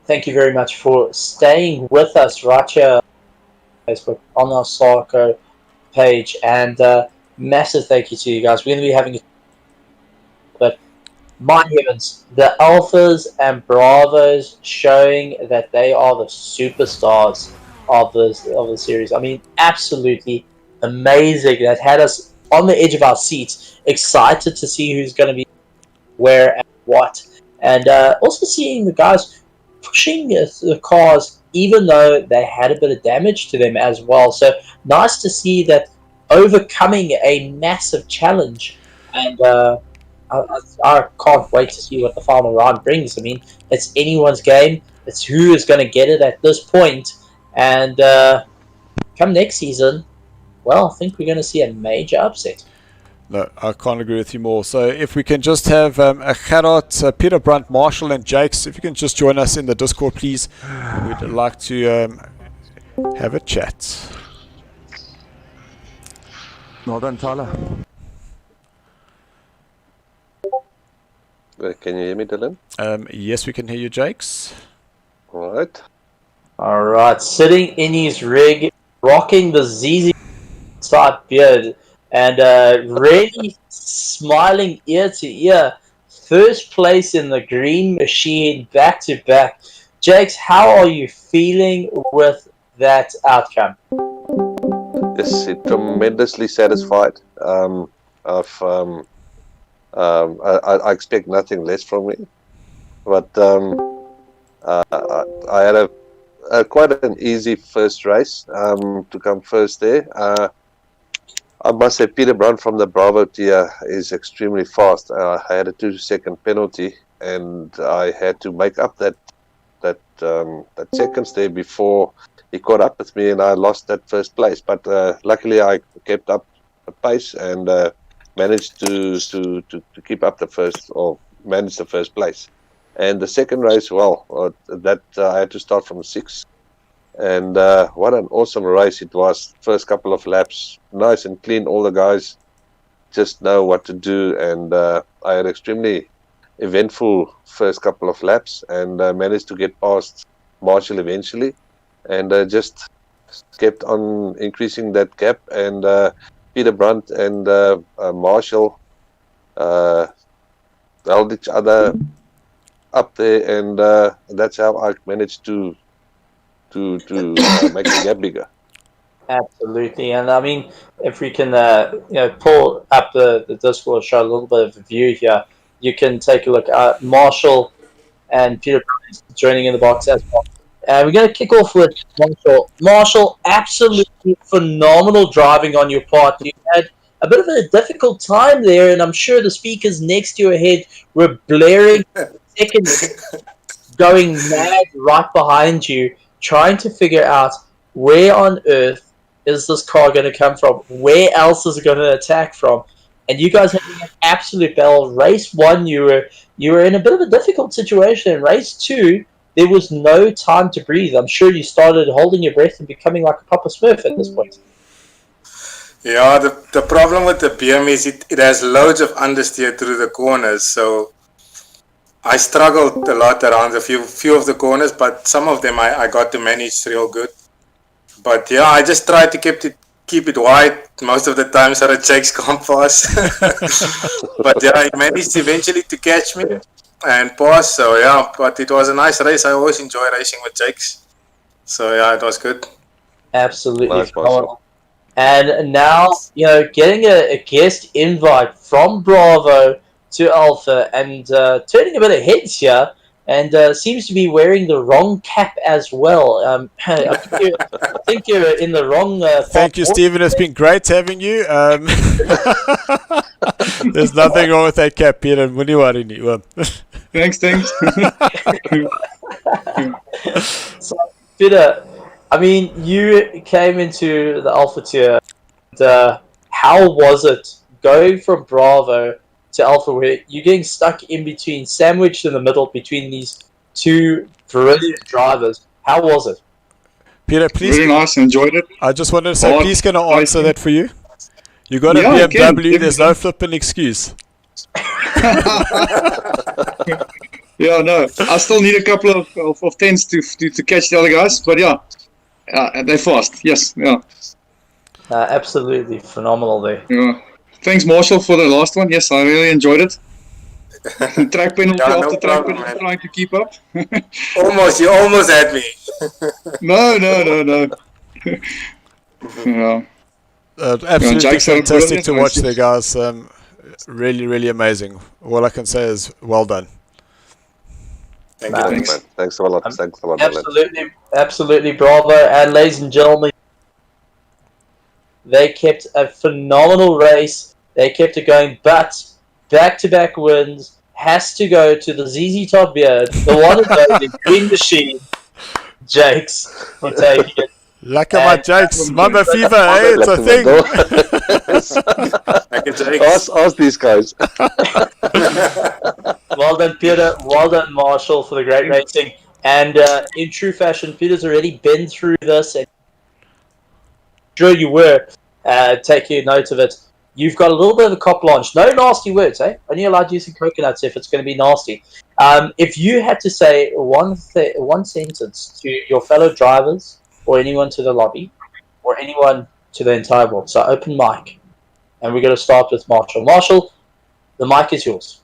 Thank you very much for staying with us right here on Facebook on our SARCO page, and massive thank you to you guys. We're going to be having but my heavens, the Alphas and Bravos showing that they are the superstars of the series. I mean, absolutely amazing. That had us on the edge of our seats, excited to see who's going to be where and what, and also seeing the guys pushing the cars even though they had a bit of damage to them as well. So nice to see that overcoming a massive challenge, and I can't wait to see what the final round brings. I mean, it's anyone's game. It's who is going to get it at this point, and come next season, well, I think we're going to see a major upset. No, I can't agree with you more. So if we can just have Gerard, Peter Brunt, Marshall and Jakes, if you can just join us in the Discord, please. We'd like to have a chat. Well done, Tyler. Can you hear me, Dylan? Yes, we can hear you, Jakes. Alright. Alright, sitting in his rig, rocking the ZZ side beard, and really smiling ear to ear. First place in the green machine, back to back. Jakes, how are you feeling with that outcome? Yes, tremendously satisfied. I expect nothing less from me, but I had a quite an easy first race to come first there. I must say Peter Brunt from the Bravo tier is extremely fast. I had a 2-second penalty, and I had to make up that seconds there before he caught up with me, and I lost that first place. But luckily, I kept up the pace and managed to keep up the first, or manage the first place. And the second race, well, I had to start from 6. And what an awesome race it was. First couple of laps, nice and clean. All the guys just know what to do. And I had extremely eventful first couple of laps, and managed to get past Marshall eventually. And just kept on increasing that gap. And Peter Brunt and Marshall held each other up there, and that's how I managed to make the gap bigger. Absolutely, and I mean, if we can, pull up the Discord, show a little bit of a view here. You can take a look at Marshall and Peter joining in the box as well. And we're going to kick off with Marshall. Marshall, absolutely phenomenal driving on your part. You had a bit of a difficult time there, and I'm sure the speakers next to your head were blaring seconds, going mad right behind you, trying to figure out where on earth is this car going to come from? Where else is it going to attack from? And you guys had an absolute battle. Race 1, you were in a bit of a difficult situation. In race 2, there was no time to breathe. I'm sure you started holding your breath and becoming like a proper Smurf at this point. Yeah, the problem with the BM is it has loads of understeer through the corners, so I struggled a lot around a few of the corners, but some of them I got to manage real good. But yeah, I just tried to keep it wide most of the time so that Jakes can't pass. But yeah, he managed eventually to catch me and pass. So yeah, but it was a nice race. I always enjoy racing with Jakes. So yeah, it was good. Absolutely. Nice, and now, getting a guest invite from Bravo to Alpha and turning a bit of heads here, and seems to be wearing the wrong cap as well. I think you're in the wrong... Thank you, Stephen. It's been great having you. There's nothing wrong with that cap, Peter. Thanks. So, Peter, I mean, you came into the Alpha tier. And, how was it going from Bravo to Alpha, where you're getting stuck in between, sandwiched in the middle between these two brilliant drivers? How was it? Peter, please. Really nice, enjoyed it. I just wanted to say, please can I answer that for you? You got a BMW, there's no flipping excuse. Yeah, no, I still need a couple of tens to catch the other guys, but yeah, they're fast, yes, yeah. Absolutely phenomenal there. Yeah. Thanks, Marshall, for the last one. Yes, I really enjoyed it. Track penalty after track penalty, trying to keep up. You almost had me. No. Yeah. Absolutely fantastic to watch there, guys. Really, really amazing. All I can say is well done. Thanks a lot. Absolutely, bravo. And ladies and gentlemen, they kept a phenomenal race. They kept it going, but back-to-back wins has to go to the ZZ Top Beard, the one and only Green Machine, Jakes, for taking it. Lucky my Jakes, Mama Fever, hey, it's a thing. Ask these guys. Well done, Peter. Well done, Marshall, for the great racing. And in true fashion, Peter's already been through this, and sure you were taking note of it. You've got a little bit of a cop launch. No nasty words, eh? Only allowed using coconuts if it's going to be nasty. If you had to say one sentence to your fellow drivers, or anyone to the lobby, or anyone to the entire world, so open mic, and we're going to start with Marshall. Marshall, the mic is yours.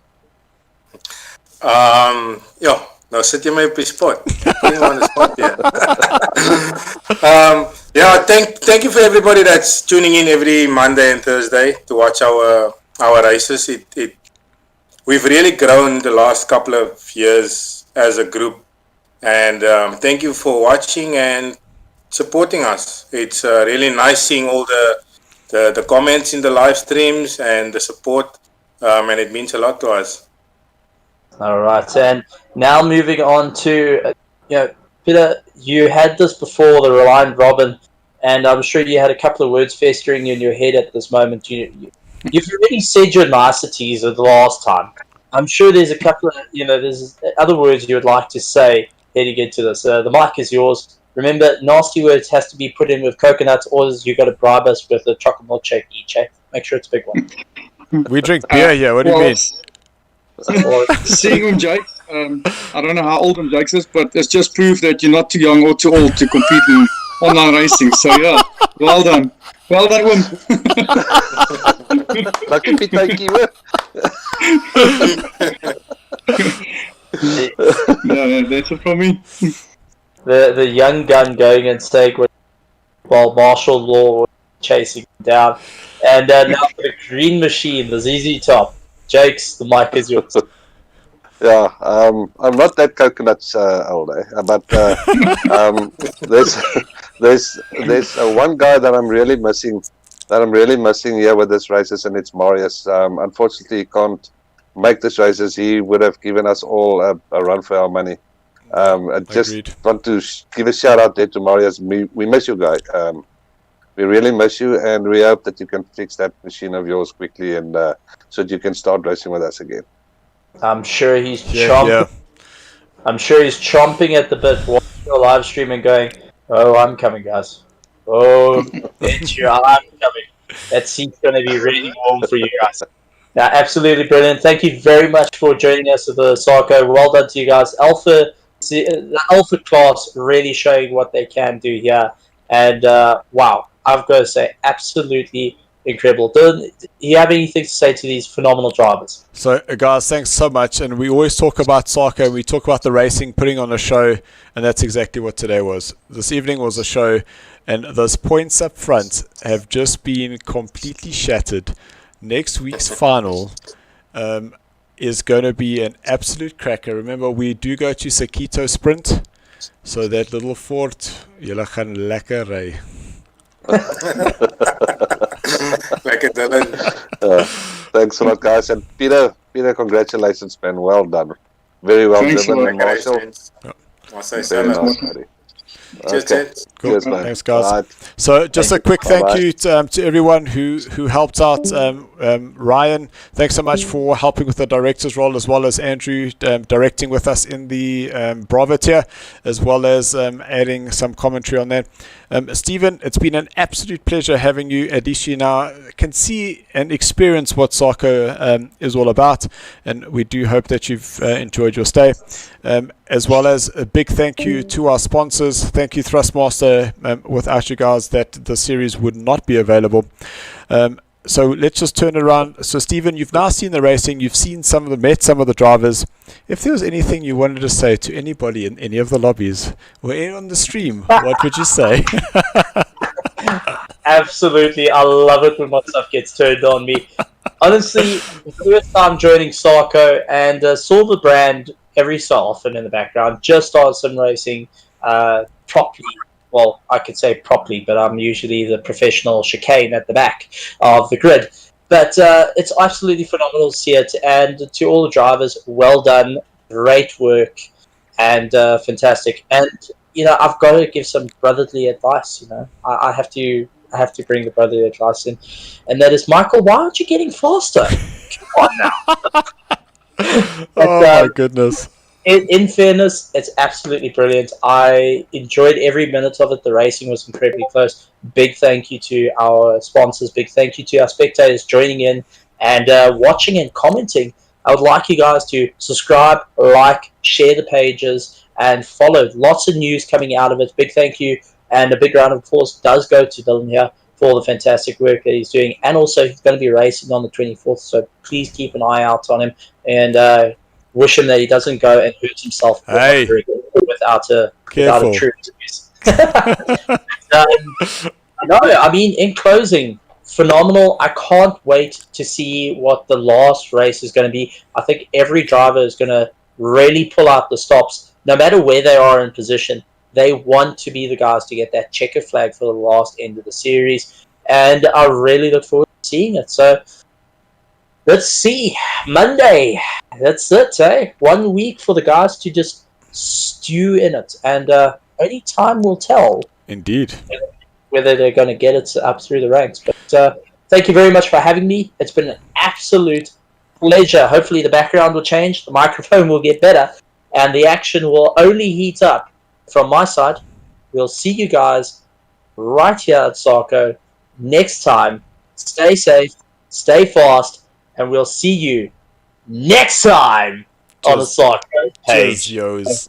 Nou sit jy my op die spot. On the spot, thank you for everybody that's tuning in every Monday and Thursday to watch our races. We've really grown the last couple of years as a group, and thank you for watching and supporting us. It's really nice seeing all the comments in the live streams and the support, and it means a lot to us. All right, and now moving on to, Peter, you had this before, the Reliant Robin, and I'm sure you had a couple of words festering in your head at this moment. You've already said your niceties of the last time. I'm sure there's a couple of, there's other words you would like to say heading into this. The mic is yours. Remember, nasty words has to be put in with coconuts, or you got to bribe us with a chocolate milkshake each. Make sure it's a big one. We drink beer here. What do you mean? Seeing Jake, I don't know how old Jake is, but it's just proof that you're not too young or too old to compete in online racing. So yeah, well done, Wim. No, that's it from me. The young gun going and stake while martial law was chasing him down. And now for the green machine, the ZZ Top. Jakes, the mic is yours. Yeah, I'm not that coconuts old, but there's one guy that I'm really missing. Here with this races, and it's Marius. Unfortunately, he can't make this races. He would have given us all a run for our money. I just want to give a shout out there to Marius. We miss you, guy. We really miss you, and we hope that you can fix that machine of yours quickly, and so that you can start racing with us again. I'm sure he's chomping. I'm sure he's chomping at the bit, watching the live stream and going, "Oh, I'm coming, guys. Oh, it's you. I'm coming. That seat's going to be really warm for you guys." Now, absolutely brilliant. Thank you very much for joining us at the SARCO. Well done to you guys. The Alpha class really showing what they can do here, and wow, I've got to say, absolutely incredible. Do you have anything to say to these phenomenal drivers? So, guys, thanks so much. And we always talk about SARCO, we talk about the racing, putting on a show, and that's exactly what today was. This evening was a show, and those points up front have just been completely shattered. Next week's final is going to be an absolute cracker. Remember, we do go to Sakito Sprint, so that little fort, julle gaan lekker ry. Thanks a lot, guys, and Peter, congratulations, man. Well done, very well driven, and Marshall. Very nice, buddy. Okay. Cool. Cheers, man. Thanks, guys. Right. So, just a quick thank you to everyone who helped out. Ryan, thanks so much for helping with the director's role, as well as Andrew directing with us in the Bravo tier, as well as adding some commentary on that. Stephen, it's been an absolute pleasure having you. At least you now can see and experience what SARCO is all about, and we do hope that you've enjoyed your stay. As well as a big thank you to our sponsors. Thank you, Thrustmaster. Without you guys, that the series would not be available. So let's just turn around. So Stephen, you've now seen the racing. You've seen met some of the drivers. If there was anything you wanted to say to anybody in any of the lobbies or on the stream, what would you say? Absolutely, I love it when my stuff gets turned on me. Honestly, the first time joining SARCO and saw the brand every so often in the background, just started sim racing properly. Well, I could say properly, but I'm usually the professional chicane at the back of the grid. But it's absolutely phenomenal to see it. And to all the drivers, well done, great work, and fantastic. And I've got to give some brotherly advice. I have to bring the brotherly advice in, and that is, Michael, why aren't you getting faster? Come on now. Oh my goodness. In fairness, it's absolutely brilliant. I enjoyed every minute of it. The racing was incredibly close. Big thank you to our sponsors. Big thank you to our spectators joining in and watching and commenting. I would like you guys to subscribe, like, share the pages, and follow. Lots of news coming out of it. Big thank you, and a big round of applause does go to Dylan here for the fantastic work that he's doing. And also, he's going to be racing on the 24th, so please keep an eye out on him. And wish him that he doesn't go and hurt himself without a true excuse. No, I mean, in closing, phenomenal. I can't wait to see what the last race is going to be. I think every driver is going to really pull out the stops, no matter where they are in position. They want to be the guys to get that checker flag for the last end of the series, and I really look forward to seeing it. So let's see. Monday. That's it, eh? 1 week for the guys to just stew in it. And only time will tell. Indeed. Whether they're going to get it up through the ranks. But thank you very much for having me. It's been an absolute pleasure. Hopefully the background will change. The microphone will get better. And the action will only heat up. From my side, we'll see you guys right here at SARCO next time. Stay safe. Stay fast. And we'll see you next time on the SARCO page. Cheers, yos.